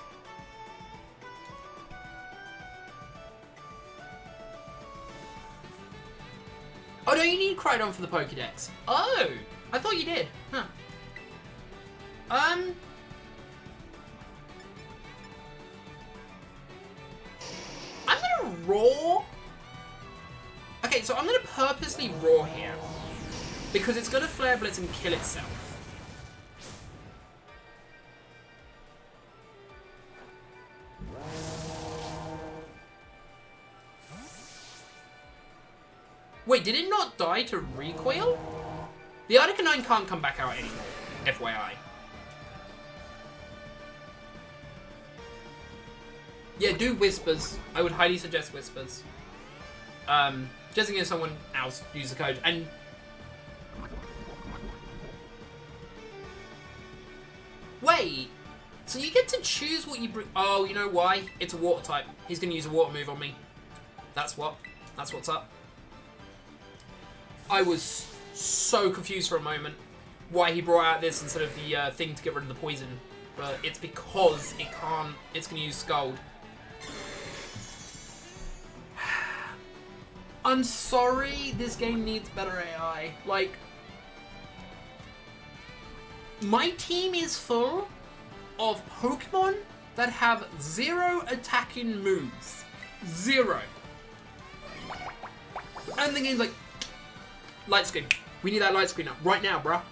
Oh, don't you need Crydon for the Pokédex? Oh! I thought you did. Huh. I'm gonna Roar. Okay, so I'm gonna purposely Roar here. Because it's gonna Flare Blitz and kill itself. Wait, did it not die to recoil? The Articuno can't come back out anymore, FYI. Yeah, do Whispers. I would highly suggest Whispers. Just in case someone else use the code. And wait, so you get to choose what you bring. Oh, you know why? It's a water type. He's gonna use a water move on me. That's what's up. I was so confused for a moment why he brought out this instead of the thing to get rid of the poison. But it's because it can't. It's gonna use Scald. I'm sorry, this game needs better AI. Like, my team is full of Pokemon that have 0 attacking moves. 0. And the game's like, Light Screen. We need that Light Screen up right now, bruh.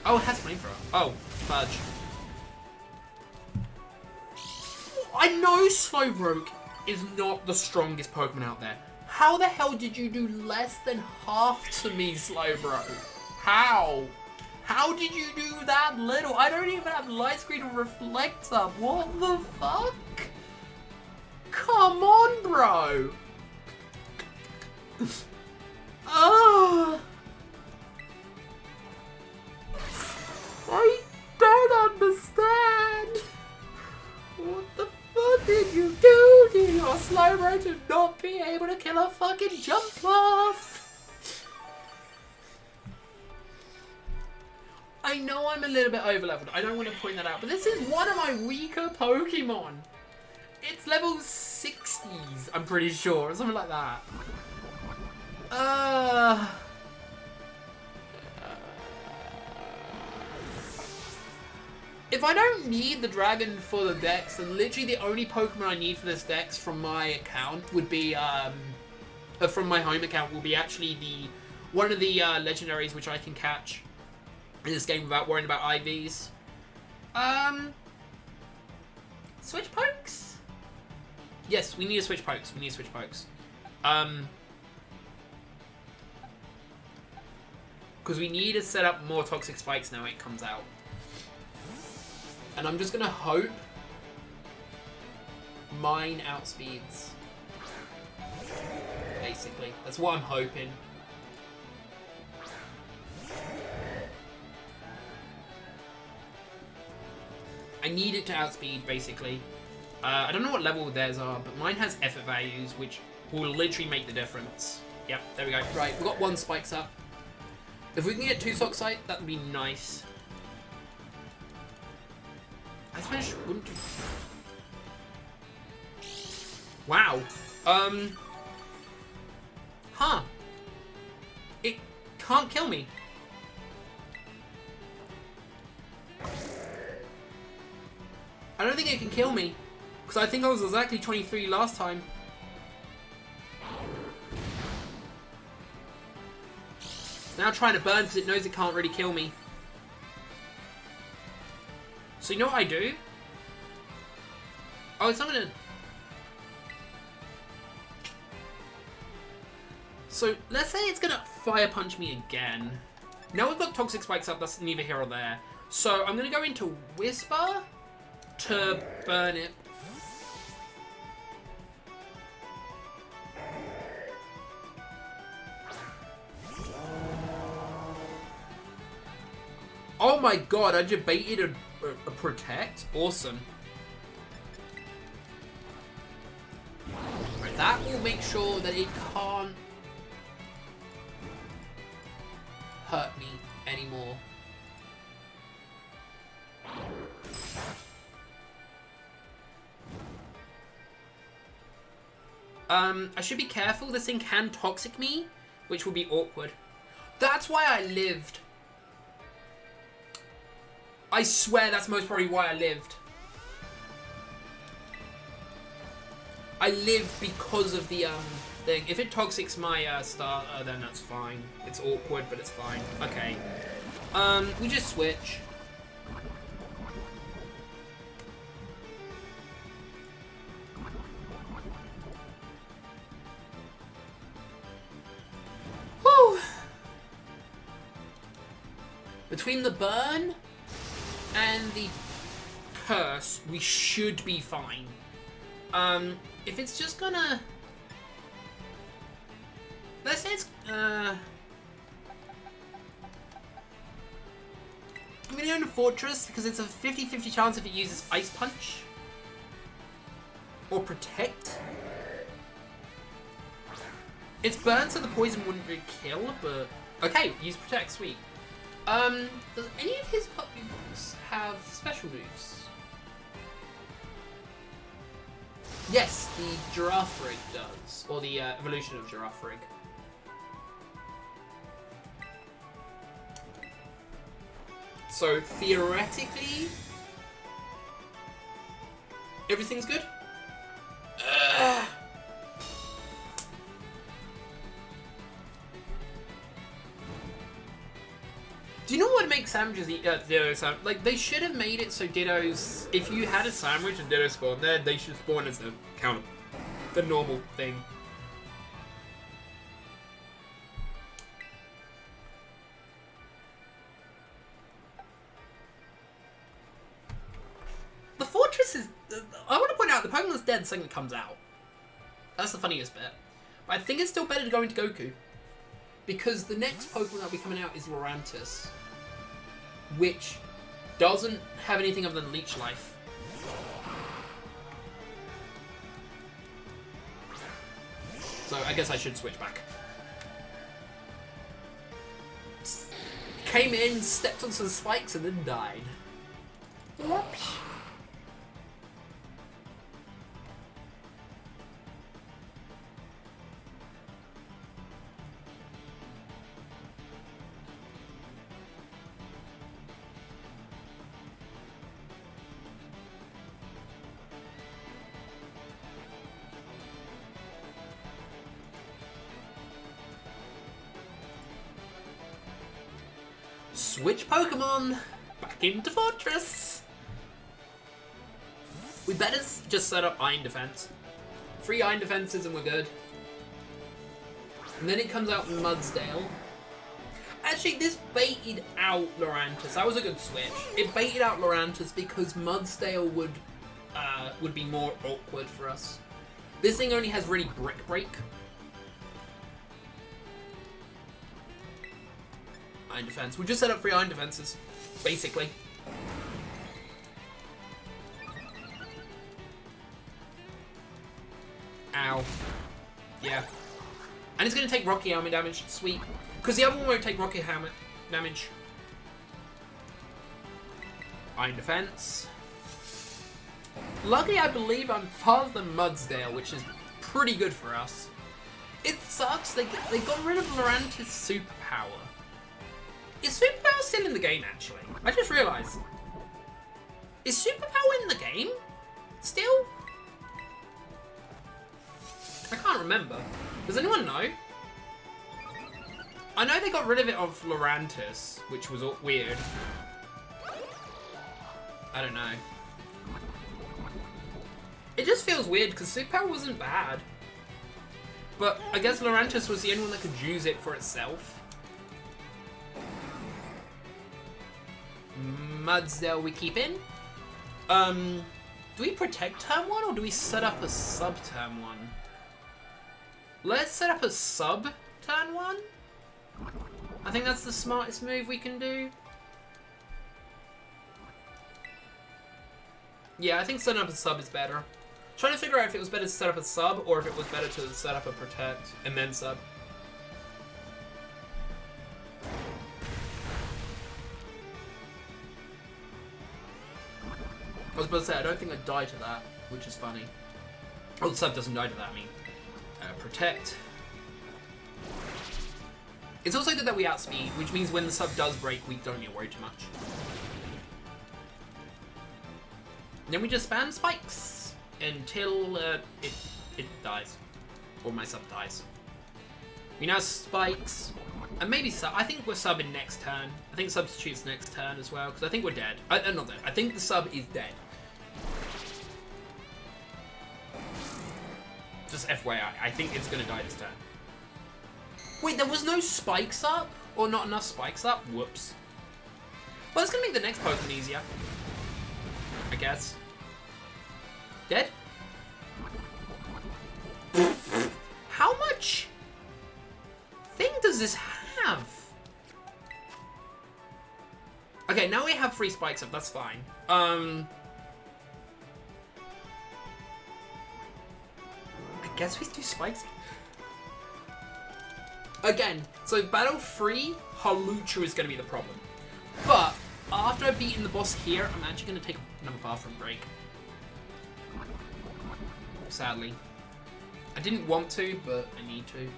Oh, it has Flamethrower. Oh, fudge. I know Slowbroke is not the strongest Pokemon out there. How the hell did you do less than half to me, Slowbro? How? How did you do that little? I don't even have Light Screen or Reflector. What the fuck? Come on, bro. Oh. I don't understand. What the fuck did you do to your Slowbro to not be able to kill a fucking jump off? I know I'm a little bit overleveled. I don't want to point that out, but this is one of my weaker Pokemon. It's level 60s, I'm pretty sure, or something like that. If I don't need the dragon for the dex, then literally the only Pokemon I need for this dex from my account would be, from my home account, will be actually one of the legendaries which I can catch in this game without worrying about IVs. Switch Pokes? Yes, we need to switch Pokes. We need to switch Pokes. Because we need to set up more Toxic Spikes now it comes out. And I'm just going to hope mine outspeeds. Basically. That's what I'm hoping. I need it to outspeed, basically. I don't know what level theirs are, but mine has effort values, which will literally make the difference. Yep, there we go. Right, we've got 1 Spikes up. If we can get 2 Socksite, that would be nice. I suppose wouldn't. Wow. Huh. It can't kill me. I don't think it can kill me. Because I think I was exactly 23 last time. It's now trying to burn because it knows it can't really kill me. So you know what I do? Oh, it's not gonna... So, let's say it's gonna Fire Punch me again. Now we've got Toxic Spikes up, that's neither here or there. So, I'm gonna go into Whisper to burn it. Oh my god, I just baited a Protect? Awesome. Right, that will make sure that it can't hurt me anymore. I should be careful. This thing can Toxic me, which will be awkward. That's why I lived. I swear that's most probably why I lived. I lived because of the thing. If it Toxics my starter, then that's fine. It's awkward, but it's fine. Okay. We just switch. Whew. Between the burn and the curse, we should be fine. If it's just gonna... Let's say it's... I'm gonna go into Fortress because it's a 50-50 chance if it uses Ice Punch. Or Protect. It's burn so the poison wouldn't really kill, but... Okay, use Protect, sweet. Does any of his Pokeballs have special moves? Yes, the Girafarig does. Or the evolution of Girafarig. So, theoretically... everything's good? Ugh. Do you know what makes sandwiches Ditto sandwich? Like, they should have made it so Dittos... If you had a sandwich and Ditto spawned there, they should spawn as the counter. The normal thing. The Fortress is... I want to point out, the Pokemon's dead the second it comes out. That's the funniest bit. But I think it's still better to go into Goku. Because the next Pokemon that'll be coming out is Lurantis, which doesn't have anything other than Leech Life. So I guess I should switch back. Came in, stepped on some spikes, and then died. Whoops. Switch Pokemon back into Fortress. We better just set up Iron Defense. 3 Iron Defenses and we're good. And then it comes out Mudsdale. Actually, this baited out Lurantis. That was a good switch. It baited out Lurantis because Mudsdale would be more awkward for us. This thing only has really Brick Break. Iron Defense. We just set up 3 Iron Defenses, basically. Ow. Yeah. And it's going to take Rocky Helmet damage. Sweet. Because the other one won't take Rocky Helmet damage. Iron Defense. Luckily, I believe I'm faster than Mudsdale, which is pretty good for us. It sucks. They got rid of Lurantis' superpower. Is superpower still in the game, actually? I just realised. Is Superpower in the game? Still? I can't remember. Does anyone know? I know they got rid of it off Lurantis, which was weird. I don't know. It just feels weird because Superpower wasn't bad. But I guess Lurantis was the only one that could use it for itself. Mudsdale we keep in. Do we protect turn 1 or do we set up a sub turn 1? Let's set up a sub turn 1. I think that's the smartest move we can do. Yeah, I think setting up a sub is better. Trying to figure out if it was better to set up a sub or if it was better to set up a protect and then sub. I was about to say, I don't think I die to that, which is funny. Oh, the sub doesn't die to that, I mean. Protect. It's also good that we outspeed, which means when the sub does break, we don't need to worry too much. And then we just spam spikes until it dies. Or my sub dies. We now spikes. And maybe sub. I think we're subbing next turn. I think substitutes next turn as well, because I think we're dead. Not dead. I think the sub is dead. Just FYI, I think it's gonna die this turn. Wait, there was no spikes up? Or not enough spikes up? Whoops. Well, that's gonna make the next Pokemon easier. I guess. Dead? How much thing does this have? Okay, now we have 3 spikes up, that's fine. I guess we do spikes. Again, so battle 3, Hawlucha is going to be the problem. But after I've beaten the boss here, I'm actually going to take another bathroom break. Sadly. I didn't want to, but I need to.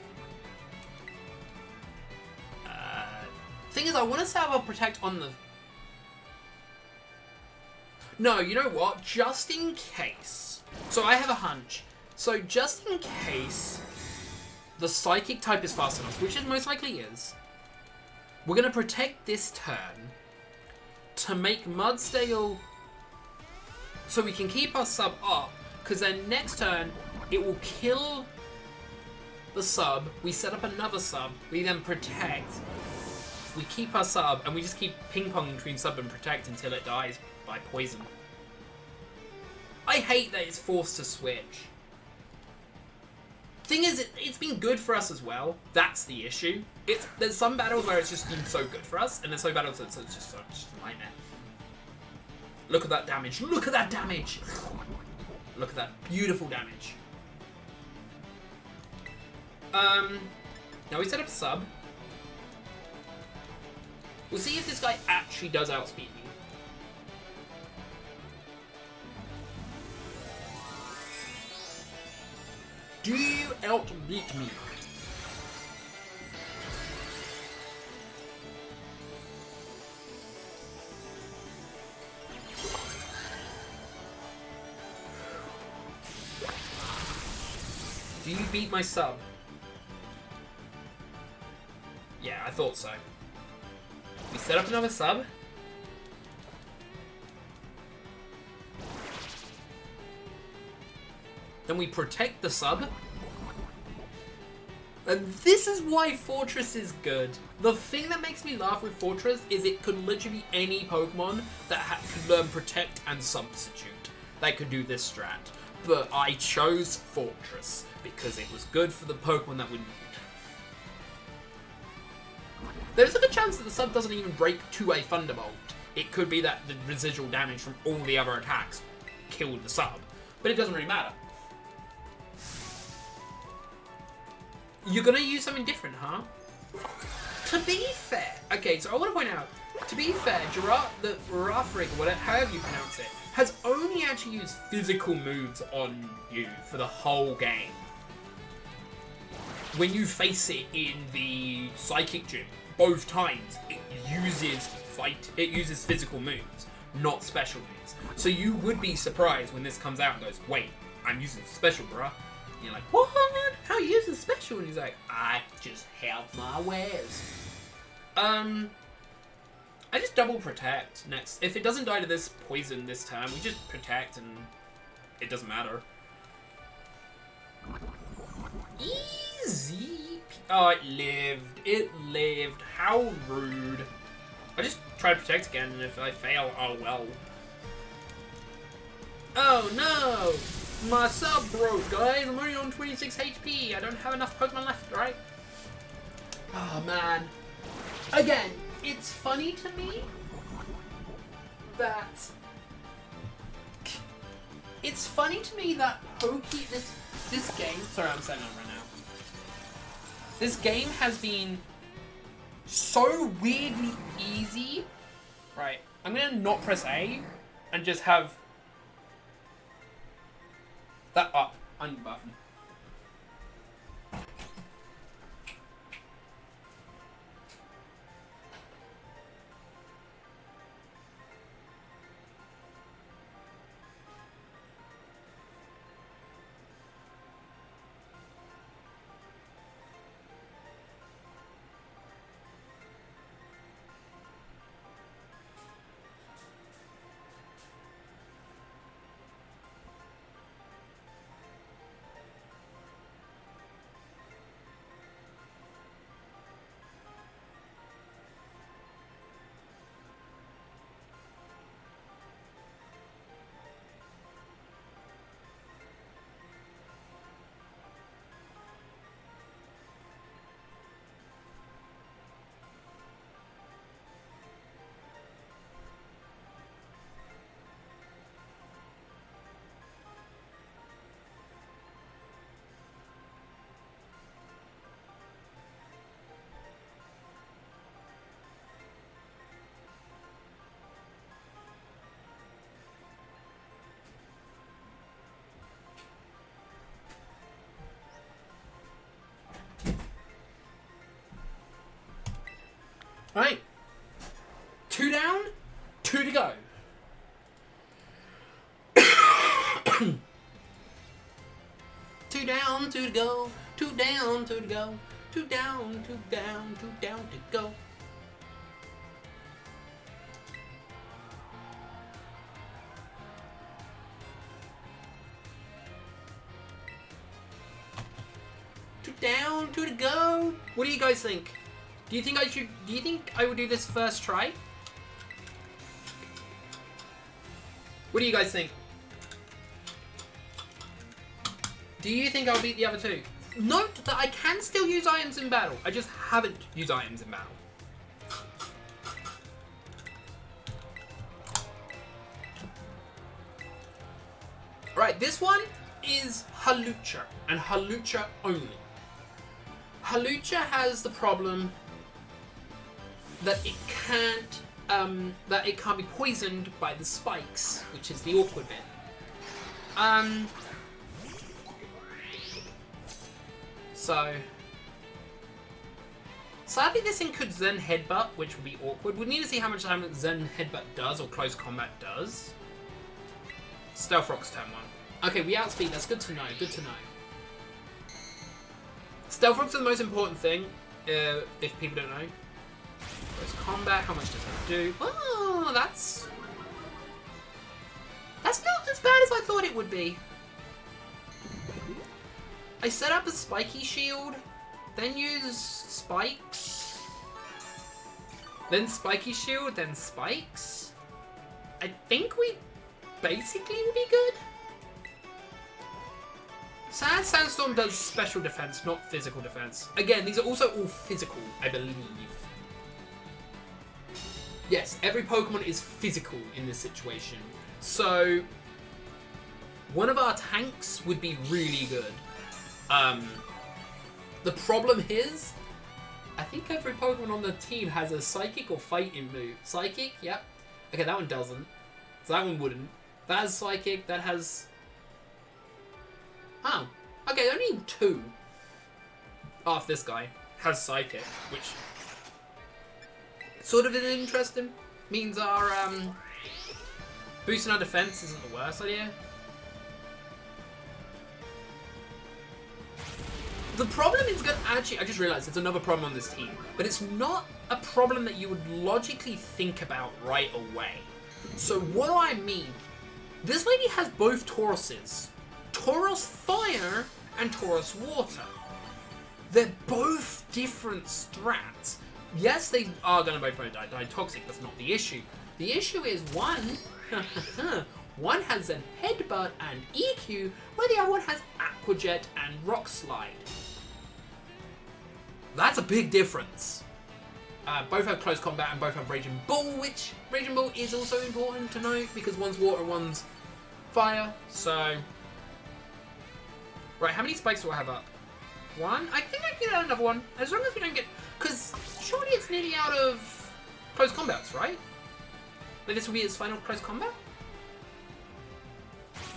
Thing is, I want to say I'll protect on the... No, you know what? Just in case. So I have a hunch. So just in case the psychic type is fast enough, which it most likely is, we're going to protect this turn to make Mudsdale so we can keep our sub up, because then next turn it will kill the sub, we set up another sub, we then protect, we keep our sub, and we just keep ping-ponging between sub and protect until it dies by poison. I hate that it's forced to switch. Thing is, it's been good for us as well. That's the issue. There's some battles where it's just been so good for us, and there's some battles that's just a nightmare. Look at that damage. Look at that damage. Look at that beautiful damage. Now we set up a sub. We'll see if this guy actually does outspeed me. Do you outbeat me? Do you beat my sub? Yeah, I thought so. We set up another sub. Then we protect the sub. And this is why Fortress is good. The thing that makes me laugh with Fortress is it could literally be any Pokemon that could learn Protect and Substitute that could do this strat. But I chose Fortress because it was good for the Pokemon that we need. There's a good chance that the sub doesn't even break to a Thunderbolt. It could be that the residual damage from all the other attacks killed the sub. But it doesn't really matter. You're gonna use something different, huh? To be fair, okay, so I want to point out, to be fair, the Girafarig, whatever, however you pronounce it, has only actually used physical moves on you for the whole game. When you face it in the Psychic Gym, both times it uses physical moves. not special moves. So you would be surprised when this comes out and goes, wait, I'm using special, bruh. And you're like, what? How are you using special? And he's like, I just have my ways. I just double protect next. If it doesn't die to this poison this time, we just protect and it doesn't matter. Easy. Oh, it lived. It lived. How rude. I just try to protect again, and if I fail, oh well. Oh no! My sub broke, guys. I'm only on 26 HP. I don't have enough Pokemon left, right? Oh man. Again, it's funny to me that this game. Sorry, I'm setting up right now. This game has been so weirdly easy. Right, I'm gonna not press A and just have that up on button. Right. 2 down, 2 to go. Two down, 2 to go. 2 down, 2 to go. 2 down, 2 down, 2 down to go. Two down, 2 to go. What do you guys think? Do you think I would do this first try? What do you guys think? Do you think I'll beat the other two? Note that I can still use items in battle. I just haven't used items in battle. Right, this one is Hawlucha, and Hawlucha only. Hawlucha has the problem that it can't be poisoned by the spikes, which is the awkward bit. So sadly this thing could Zen Headbutt, which would be awkward. We need to see how much damage Zen Headbutt does or Close Combat does. Stealth Rock's turn 1. Okay, we outspeed, that's good to know, good to know. Stealth Rock's the most important thing, if people don't know. Close Combat, how much does that do? Oh, that's not as bad as I thought it would be. I set up a spiky shield, then use spikes, then spiky shield, then spikes. I think we basically will be good. Sand Sandstorm does special defense, not physical defense. Again, these are also all physical, I believe. Yes, every Pokemon is physical in this situation. So, one of our tanks would be really good. The problem is, I think every Pokemon on the team has a Psychic or Fighting move. Psychic, yep. Okay, that one doesn't. So that one wouldn't. That has Psychic, that has... Oh, okay, only 2. Oh, if this guy has Psychic, which sort of is interesting. Means our Boosting our defense isn't the worst idea. The problem is going to actually... I just realized there's another problem on this team. But it's not a problem that you would logically think about right away. So what do I mean? This lady has both Tauruses. Taurus Fire and Taurus Water. They're both different strats. Yes, they are going to both die toxic. That's not the issue. The issue is one... one has an Headbutt and EQ, where the other one has Aqua Jet and Rock Slide. That's a big difference. Both have Close Combat and both have Raging Bull, which Raging Bull is also important to note because one's water, one's fire. So, right, how many spikes do I have up? One? I think I can get another one. As long as we don't get... Because surely it's nearly out of Close Combats, right? Like this will be its final Close Combat?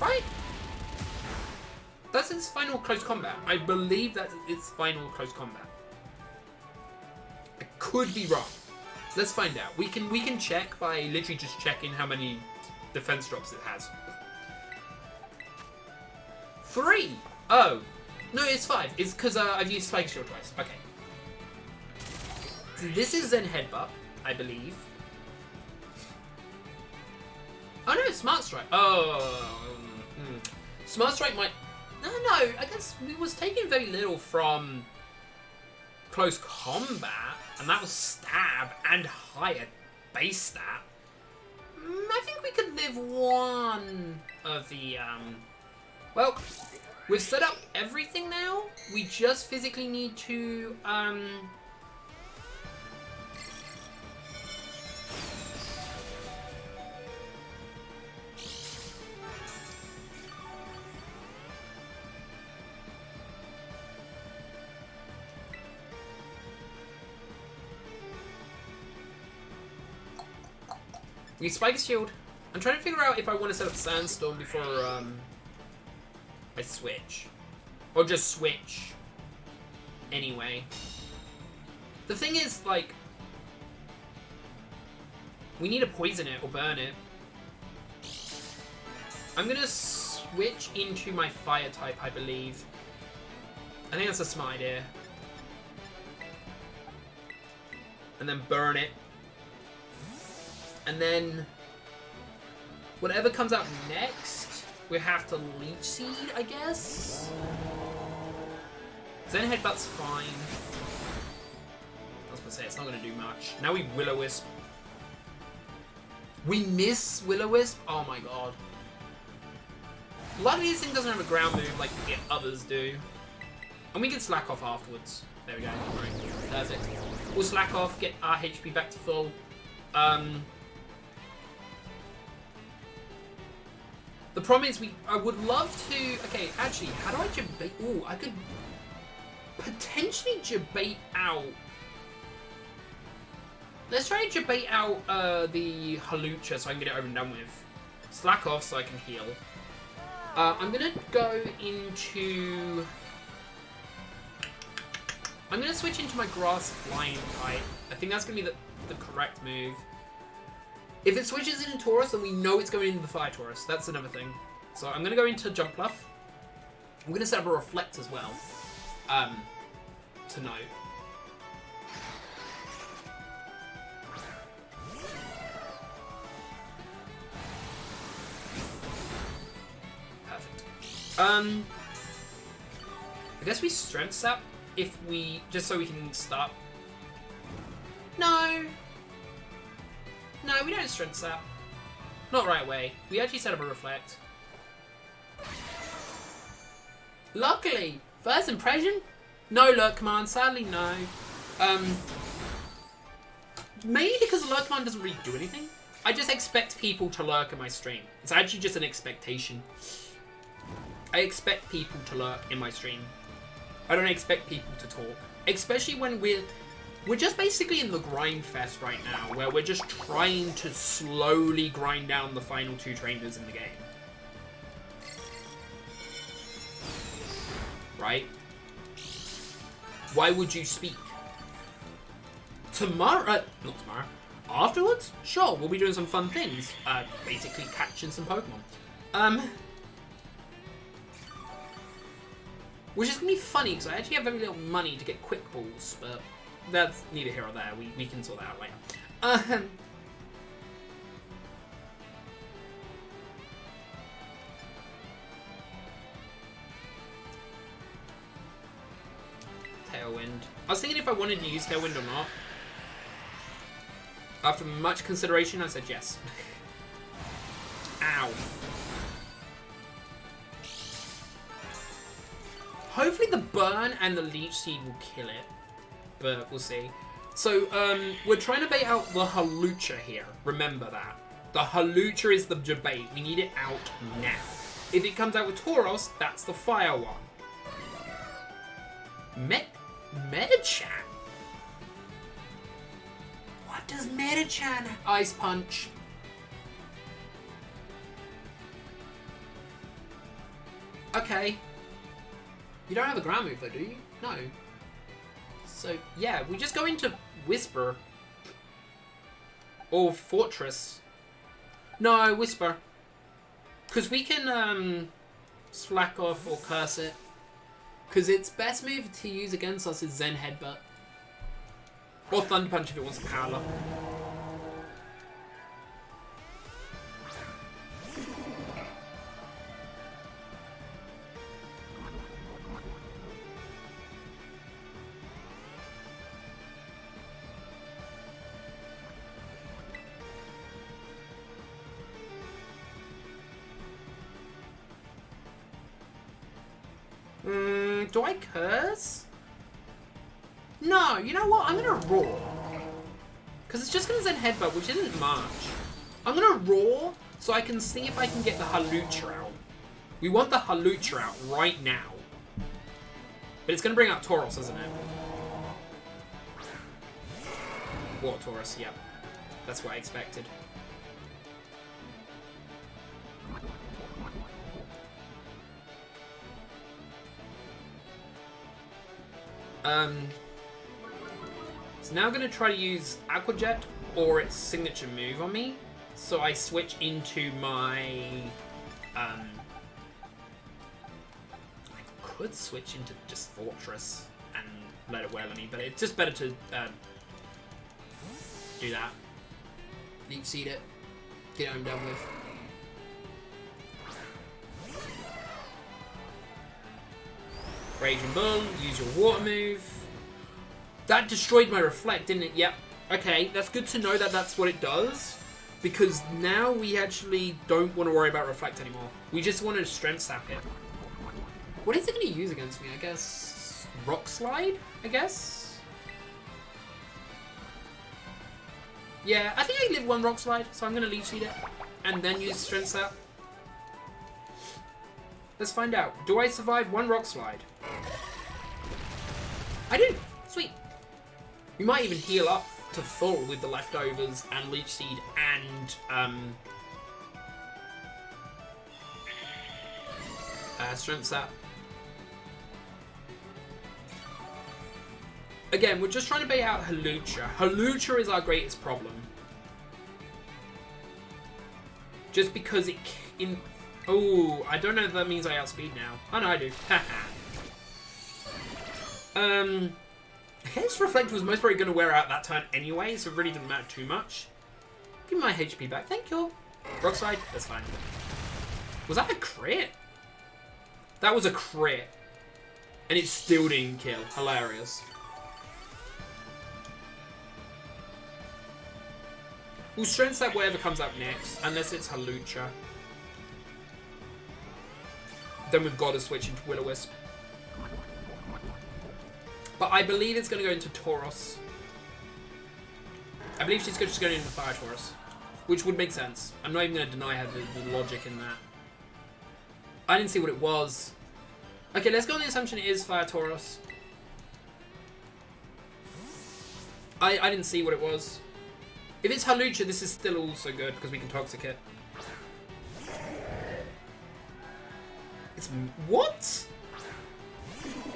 Right? That's its final Close Combat. I believe that's its final Close Combat. I could be wrong. Let's find out. We can check by literally just checking how many defense drops it has. 3! Oh. No, it's 5. It's because I've used Spike Shield twice. Okay. So this is Zen Headbutt, I believe. Oh no, Smart Strike. Oh. Smart Strike might... No, I guess we was taking very little from Close Combat, and that was Stab and higher base stat. I think we could live one of the, Well, we've set up everything now. We just physically need to, we Spike Shield. I'm trying to figure out if I want to set up Sandstorm before I switch. Or just switch. Anyway. The thing is, like... we need to poison it or burn it. I'm going to switch into my Fire type, I believe. I think that's a smart idea. And then burn it. And then, whatever comes out next, we have to Leech Seed, I guess? Zen Headbutt's fine. I was gonna say, it's not gonna do much. Now we Will-O-Wisp. We miss Will-O-Wisp? Oh my god. Luckily this thing doesn't have a ground move like the others do. And we can slack off afterwards. There we go. Right. Perfect. We'll slack off, get our HP back to full. The problem is I would love to... Okay, actually, how do I debate... Ooh, I could potentially debate out... Let's try to debate out the Hawlucha so I can get it over and done with. Slack off so I can heal. I'm going to go into... I'm going to switch into my Grass Flying type. I think that's going to be the correct move. If it switches into Taurus, then we know it's going into the Fire Taurus. That's another thing. So I'm going to go into Jump Bluff. I'm going to set up a Reflect as well. To note. Perfect. I guess we Strength Sap if we... just so we can start. No, we don't Strength Sap. Not right away. We actually set up a Reflect. Luckily, first impression? No Lurk Command. Sadly, no. Mainly because Lurk Command doesn't really do anything. I just expect people to lurk in my stream. It's actually just an expectation. I expect people to lurk in my stream. I don't expect people to talk. Especially when we're just basically in the grind fest right now, where we're just trying to slowly grind down the final 2 trainers in the game. Right? Why would you speak? Tomorrow, not tomorrow. Afterwards? Sure, we'll be doing some fun things. Basically catching some Pokemon. Which is going to be funny, because I actually have very little money to get Quick Balls, but that's neither here or there. We can sort that out later. Tailwind. I was thinking if I wanted to use Tailwind or not. After much consideration, I said yes. Ow. Hopefully the burn and the Leech Seed will kill it. But we'll see. So, we're trying to bait out the Hawlucha here. Remember that. The Hawlucha is the debate. We need it out now. If it comes out with Tauros, that's the fire one. Metachan? What does Metachan Ice Punch? Okay. You don't have a ground move though, do you? No. So, yeah, we just go into Whisper. Or Fortress. No, Whisper. Because we can, slack off or curse it. Because its best move to use against us is Zen Headbutt. Or Thunder Punch if it wants to power up. Do I curse? No, you know what? I'm gonna roar. Because it's just gonna Zen Headbutt, which isn't much. I'm gonna roar so I can see if I can get the Hawlucha out. We want the Hawlucha out right now. But it's gonna bring out Tauros, isn't it? Water Tauros, yep. That's what I expected. So now I'm going to try to use Aqua Jet or its signature move on me. So I switch into my... I could switch into just Fortress and let it wail on me, but it's just better to do that. Leech Seed it. Get it home done with. Raging Bull, use your water move. That destroyed my Reflect, didn't it? Yep. Okay, that's good to know that that's what it does. Because now we actually don't want to worry about Reflect anymore. We just want to Strength Sap it. What is it going to use against me? I guess... Rock Slide? I guess? Yeah, I think I live one Rock Slide, so I'm going to Leech Seed it. And then use Strength Sap. Let's find out. Do I survive one Rock Slide? I do. Sweet. We might even heal up to full with the leftovers and Leech Seed and Strength Sap. Again, we're just trying to bait out Hawlucha. Hawlucha is our greatest problem. Just because it... Oh, I don't know if that means I outspeed now. Oh no, I do. I guess Reflect was most probably going to wear out that turn anyway, so it really didn't matter too much. Give me my HP back, thank you. Rock Slide, that's fine. Was that a crit? That was a crit. And it still didn't kill. Hilarious. We'll Strength Sap whatever comes up next, unless it's Hawlucha. Then we've got to switch into Will-O-Wisp. But I believe it's going to go into Tauros. I believe she's just going into Fire Tauros. Which would make sense. I'm not even going to deny her the logic in that. I didn't see what it was. Okay, let's go on the assumption it is Fire Tauros. I didn't see what it was. If it's Hawlucha, this is still also good because we can Toxic it. It's... What?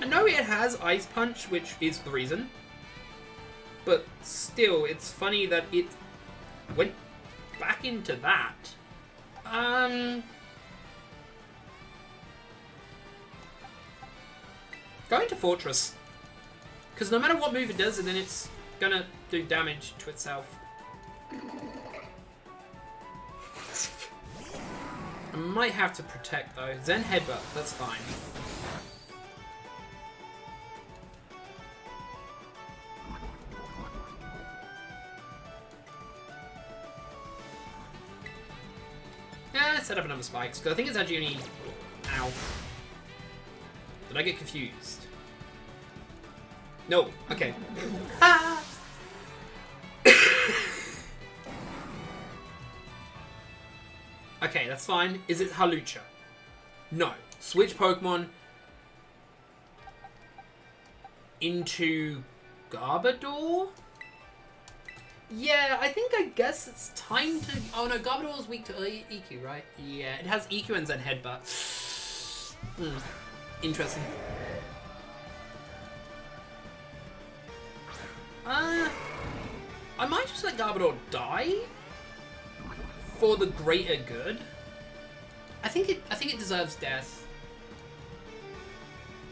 I know it has Ice Punch, which is the reason. But still, it's funny that it went back into that. Go into Fortress. Because no matter what move it does, and then it's gonna do damage to itself. I might have to protect though. Zen Headbutt, that's fine. Yeah, set up another spikes, because I think it's actually only... Ow. Did I get confused? No. Okay. Ah! Okay, that's fine. Is it Hawlucha? No. Switch Pokemon into Garbodor? Yeah, I guess it's time to... Oh no, Garbodor is weak to EQ, right? Yeah, it has EQ and Zen Headbutt. Interesting. I might just let Garbodor die for the greater good. I think it deserves death.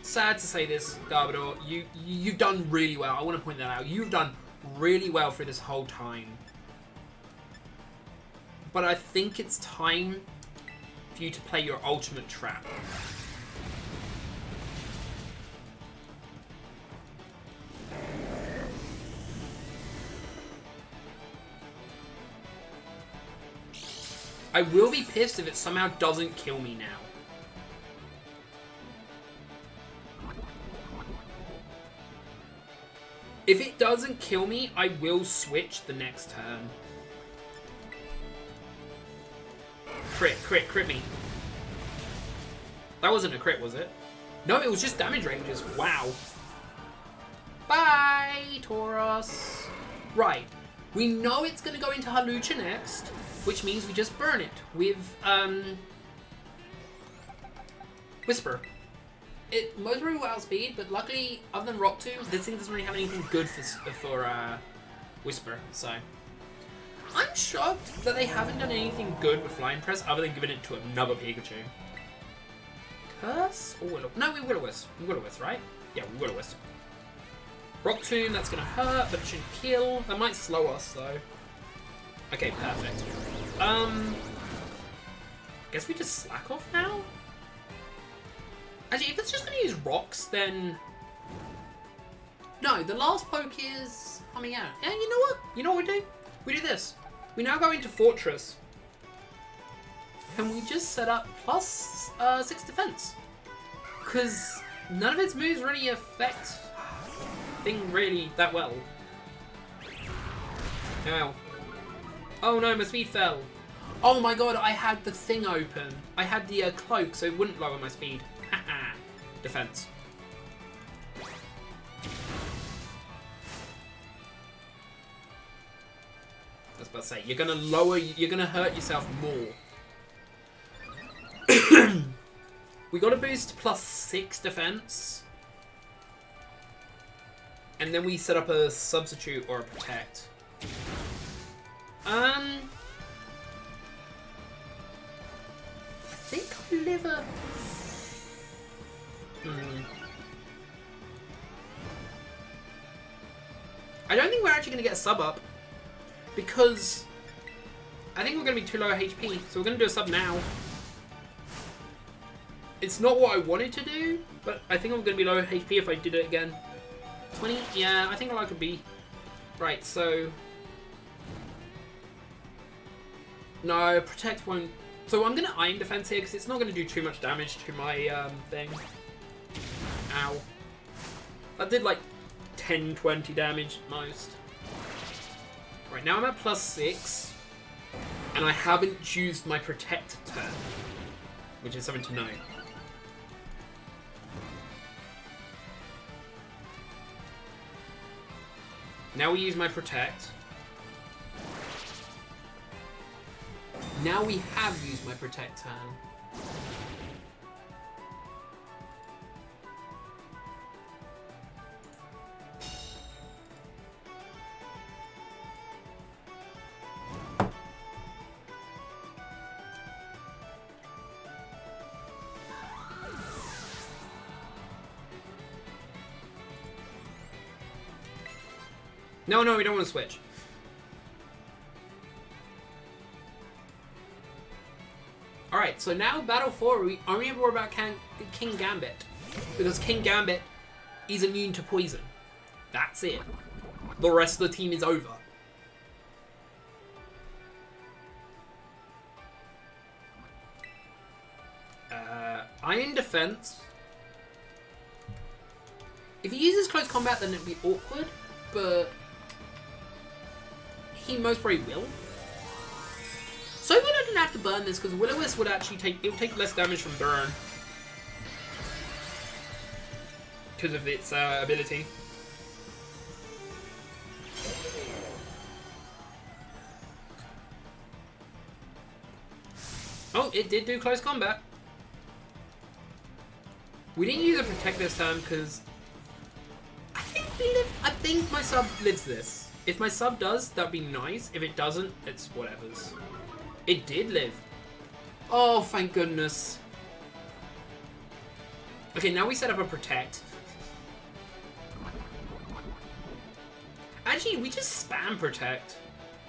Sad to say this, Garbodor, you've done really well. I want to point that out. You've done really well through this whole time. But I think it's time for you to play your ultimate trap. I will be pissed if it somehow doesn't kill me now. If it doesn't kill me, I will switch the next turn. Crit me. That wasn't a crit, was it? No, it was just damage ranges. Wow. Bye, Tauros. Right. We know it's going to go into Hawlucha next, which means we just burn it with Whisper. It most probably will outspeed, but luckily, other than Rock Tomb, this thing doesn't really have anything good for Whisper. So I'm shocked that they haven't done anything good with Flying Press other than giving it to another Pikachu. Curse or Will-O-Wisp? No, we Will-O-Wisp. We Will-O-Wisp, right? Yeah, we Will-O-Wisp. Rock Tomb, that's gonna hurt, but it should kill. That might slow us though. Okay, perfect. Guess we just slack off now? Actually, if it's just gonna use rocks, then... No, the last poke is coming out. Yeah, you know what? You know what we do? We do this. We now go into Fortress. And we just set up plus 6 defense. Because none of its moves really affect thing really that well. Ow. Oh no, my speed fell. Oh my god, I had the thing open. I had the cloak, so it wouldn't lower my speed. Haha. Defense. I was about to say, you're gonna hurt yourself more. We got a boost plus 6 defense. And then we set up a substitute or a protect. I think I live a... I don't think we're actually going to get a sub up. Because I think we're going to be too low HP. So we're going to do a sub now. It's not what I wanted to do, but I think I'm going to be low HP if I did it again. 20? Yeah, I think I could be. Right, so... No, Protect won't... So I'm going to Iron Defense here, because it's not going to do too much damage to my thing. Ow. That did like 10, 20 damage at most. Right, now I'm at plus 6. And I haven't used my Protect turn. Which is something to know. Now we use my Protect. Now we have used my Protect turn. No, we don't want to switch. Alright, so now Battle 4, we only have to worry about King Gambit. Because King Gambit is immune to poison. That's it. The rest of the team is over. Iron Defense. If he uses Close Combat, then it'd be awkward, but he most probably will. So we didn't have to burn this because Will-O-Wisp would actually take less damage from burn because of its ability. Oh, it did do Close Combat. We didn't use a Protect this time because I think my sub lives this. If my sub does, that'd be nice. If it doesn't, it's whatever's. It did live. Oh, thank goodness. Okay, now we set up a Protect. Actually, we just spam Protect.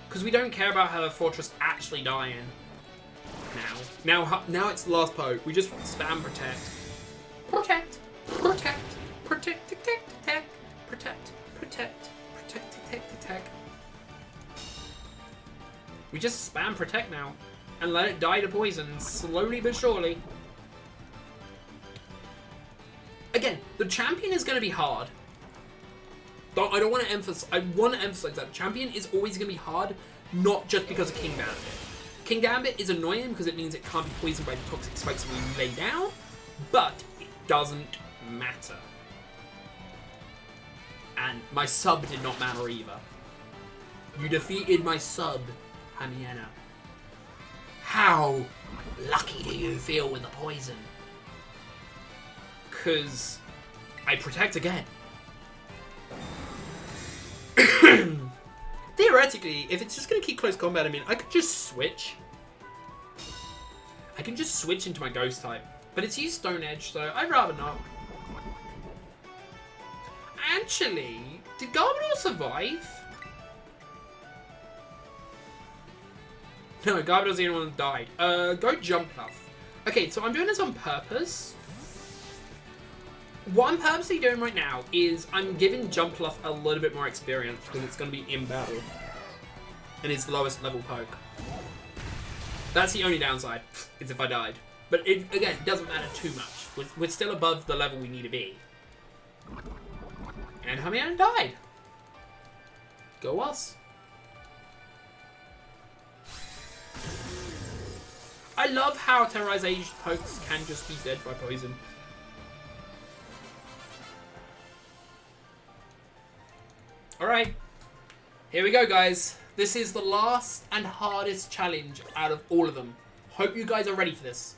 Because we don't care about her Fortress actually dying. Now it's the last poke. We just spam Protect. Protect. Protect. Protect. Protect. Protect. Protect. Protect. Protect. Protect. We just spam Protect now. And let it die to poison. Slowly but surely. Again, the champion is going to be hard. I don't want to emphasize. I want to emphasize that champion is always going to be hard, not just because of King Gambit. King Gambit is annoying because it means it can't be poisoned by the toxic spikes we lay down, but it doesn't matter. And my sub did not matter either. You defeated my sub, Hamiena. How lucky do you feel with the poison? Because I protect again. Theoretically, if it's just going to keep close combat, I mean, I could just switch. I can just switch into my ghost type. But it's used Stone Edge, so I'd rather not. Actually, did Garbodor survive? No, Garbodor's the only one that died. Go Jumpluff. Okay, so I'm doing this on purpose. What I'm purposely doing right now is I'm giving Jumpluff a little bit more experience because it's going to be in battle. And it's the lowest level poke. That's the only downside, is if I died. But it, again, doesn't matter too much. We're still above the level we need to be. And Hamiena died. Go us. I love how Terrorization pokes can just be dead by poison. Alright, here we go guys. This is the last and hardest challenge out of all of them. Hope you guys are ready for this.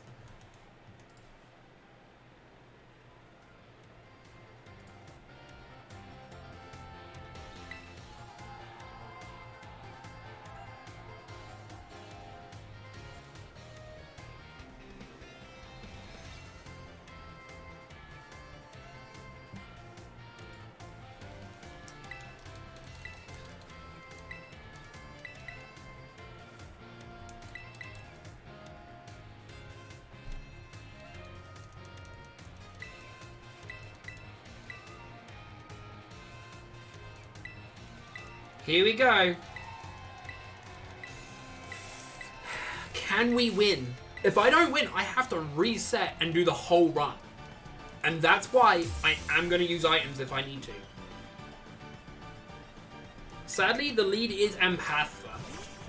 Here we go. Can we win? If I don't win, I have to reset and do the whole run. And that's why I am going to use items if I need to. Sadly, the lead is Amphathra,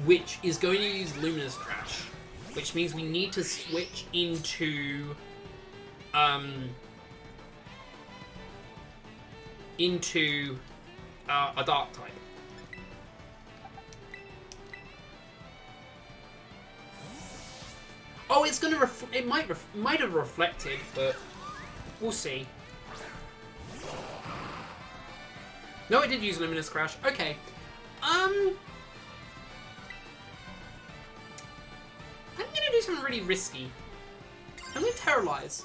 which is going to use Luminous Crash. Which means we need to switch into... a Dark type. Oh, it's gonna it might have reflected, but we'll see. No, it did use Luminous Crash. Okay. I'm gonna do something really risky. I'm gonna Terrorize.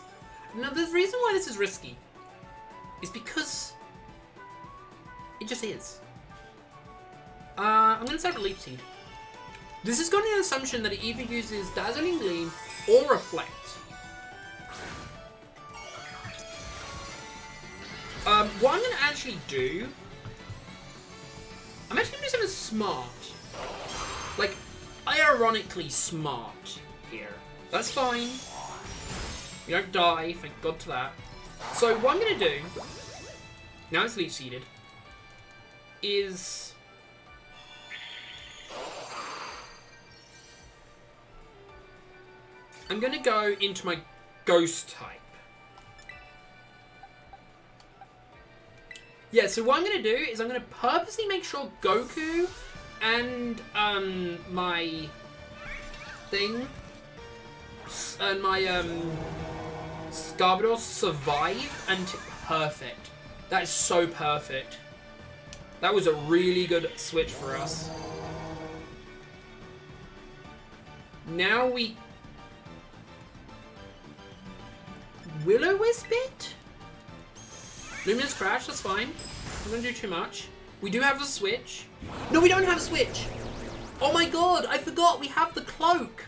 Now, the reason why this is risky is because it just is. I'm going to set up a Leaf Seed. This is going to be an assumption that it either uses Dazzling Gleam or Reflect. What I'm going to actually do... I'm actually going to do something smart. Like, ironically smart here. That's fine. You don't die, thank God to that. So what I'm going to do, now it's Leaf Seeded, is... I'm going to go into my Ghost type. Yeah, so what I'm going to do is I'm going to purposely make sure Goku and my thing and my Scarbados survive and perfect. That is so perfect. That was a really good switch for us. Now we Will-O-Wisp it? Luminous Crash, that's fine. I'm gonna do too much. We do have the switch. No, we don't have a switch! Oh my god, I forgot we have the cloak!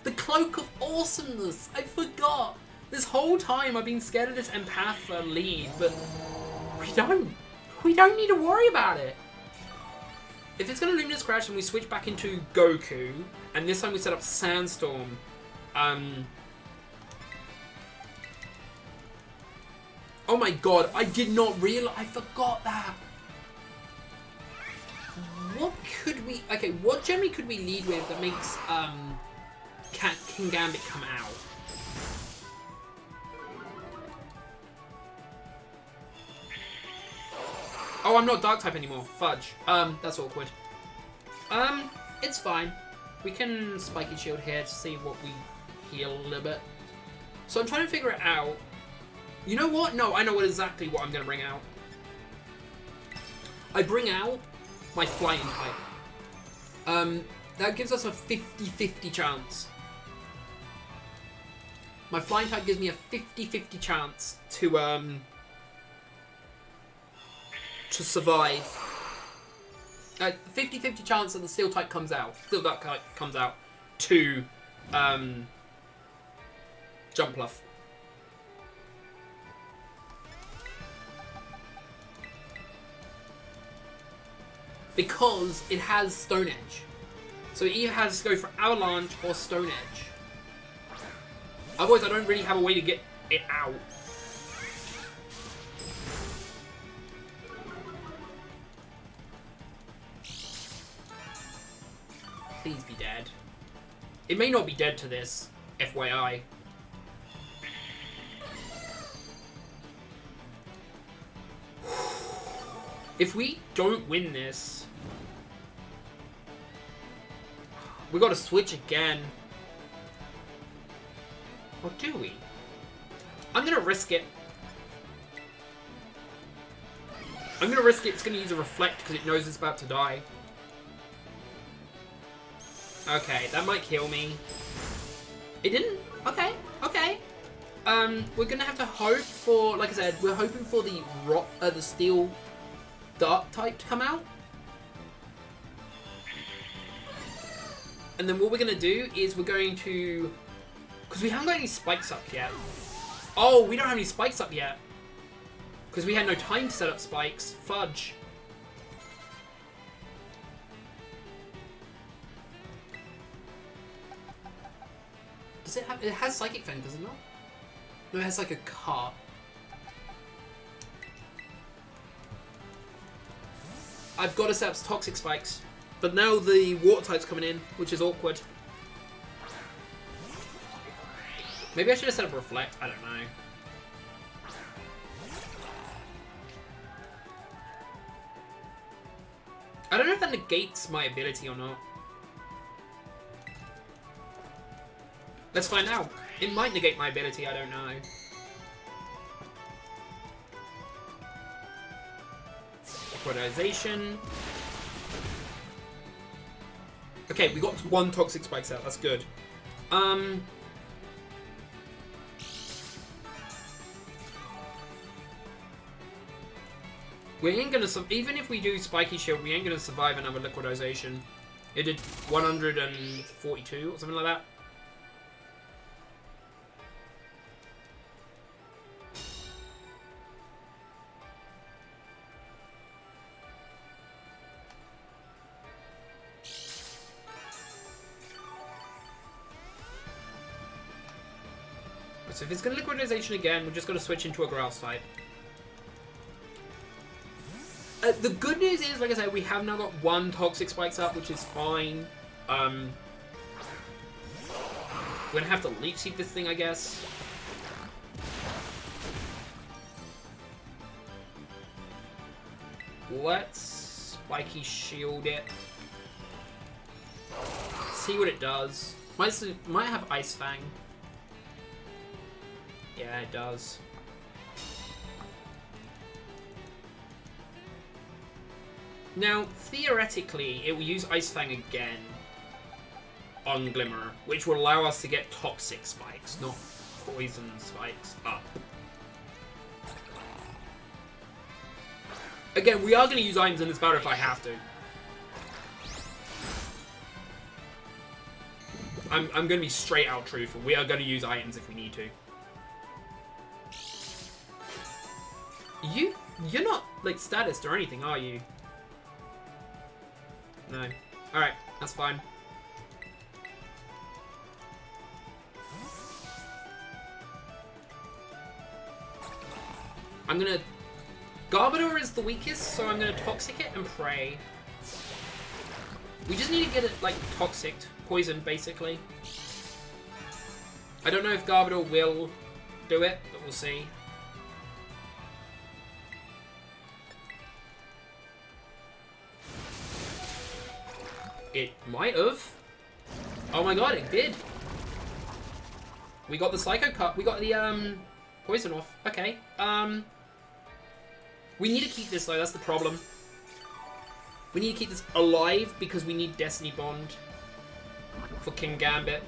The Cloak of Awesomeness! I forgot! This whole time I've been scared of this Empath lead, but we don't. We don't need to worry about it. If it's gonna Luminous Crash and we switch back into Goku, and this time we set up Sandstorm, oh my god, I did not realize. I forgot that. What could we... Okay, what generally could we lead with that makes King Gambit come out? Oh, I'm not Dark type anymore. Fudge. That's awkward. It's fine. We can Spiky Shield here to see what we heal a little bit. So I'm trying to figure it out. You know what? No, I know exactly what I'm going to bring out. I bring out my Flying type. That gives us a 50-50 chance. My Flying type gives me a 50-50 chance to survive. 50-50 chance that the Steel type comes out. Steel type comes out to Jumpluff. Because it has Stone Edge. So it either has to go for Avalanche or Stone Edge. Otherwise I don't really have a way to get it out. Please be dead. It may not be dead to this, FYI. If we don't win this, we gotta switch again. Or do we? I'm gonna risk it. I'm gonna risk it. It's gonna use a Reflect because it knows it's about to die. Okay, that might kill me. It didn't? Okay, okay. We're gonna have to hope for, like I said, we're hoping for the the Steel Dark type to come out. And then what we're going to do is we're going to... Because we haven't got any spikes up yet. Oh, we don't have any spikes up yet. Because we had no time to set up spikes. Fudge. Does it have... It has Psychic Fang, does it not? No, it has like a cart. I've got to set up Toxic Spikes. But now the Water type's coming in, which is awkward. Maybe I should have set up Reflect. I don't know. I don't know if that negates my ability or not. Let's find out. It might negate my ability, I don't know. Aquatization. Okay, we got one Toxic Spikes out, that's good. We ain't gonna even if we do Spiky Shield, we ain't gonna survive another Liquidization. It did 142 or something like that. So if it's gonna Liquidization again, we're just gonna switch into a Grass type. The good news is, like I said, we have now got 1 Toxic Spikes up, which is fine. We're gonna have to Leech Seed this thing, I guess. Let's Spiky Shield it. See what it does. Might have Ice Fang. Yeah, it does. Now, theoretically, it will use Ice Fang again on Glimmer, which will allow us to get Toxic Spikes, not Poison Spikes, up. Again, we are going to use items in this battle if I have to. I'm going to be straight out truthful. We are going to use items if we need to. You're not, like, statused or anything, are you? No. Alright, that's fine. I'm gonna... Garbodor is the weakest, so I'm gonna Toxic it and Pray. We just need to get it, like, Toxic. Poison, basically. I don't know if Garbodor will do it, but we'll see. It might have. Oh my god, it did. We got the Psycho Cut. We got the poison off. Okay. We need to keep this though. That's the problem. We need to keep this alive because we need Destiny Bond for Kingambit.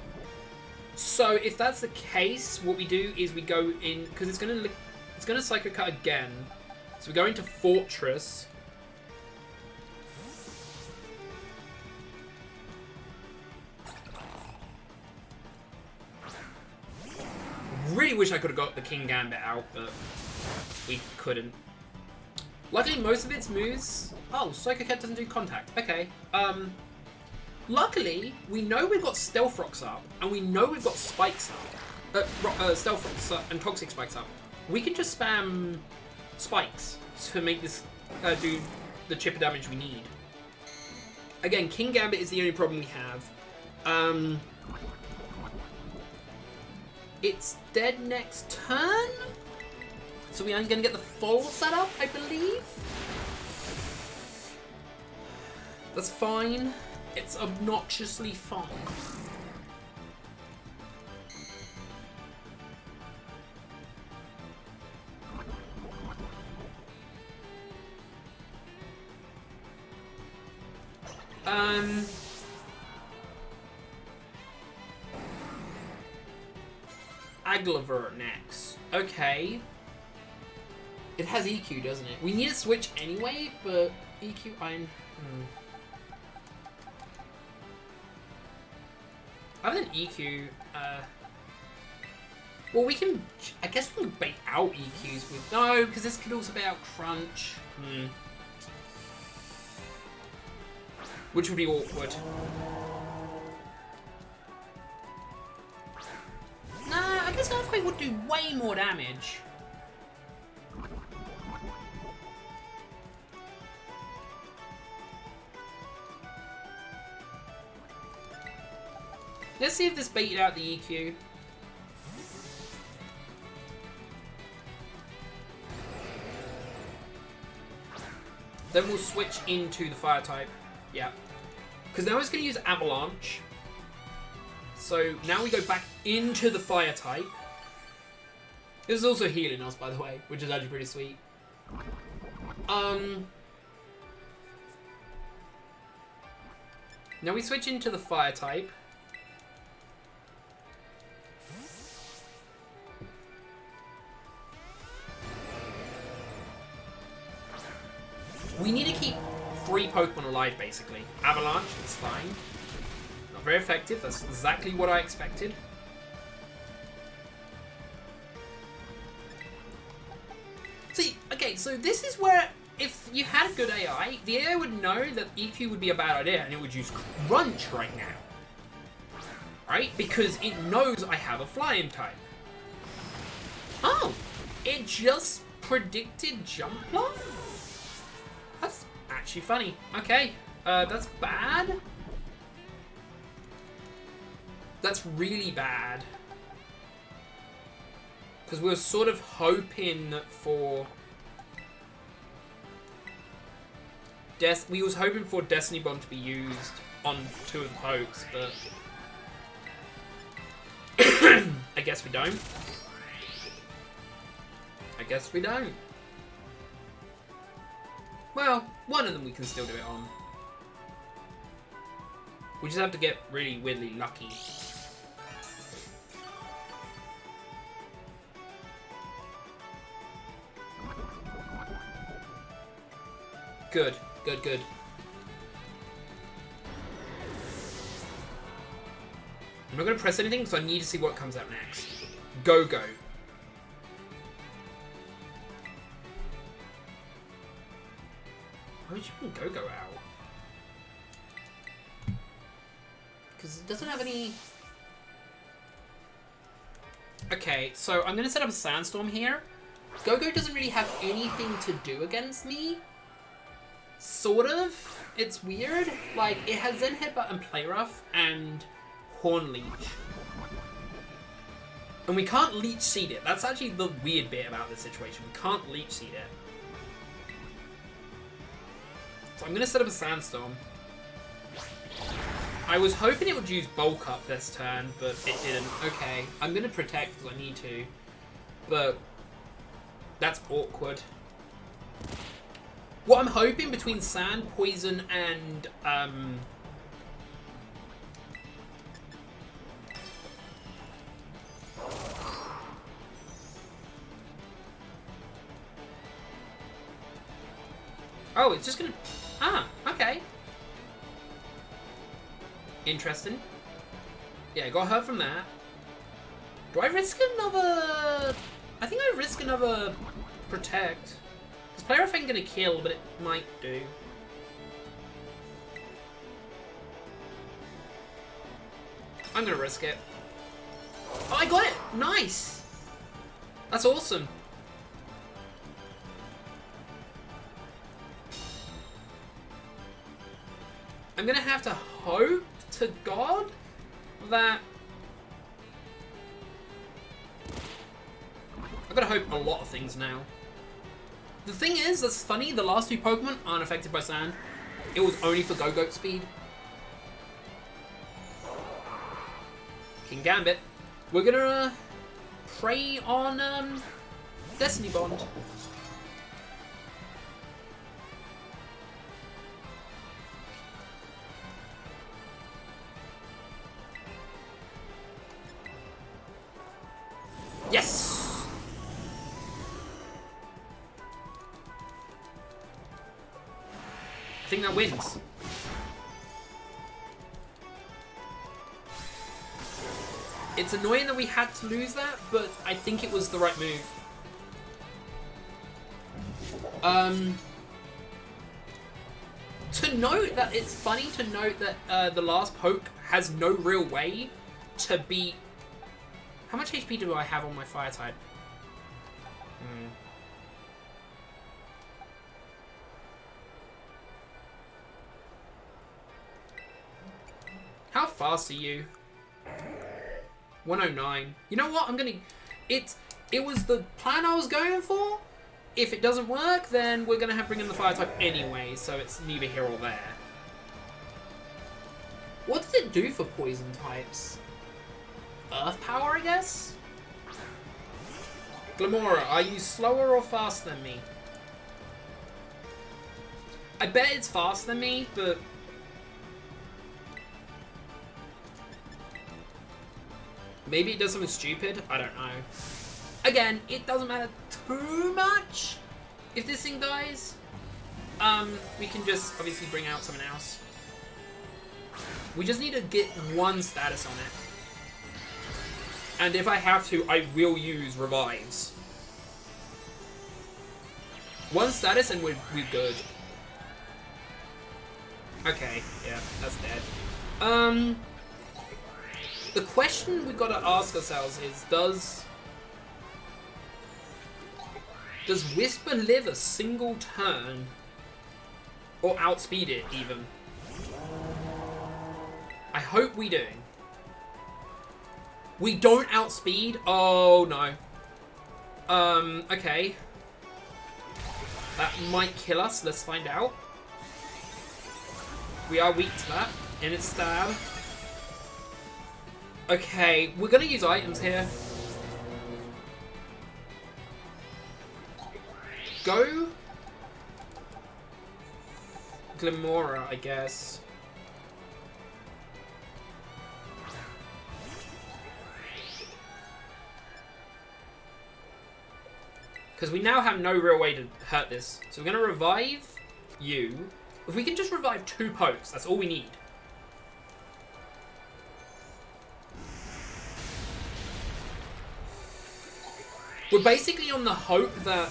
So if that's the case, what we do is we go in because it's gonna Psycho Cut again. So we go into Fortress. Really wish I could have got the Kingambit out, but we couldn't. Luckily, most of its moves... Oh, Psycho Cat doesn't do contact. Okay. Luckily, we know we've got Stealth Rocks up, and we know we've got Spikes up. Stealth Rocks up and Toxic Spikes up. We can just spam Spikes to make this do the chipper damage we need. Again, Kingambit is the only problem we have. It's dead next turn, so we aren't going to get the full setup, I believe. That's fine. It's obnoxiously fine. Aglavert next. Okay. It has EQ, doesn't it? We need to switch anyway, but EQ, Other than EQ, well, we can... I guess we can bait out EQs with... No, because this could also bait out Crunch. Which would be awkward. Nah, I guess Earthquake would do way more damage. Let's see if this baited out the EQ. Then we'll switch into the Fire type. Yeah. Because now it's going to use Avalanche. So now we go back into the Fire type. This is also healing us, by the way, which is actually pretty sweet. Now we switch into the Fire type. we need to keep 3 Pokemon alive, basically. Avalanche, it's fine. Not very effective. That's exactly what I expected. See, okay, so this is where, if you had a good AI, the AI would know that EQ would be a bad idea, and it would use Crunch right now. Right? Because it knows I have a Flying type. Oh! It just predicted Jumpluff? That's actually funny. Okay, that's bad. That's really bad. Because we were sort of hoping for... we was hoping for Destiny Bond to be used on 2 of the pokes, but... I guess we don't. I guess we don't. Well, one of them we can still do it on. We just have to get really weirdly lucky. Good, good, good. I'm not going to press anything because I need to see what comes out next. Go-Go. Why would you bring Go-Go out? Because it doesn't have any... Okay, so I'm going to set up a Sandstorm here. Go-Go doesn't really have anything to do against me. Sort of. It's weird. Like, it has Zen Headbutt and Play Rough and Horn Leech. And we can't Leech Seed it. That's actually the weird bit about this situation. We can't Leech Seed it. So I'm going to set up a Sandstorm. I was hoping it would use Bulk Up this turn, but it didn't. Okay, I'm going to Protect because I need to. But that's awkward. What I'm hoping between Sand, Poison, and oh, it's just gonna... Ah, okay. Interesting. Yeah, got her from that. Do I risk another... I think I risk another Protect. This Play Rough ain't gonna kill, but it might do. I'm gonna risk it. Oh, I got it! Nice! That's awesome. I'm gonna have to hope to God that... I've gotta hope a lot of things now. The thing is, that's funny, the last 2 Pokemon aren't affected by Sand. It was only for Go-Goat speed. King Gambit. We're gonna prey on Destiny Bond. Yes! I think that wins. It's annoying that we had to lose that, but I think it was the right move. To note that it's funny to note that the last poke has no real way to beat... How much HP do I have on my fire type? How fast are you? 109. You know what? I'm gonna... It was the plan I was going for. If it doesn't work, then we're gonna have to bring in the fire type anyway, so it's neither here or there. What does it do for poison types? Earth power, I guess? Glamora, are you slower or faster than me? I bet it's faster than me, but... Maybe it does something stupid? I don't know. Again, it doesn't matter too much if this thing dies. We can just obviously bring out someone else. We just need to get one status on it. And if I have to, I will use revives. One status and we're good. Okay, yeah, that's dead. The question we gotta ask ourselves is, does Whisper live a single turn? Or outspeed it, even? I hope we do. We don't outspeed? Oh, no. Okay. That might kill us. Let's find out. We are weak to that. In its stab. Okay, we're gonna use items here. Go Glimora, I guess. Because we now have no real way to hurt this. So we're going to revive you. If we can just revive 2 pokes, that's all we need. We're basically on the hope that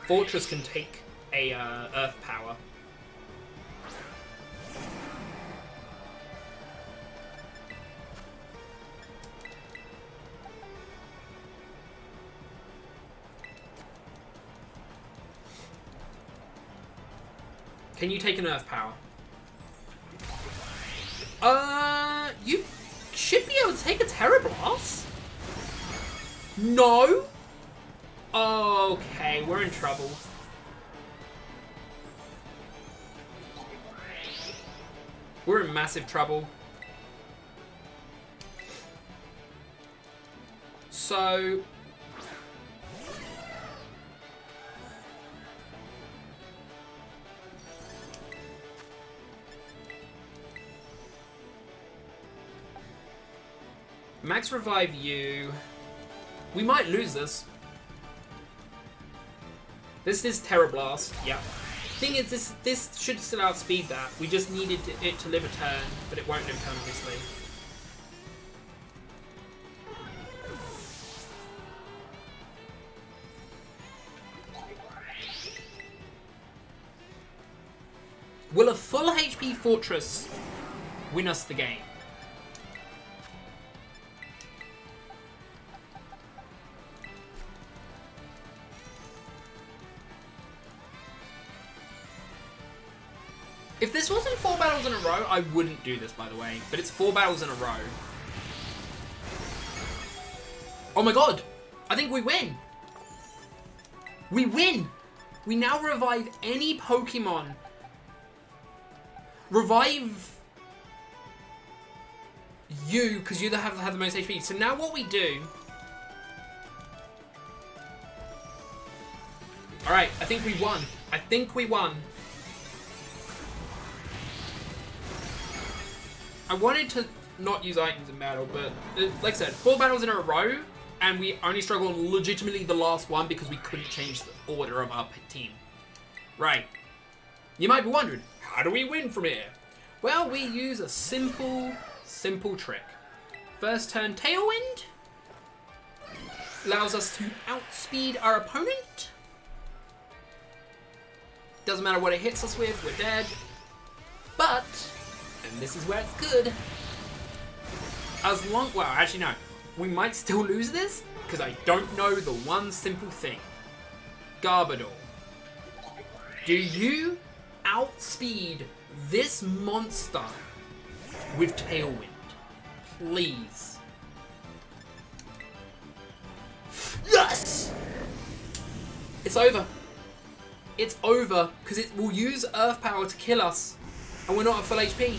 Fortress can take a Earth Power. Can you take an Earth Power? You should be able to take a Terra Blast. No? Okay, we're in trouble. We're in massive trouble. So... Max revive you. We might lose this. This is Terra Blast. Yeah. Thing is, this should still outspeed that. We just needed it to live a turn, but it won't live a turn, obviously. Will a full HP Fortress win us the game? If this wasn't 4 battles in a row, I wouldn't do this, by the way. But it's 4 battles in a row. Oh my god! I think we win! We win! We now revive any Pokemon. Revive you, because you have the most HP. So now what we do... Alright, I think we won. I think we won. I wanted to not use items in battle, but like I said, 4 battles in a row, and we only struggled legitimately the last one because we couldn't change the order of our team. Right. You might be wondering, how do we win from here? Well, we use a simple trick. First turn Tailwind allows us to outspeed our opponent. Doesn't matter what it hits us with, we're dead. But... and this is where it's good. As long... well, actually, no. We might still lose this, because I don't know the one simple thing. Garbodor. Do you outspeed this monster with Tailwind? Please. Yes! It's over. It's over, because it will use Earth Power to kill us. And we're not at full HP.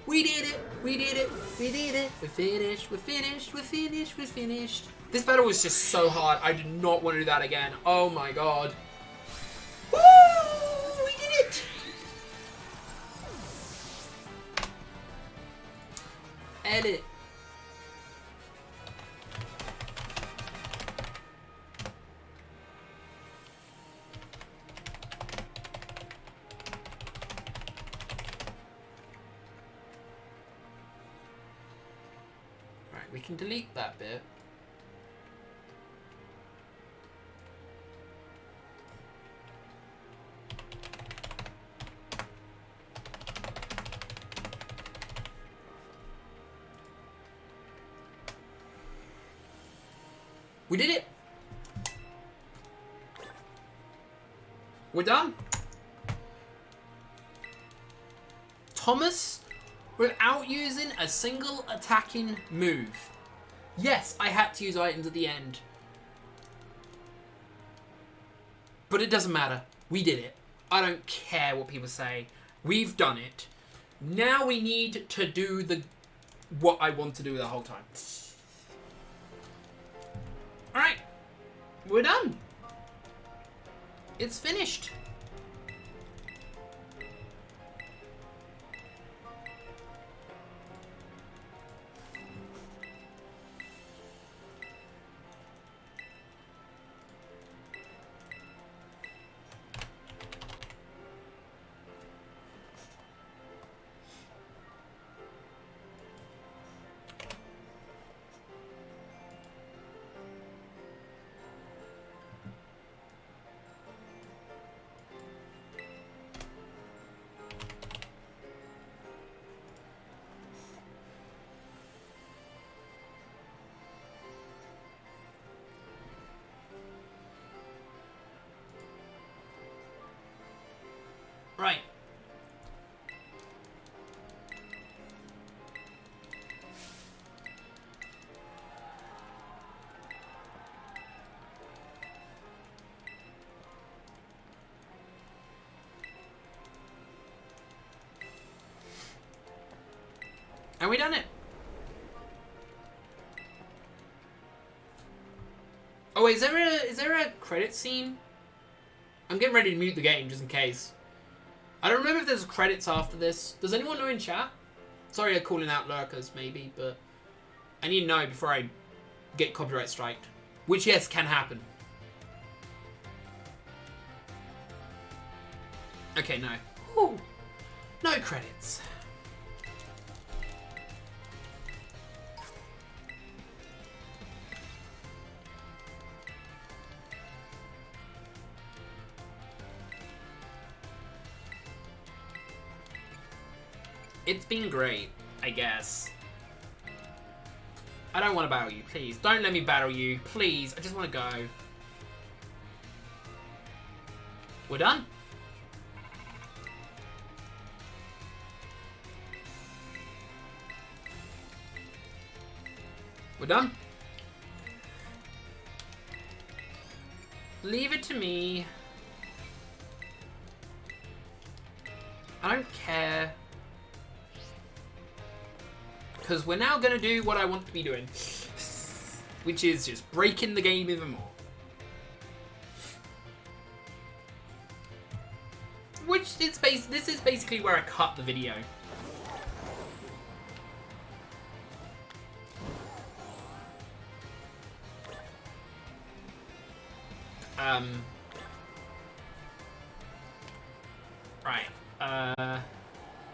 We did it! We did it! We did it! We're finished! We're finished! We're finished! We're finished! This battle was just so hard. I did not want to do that again. Oh my god. Woo! We did it! Edit. We can delete that bit. We did it! We're done. Thomas, without using a single attacking move. Yes, I had to use items at the end. But it doesn't matter. We did it. I don't care what people say. We've done it. Now we need to do what I want to do the whole time. Alright. We're done. It's finished. Right. And we done it. Oh wait, is there a credit scene? I'm getting ready to mute the game just in case. I don't remember if there's credits after this. Does anyone know in chat? Sorry I'm calling out lurkers, maybe, but I need to know before I get copyright striked. Which, yes, can happen. Okay, no. Ooh, no credits. It's been great, I guess. I don't want to battle you, please. Don't let me battle you, please. I just want to go. We're done. We're done. Leave it to me. I don't care. Because we're now going to do what I want to be doing. Which is just breaking the game even more. Which is this is basically where I cut the video. Right.